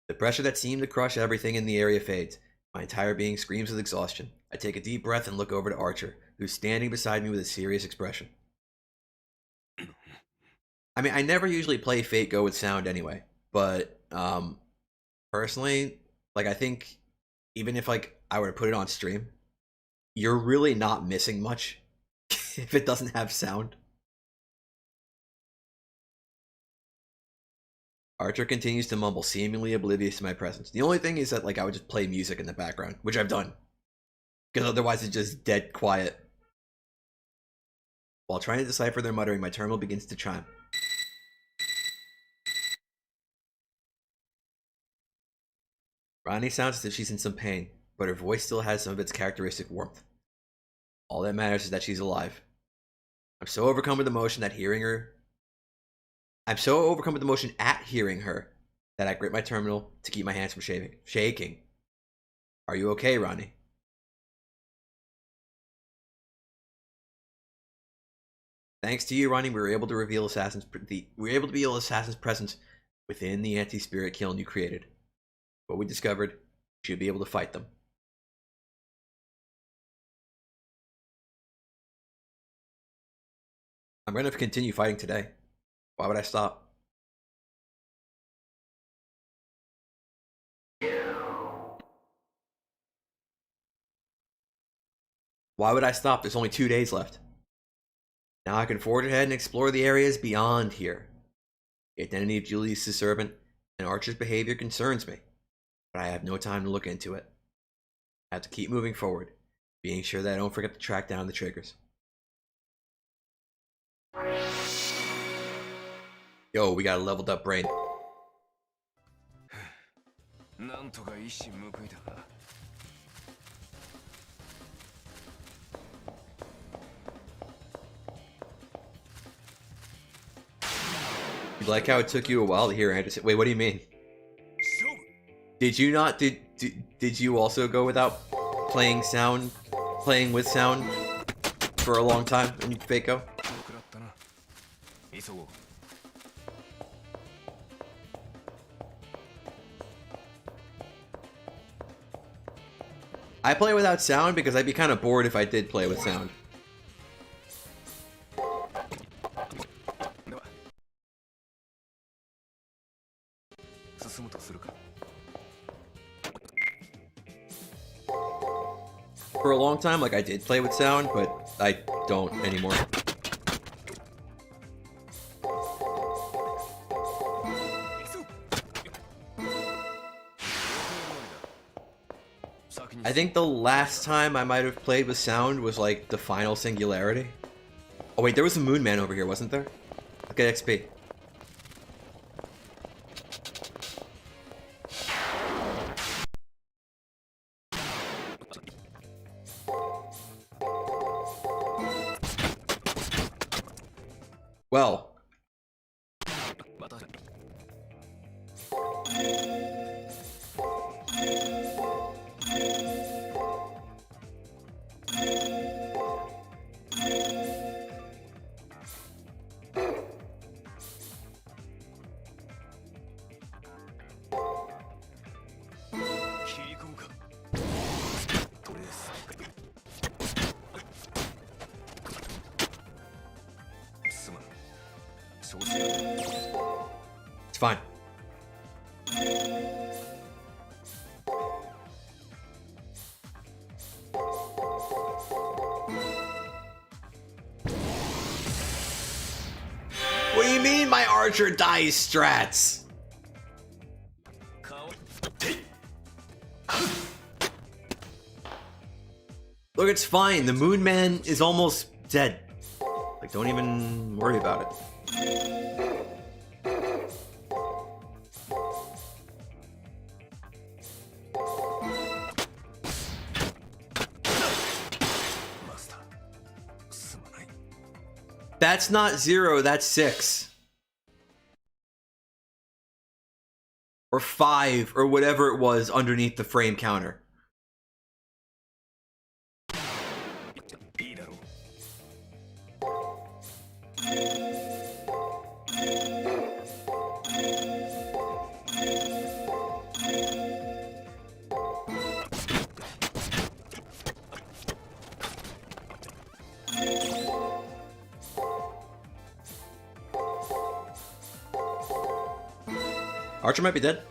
S1: The pressure that seemed to crush everything in the area fades. My entire being screams with exhaustion. I take a deep breath and look over to Archer, who's standing beside me with a serious expression. I mean, I never usually play Fate Go with sound anyway, but personally, like, I think even if like I were to put it on stream, you're really not missing much if it doesn't have sound. Archer continues to mumble, seemingly oblivious to my presence. The only thing is that like I would just play music in the background, which I've done, because otherwise it's just dead quiet. While trying to decipher their muttering, my terminal begins to chime. Ronnie sounds as if she's in some pain, but her voice still has some of its characteristic warmth. All that matters is that she's alive. I'm so overcome with emotion at hearing her that I grip my terminal to keep my hands from shaking. Are you okay, Ronnie? Thanks to you, Ronnie, we were able to reveal Assassin's presence within the anti-spirit kiln you created. What we discovered, we should be able to fight them. I'm going to continue fighting today. Why would I stop? Why would I stop? There's only 2 days left. Now I can forge ahead and explore the areas beyond here. The identity of Julius' servant and Archer's behavior concerns me, but I have no time to look into it. I have to keep moving forward, being sure that I don't forget to track down the triggers. Yo, we got a leveled up brain. You like how it took you a while to hear Anderson? Wait, what do you mean? Did you not? Did you also go without playing with sound for a long time in Fate Go? I play without sound because I'd be kind of bored if I did play with sound. For a long time, like, I did play with sound, but I don't anymore. I think the last time I might have played with sound was like the final Singularity. Oh wait, there was a Moon Man over here, wasn't there? Look at XP. Well. It's fine. What do you mean my archer dies strats? Look, it's fine. The Moon Man is almost dead. Like, don't even worry about it. That's not 0, that's 6. Or 5, or whatever it was underneath the frame counter. Archer might be dead.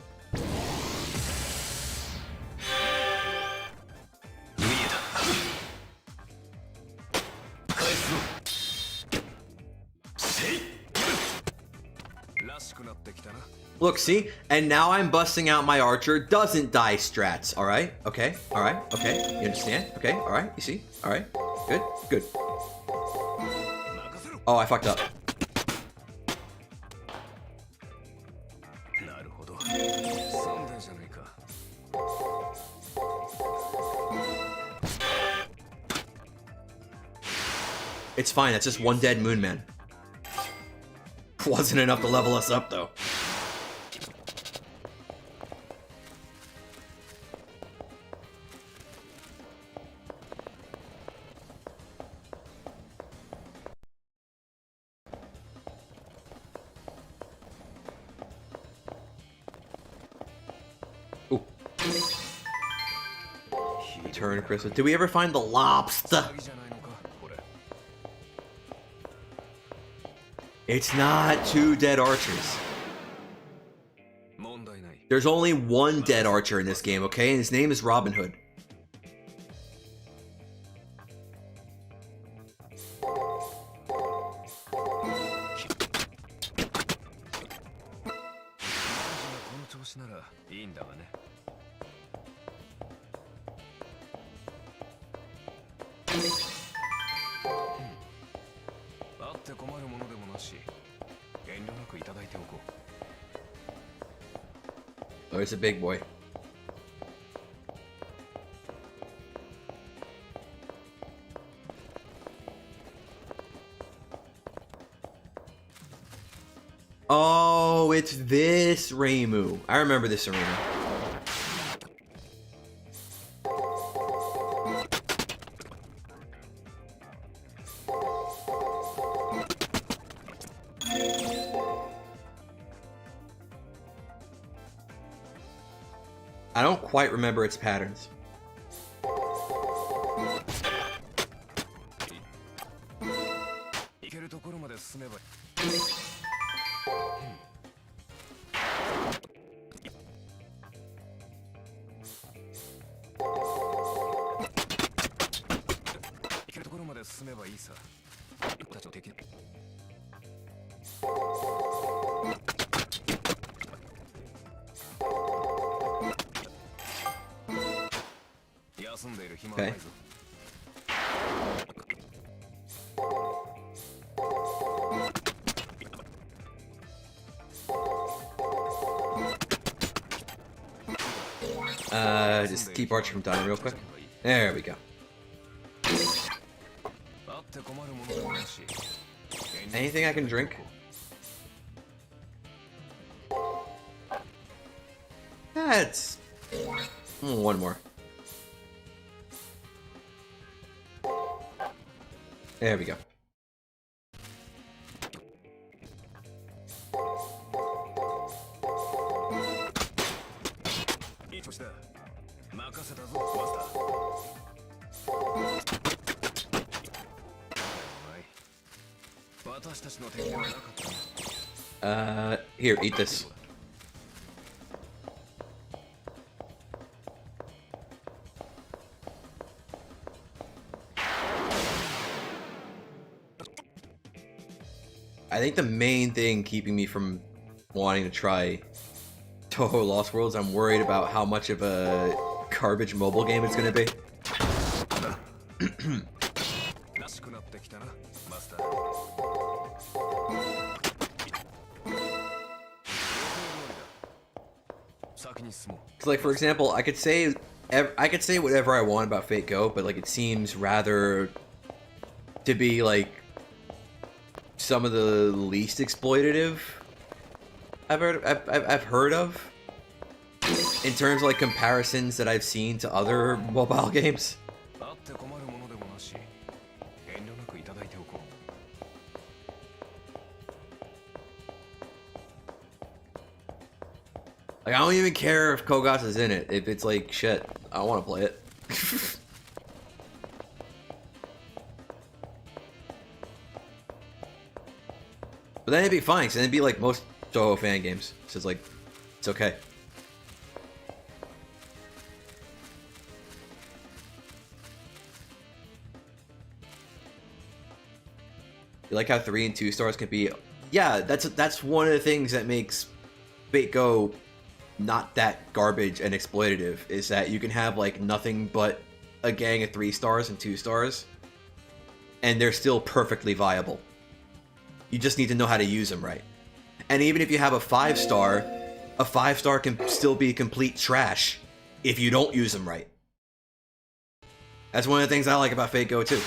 S1: Look, see? And now I'm busting out my archer. Doesn't die strats. Alright? Okay. Alright. Okay. You understand? Okay. Alright. You see? Alright. Good. Good. Oh, I fucked up. It's fine, that's just one dead Moon Man. Wasn't enough to level us up, though. Ooh. Turn crystal. Did we ever find the lobster? It's not 2 dead archers. There's only 1 dead archer in this game, okay? And his name is Robin Hood. Oh, it's a big boy. Oh, it's this Reimu. I remember this arena. I don't quite remember its patterns. Okay. Just keep Archer from dying real quick. There we go. Anything I can drink? That's one more. There we go. Here, eat this. I think the main thing keeping me from wanting to try Toho Lost Worlds, I'm worried about how much of a garbage mobile game it's gonna be. Cause like, for example, I could say whatever I want about Fate Go, but like it seems rather to be like some of the least exploitative I've heard of in terms of like comparisons that I've seen to other mobile games. Like, I don't even care if Kogas is in it. If it's like shit, I don't want to play it. But then it'd be fine, because then it'd be like most Toho fan games. So it's like, it's okay. You like how 3 and 2 stars can be? Yeah, that's one of the things that makes Fate Go not that garbage and exploitative, is that you can have like nothing but a gang of 3 stars and 2 stars, and they're still perfectly viable. You just need to know how to use them right. And even if you have a 5-star, a 5-star can still be complete trash if you don't use them right. That's one of the things I like about Fate Go too.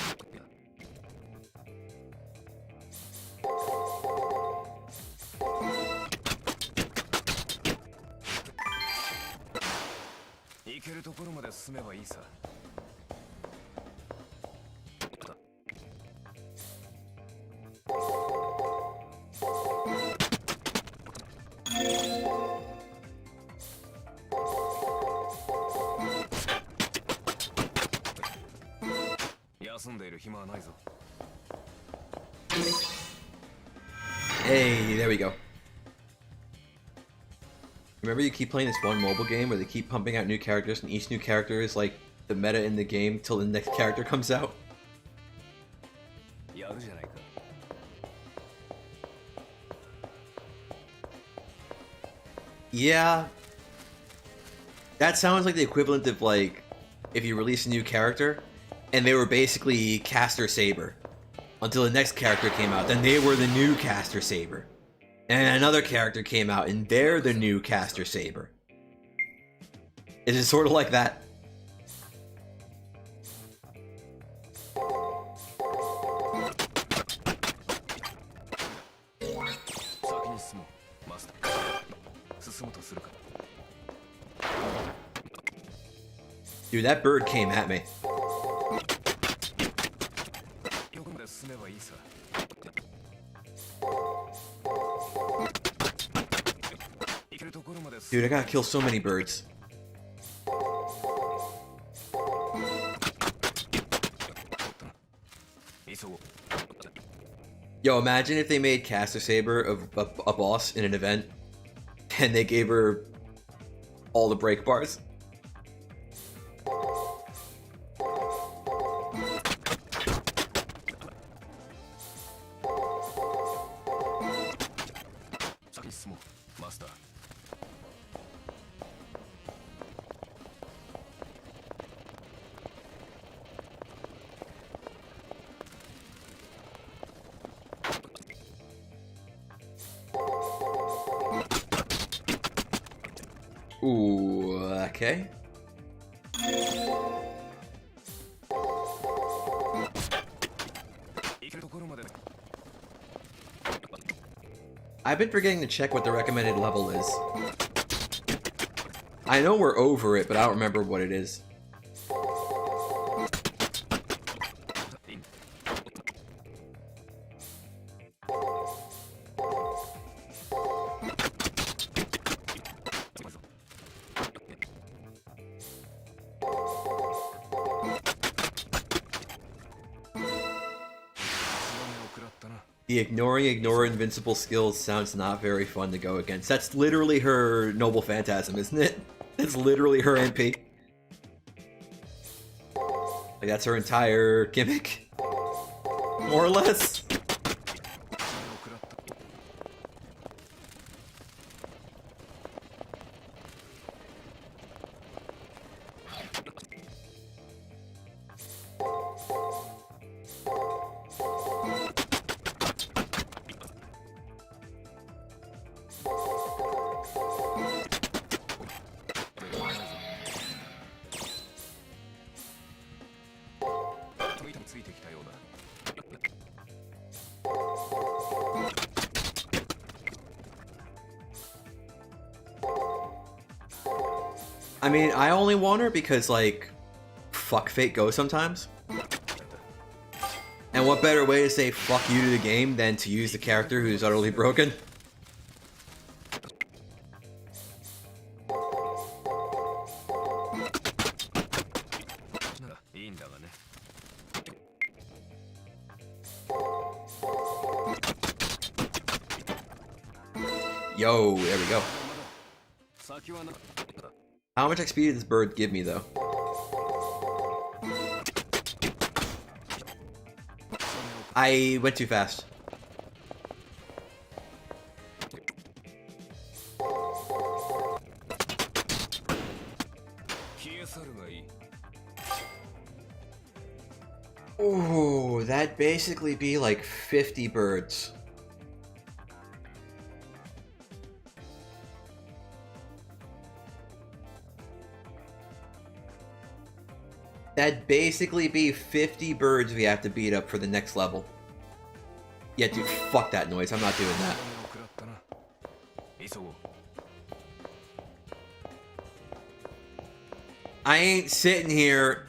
S1: Hey, there we go. Remember, you keep playing this one mobile game where they keep pumping out new characters, and each new character is like the meta in the game till the next character comes out? Yeah. That sounds like the equivalent of like if you release a new character and they were basically Caster Saber until the next character came out, then they were the new Caster Saber. And another character came out and they're the new Caster Saber. Is it sort of like that? Dude, that bird came at me. Dude, I gotta kill so many birds. Yo, imagine if they made Caster Saber a boss in an event, and they gave her all the break bars. Ooh, okay. I've been forgetting to check what the recommended level is. I know we're over it, but I don't remember what it is. The ignore invincible skills sounds not very fun to go against. That's literally her Noble Phantasm, isn't it? It's literally her MP. Like, that's her entire gimmick. More or less. I mean, I only want her because, like, fuck Fate Go sometimes. And what better way to say fuck you to the game than to use the character who's utterly broken? Yo, there we go. How much XP did this bird give me, though? I went too fast. Ooh, that'd basically be like 50 birds. That'd basically be 50 birds we have to beat up for the next level. Yeah, dude, fuck that noise. I'm not doing that. I ain't sitting here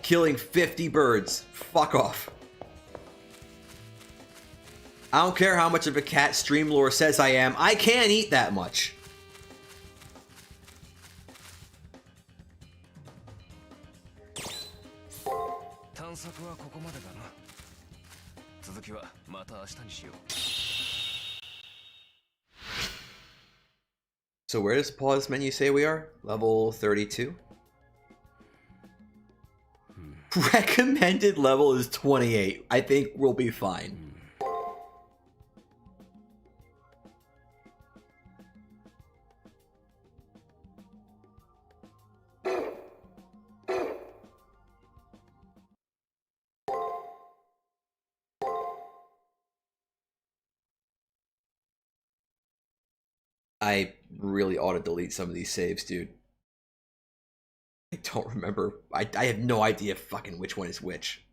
S1: killing 50 birds. Fuck off. I don't care how much of a cat Streamlore says I am. I can't eat that much. So where does the pause menu say we are? Level 32? Recommended level is 28. I think we'll be fine. I really ought to delete some of these saves, dude. I don't remember. I have no idea fucking which one is which.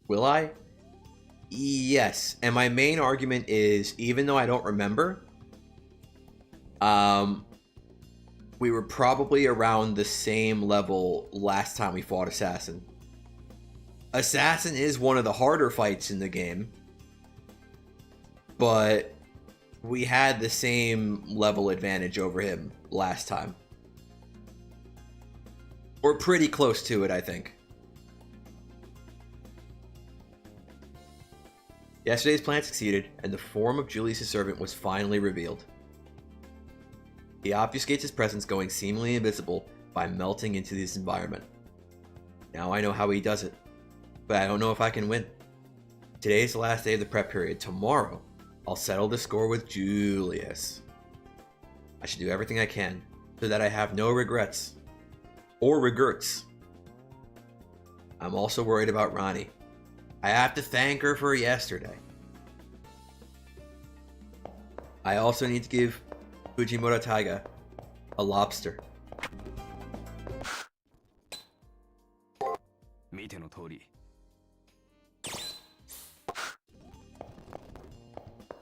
S1: Will I? Yes. And my main argument is, even though I don't remember, we were probably around the same level last time we fought Assassin. Assassin is one of the harder fights in the game, but we had the same level advantage over him last time. We're pretty close to it, I think. Yesterday's plan succeeded, and the form of Julius' servant was finally revealed. He obfuscates his presence, going seemingly invisible by melting into this environment. Now I know how he does it, but I don't know if I can win. Today is the last day of the prep period. Tomorrow, I'll settle the score with Julius. I should do everything I can so that I have no regrets. Or regrets. I'm also worried about Ronnie. I have to thank her for yesterday. I also need to give Fujimura Taiga a lobster.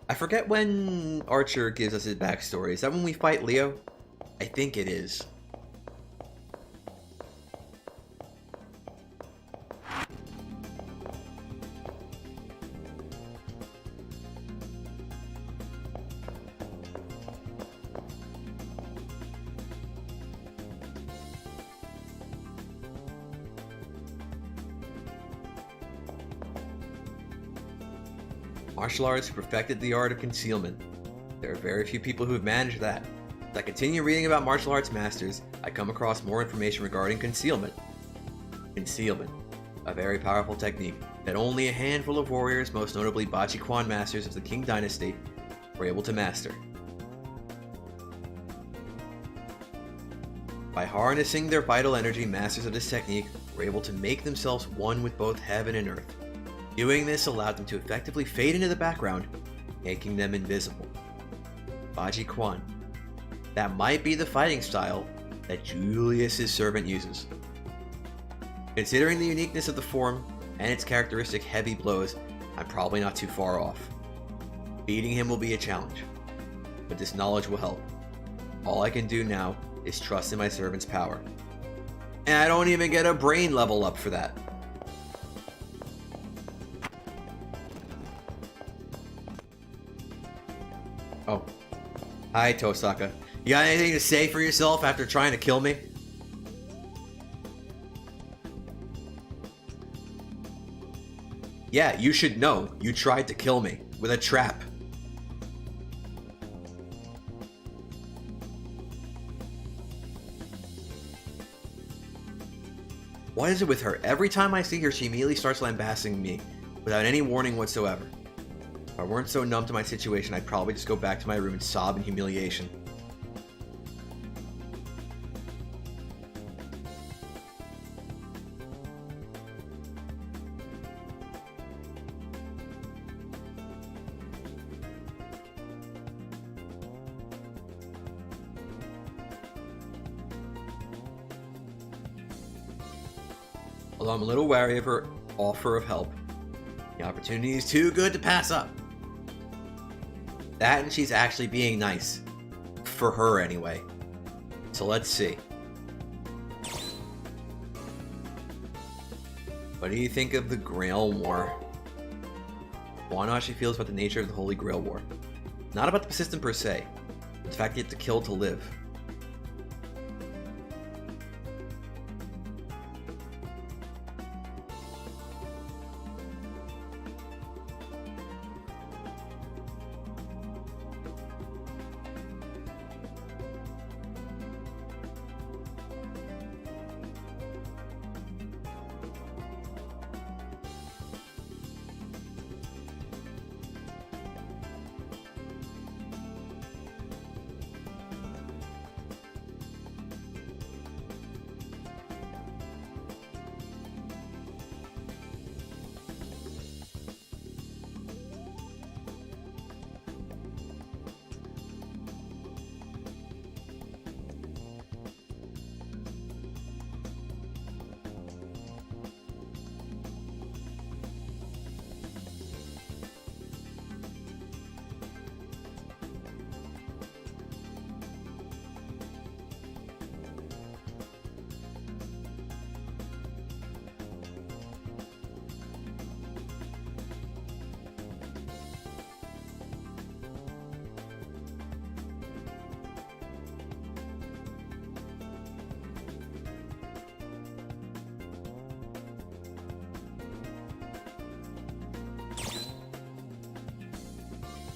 S1: I forget when Archer gives us his backstory. Is that when we fight Leo? I think it is. Martial arts who perfected the art of concealment. There are very few people who have managed that. As I continue reading about martial arts masters, I come across more information regarding concealment. Concealment, a very powerful technique that only a handful of warriors, most notably Bachi Quan masters of the Qing dynasty, were able to master. By harnessing their vital energy, masters of this technique were able to make themselves one with both heaven and earth. Doing this allowed them to effectively fade into the background, making them invisible. Baji Quan. That might be the fighting style that Julius' servant uses. Considering the uniqueness of the form, and its characteristic heavy blows, I'm probably not too far off. Beating him will be a challenge, but this knowledge will help. All I can do now is trust in my servant's power. And I don't even get a brain level up for that. Oh. Hi, Tosaka. You got anything to say for yourself after trying to kill me? Yeah, you should know. You tried to kill me with a trap. What is it with her? Every time I see her, she immediately starts lambasting me without any warning whatsoever. If I weren't so numb to my situation, I'd probably just go back to my room and sob in humiliation. Although I'm a little wary of her offer of help, the opportunity is too good to pass up. That and she's actually being nice. For her, anyway. So let's see. What do you think of the Grail War? I want to know how she feels about the nature of the Holy Grail War. Not about the system per se, but the fact that you have to kill to live.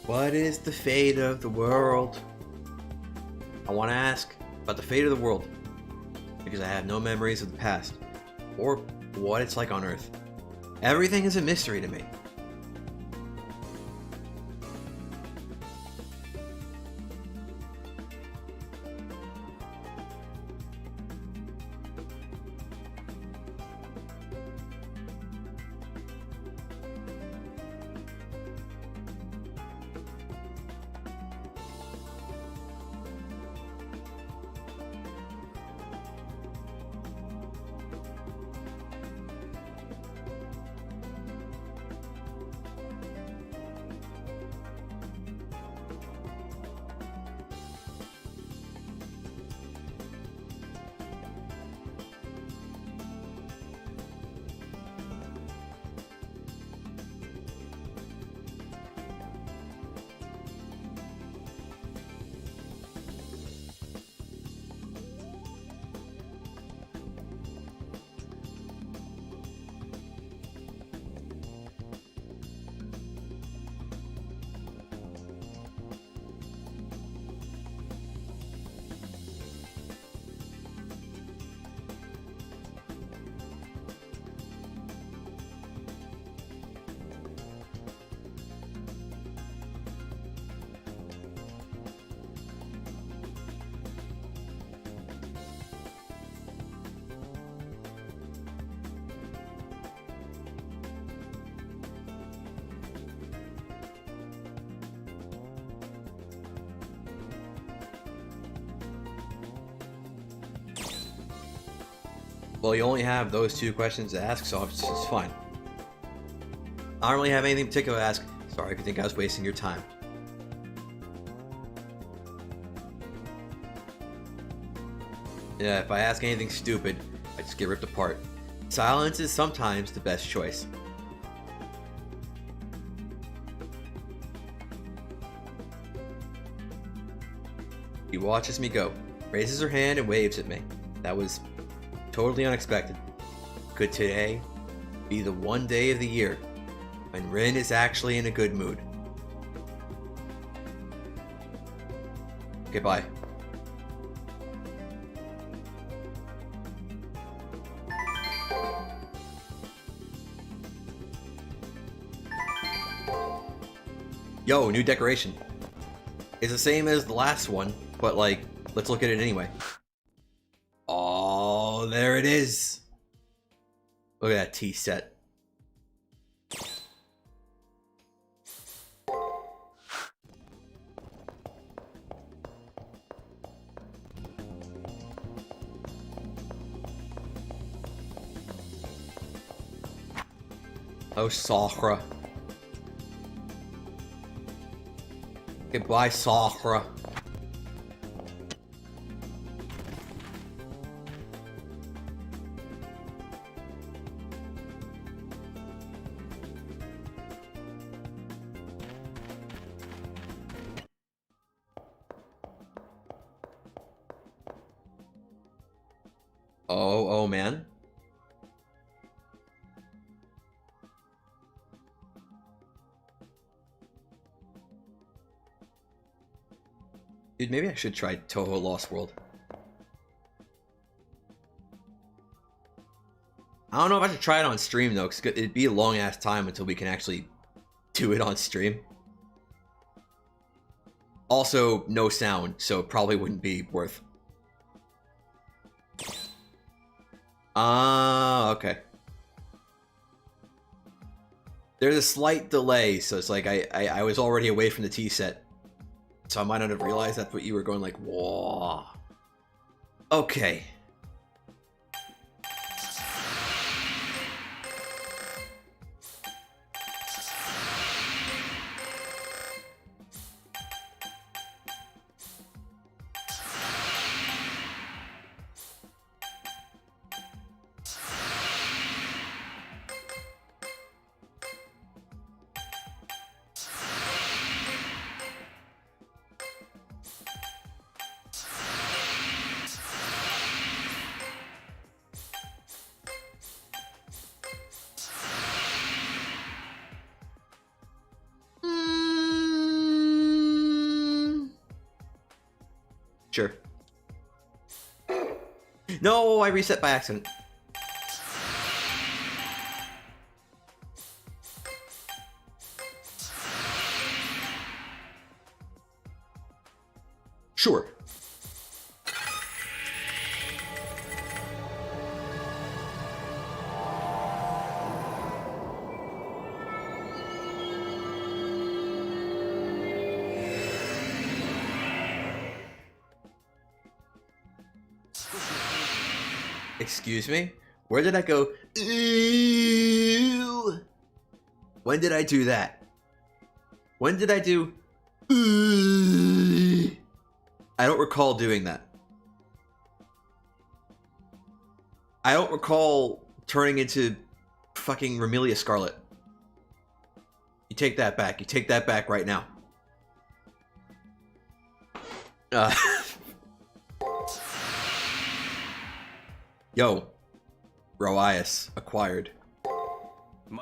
S1: What is the fate of the world? I want to ask about the fate of the world, because I have no memories of the past, or what it's like on Earth. Everything is a mystery to me. Well, you only have those two questions to ask, so it's fine. I don't really have anything particular to ask. Sorry if you think I was wasting your time. Yeah, if I ask anything stupid, I just get ripped apart. Silence is sometimes the best choice. He watches me go, raises her hand and waves at me. That was totally unexpected. Could today be the one day of the year when Rin is actually in a good mood? Okay, bye. Yo, new decoration. It's the same as the last one, but like, let's look at it anyway. Oh, there it is. Look at that tea set. Oh, Sakura. Goodbye, Sakura. Oh man. Dude, maybe I should try Toho Lost World. I don't know if I should try it on stream though, because it'd be a long ass time until we can actually do it on stream. Also, no sound, so it probably wouldn't be worth. Ah, okay. There's a slight delay, so it's like I was already away from the tea set. So I might not have realized that's what you were going like, whoa. Okay. Sure. No, I reset by accident. Sure. Excuse me? Where did I go? Ew. When did I do that? When did I do? Ew. I don't recall doing that. I don't recall turning into fucking Remilia Scarlet. You take that back. You take that back right now. Yo, Roias acquired. No,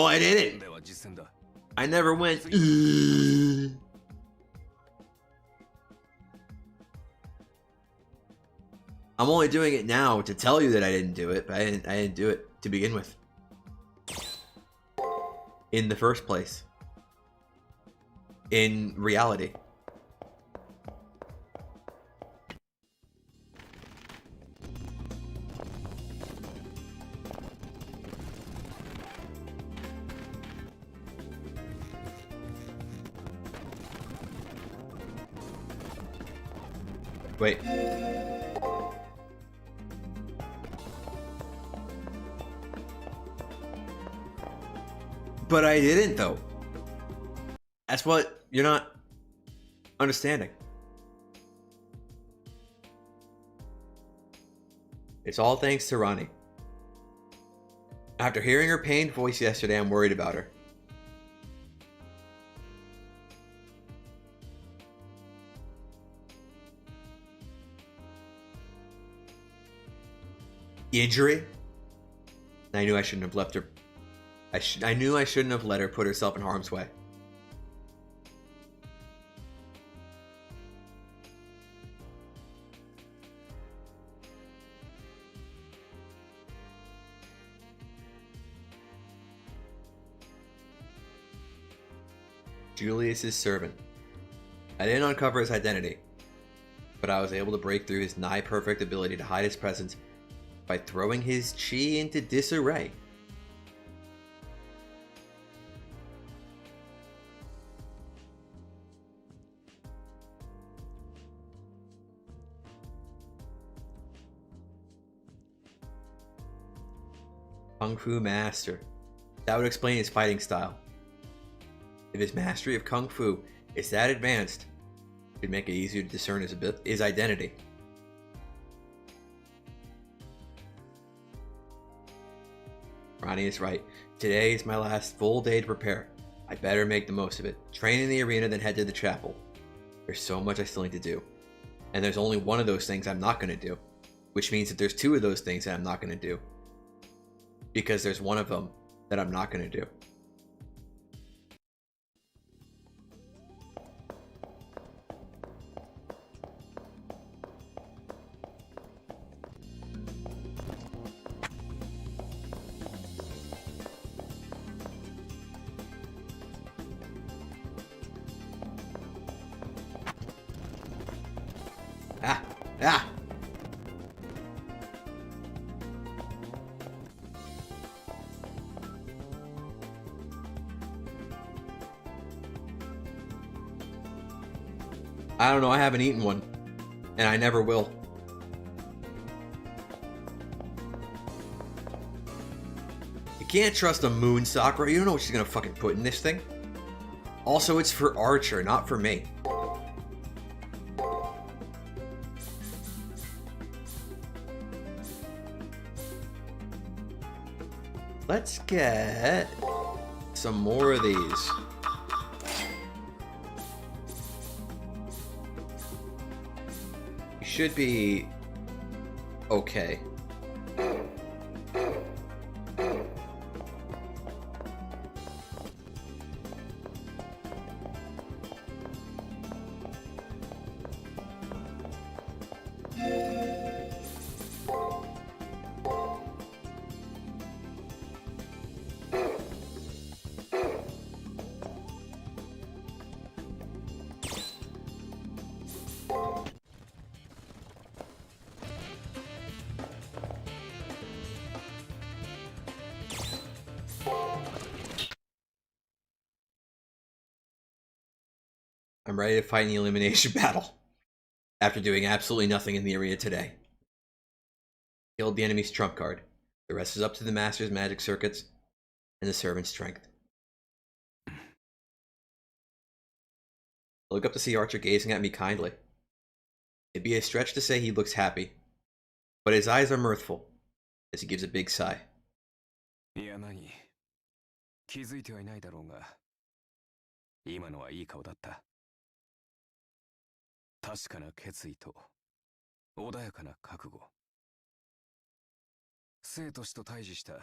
S1: I didn't. I never went. I'm only doing it now to tell you that I didn't do it, but I didn't do it to begin with. In the first place. In reality. Wait. But I didn't, though. That's what you're not understanding. It's all thanks to Ronnie. After hearing her pained voice yesterday, I'm worried about her. Injury? I knew I shouldn't have left her. I knew I shouldn't have let her put herself in harm's way. Julius's servant. I didn't uncover his identity, but I was able to break through his nigh-perfect ability to hide his presence by throwing his chi into disarray. Kung Fu Master. That would explain his fighting style. If his mastery of Kung Fu is that advanced, it would make it easier to discern his identity. Ronnie is right. Today is my last full day to prepare. I better make the most of it. Train in the arena, then head to the chapel. There's so much I still need to do. And there's only one of those things I'm not going to do. Which means that there's two of those things that I'm not going to do. Because there's one of them that I'm not going to do. Ah! I don't know, I haven't eaten one. And I never will. You can't trust a moon Sakura. You don't know what she's gonna fucking put in this thing. Also, it's for Archer, not for me. Let's get some more of these. You should be okay. I'm ready to fight in the elimination battle. After doing absolutely nothing in the arena today. Killed the enemy's trump card. The rest is up to the master's magic circuits and the servant's strength. I look up to see Archer gazing at me kindly. It'd be a stretch to say he looks happy, but his eyes are mirthful as he gives a big sigh.
S2: いや何気づいてはいないだろうが今のはいい顔だった確かな決意と穏やかな覚悟生と死と対峙した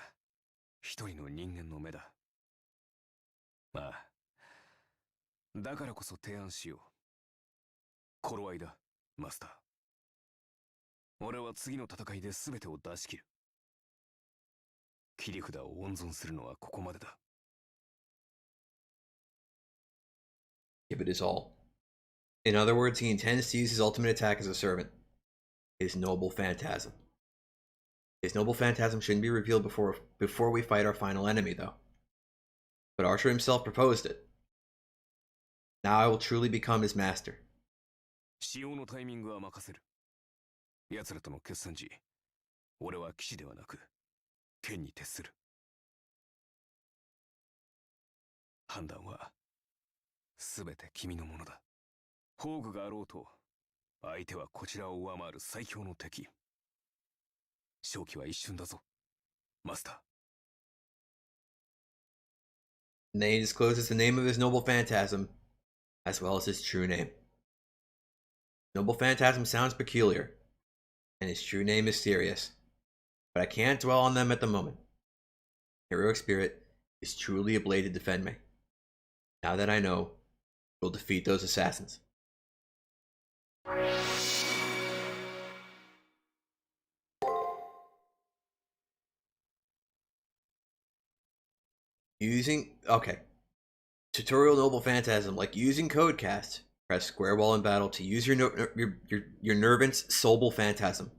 S2: 一人の人間の目だまあだからこそ提案しよう頃合いだマスター俺は次の戦いで全てを出し切る切り札を温存するのはここまでだ
S1: Give it his all. In other words, he intends to use his ultimate attack as a servant. His noble phantasm. His noble phantasm shouldn't be revealed before we fight our final enemy, though. But Archer himself proposed it. Now I will truly become his master.
S2: 使用のタイミングは任せる奴らとの決戦時俺は騎士ではなく剣に徹する判断は全て君のものだ。宝具があろうと相手はこちらを上回る最強の敵。勝機は一瞬だぞ、マスター。
S1: And then he discloses the name of his noble phantasm, as well as his true name. Noble phantasm sounds peculiar, and his true name mysterious, but I can't dwell on them at the moment. Heroic spirit is truly a blade to defend me. Now that I know, we'll defeat those assassins. Okay. Tutorial Noble Phantasm, like using Codecast. Press square while in battle to use your Nervant's Sobel Phantasm.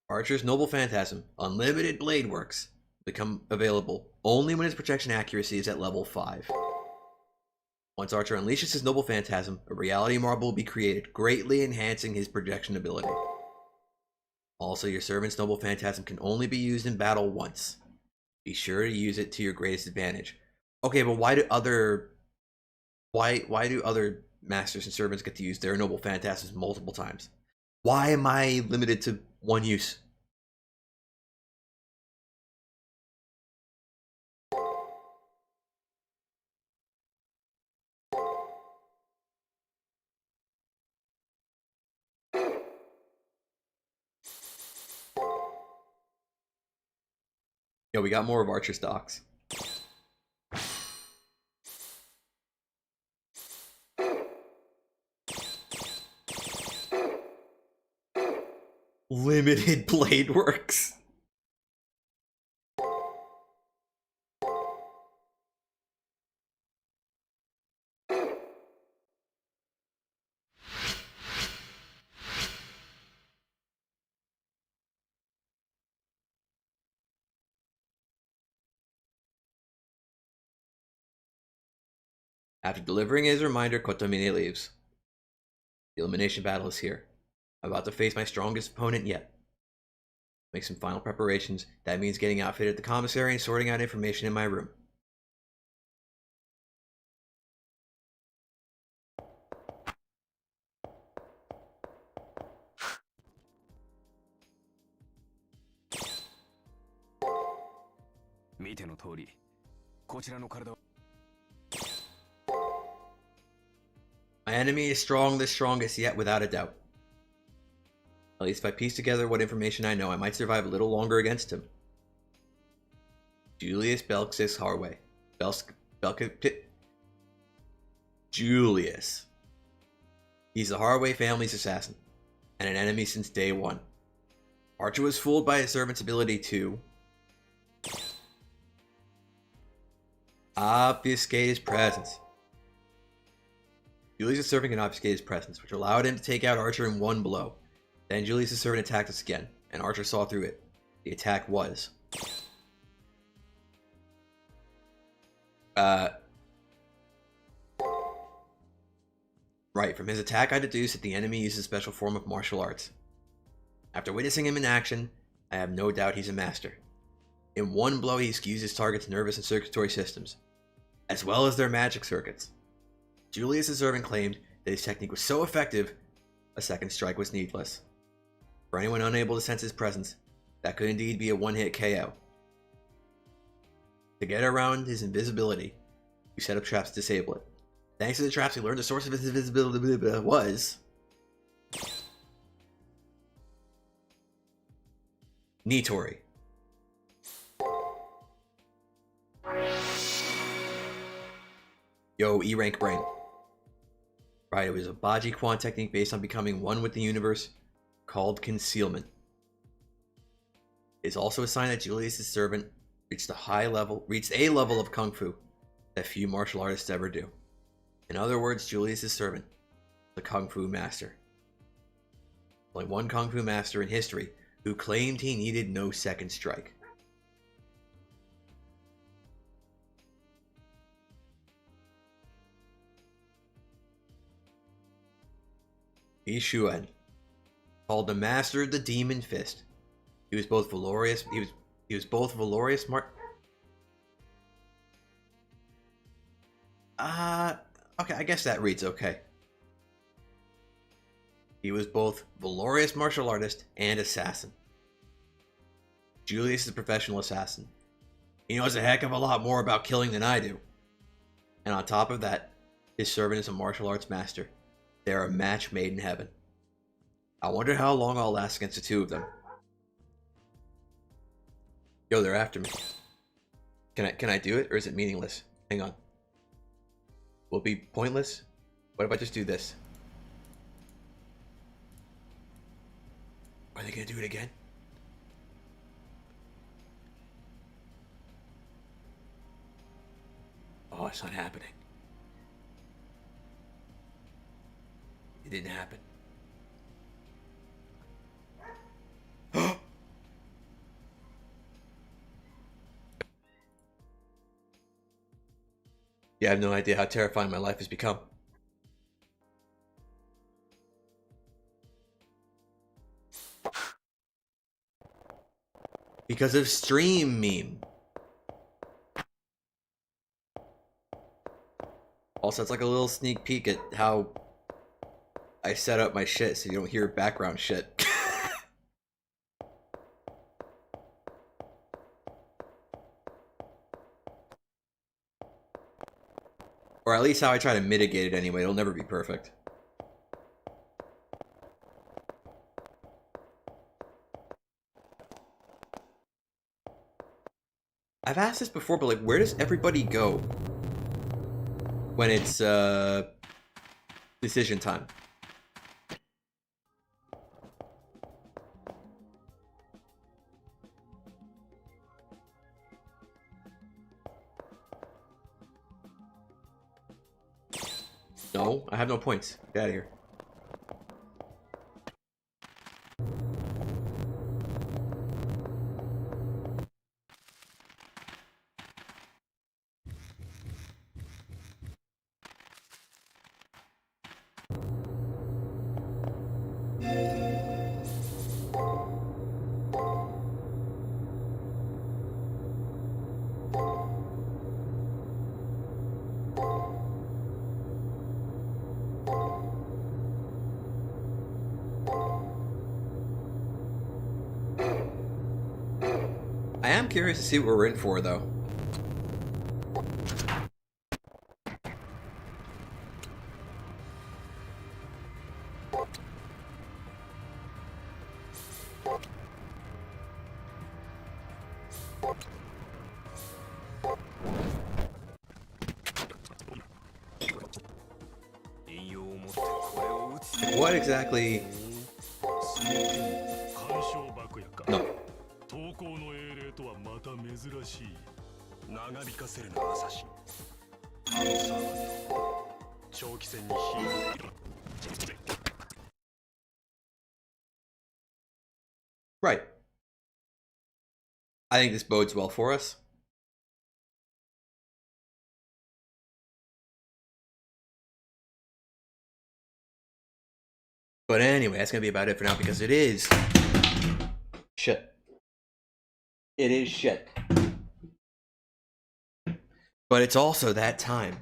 S1: Archer's Noble Phantasm, Unlimited Blade Works, become available only when his protection accuracy is at level 5. Once Archer unleashes his Noble Phantasm, a Reality Marble will be created, greatly enhancing his projection ability. Also, your servant's Noble Phantasm can only be used in battle once. Be sure to use it to your greatest advantage. Okay, but why do other masters and servants get to use their Noble Phantasms multiple times? Why am I limited to one use? Yo, we got more of Archer stocks. Limited Blade Works. After delivering his reminder, Kotomine leaves. The elimination battle is here. I'm about to face my strongest opponent yet. Make some final preparations. That means getting outfitted at the commissary and sorting out information in my room. My enemy is strong, the strongest yet, without a doubt. At least if I piece together what information I know, I might survive a little longer against him. Julius Belkis Harway. Julius. He's the Harway family's assassin, and an enemy since day one. Archer was fooled by his servant's ability to obfuscate his presence. Julius' servant can obfuscate his presence, which allowed him to take out Archer in one blow. Then Julius' servant attacked us again, and Archer saw through it. The attack was right, from his attack I deduced that the enemy uses a special form of martial arts. After witnessing him in action, I have no doubt he's a master. In one blow he skews his target's nervous and circulatory systems, as well as their magic circuits. Julius' servant claimed that his technique was so effective, a second strike was needless. For anyone unable to sense his presence, that could indeed be a one-hit KO. To get around his invisibility, we set up traps to disable it. Thanks to the traps, we learned the source of his invisibility was Nitori. Yo, E-rank brain. Right, it was a Baji Quan technique based on becoming one with the universe, called concealment. It's also a sign that Julius' servant reached a level of kung fu that few martial artists ever do. In other words, Julius' servant, the kung fu master. Only one kung fu master in history who claimed he needed no second strike. Yishuan, called the Master of the Demon Fist. He was both valorous. He was both valorous. Okay, I guess that reads okay. He was both valorous martial artist and assassin. Julius is a professional assassin. He knows a heck of a lot more about killing than I do. And on top of that, his servant is a martial arts master. They're a match made in heaven. I wonder how long I'll last against the two of them. Yo, they're after me. Can I do it, or is it meaningless? Hang on. Will it be pointless? What if I just do this? Are they gonna do it again? Oh, it's not happening. It didn't happen. Yeah, I have no idea how terrifying my life has become. Because of stream meme. Also, it's like a little sneak peek at how I set up my shit so you don't hear background shit. Or at least how I try to mitigate it anyway. It'll never be perfect. I've asked this before, but like, where does everybody go when it's decision time? No, I have no points. Get out of here. I am curious to see what we're in for, though. What exactly? No.
S2: 珍しい長引かせるのアサシンあのサーバント長期戦に火を入れる
S1: Right. I think this bodes well for us. But anyway, that's gonna be about it for now because it is shit. It is shit. But it's also that time.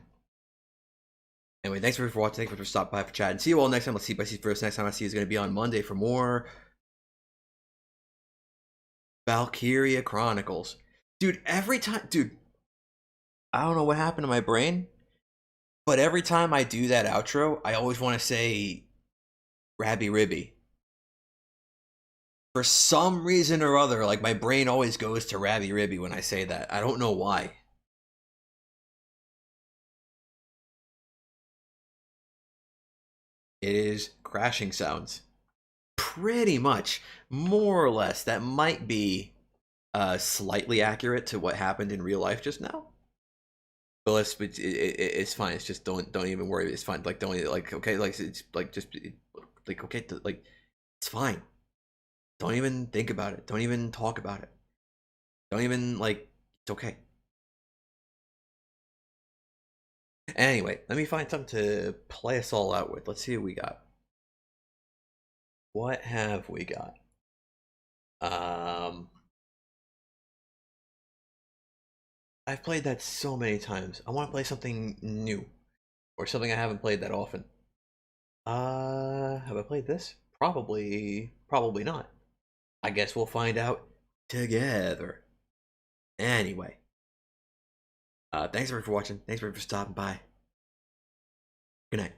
S1: Anyway, thanks for watching. Thanks for stopping by for chat. And see you all next time. Let's see if I see first. Next time I see is going to be on Monday for more Valkyria Chronicles. Dude, every time... Dude, I don't know what happened to my brain. But every time I do that outro, I always want to say Rabby Ribby. For some reason or other, like my brain always goes to Rabby Ribby when I say that. I don't know why. It is crashing sounds. Pretty much. More or less. That might be slightly accurate to what happened in real life just now. But it's fine. It's just don't even worry. It's fine. Like don't like okay. Like it's like just like okay. Like it's fine. Don't even think about it. Don't even talk about it. Don't even like. It's okay. Anyway, let me find something to play us all out with. Let's see what we got. What have we got? I've played that so many times. I want to play something new. or something I haven't played that often. Have I played this? Probably not. I guess we'll find out together. Anyway, thanks everyone for watching. Thanks everyone for stopping by. Good night.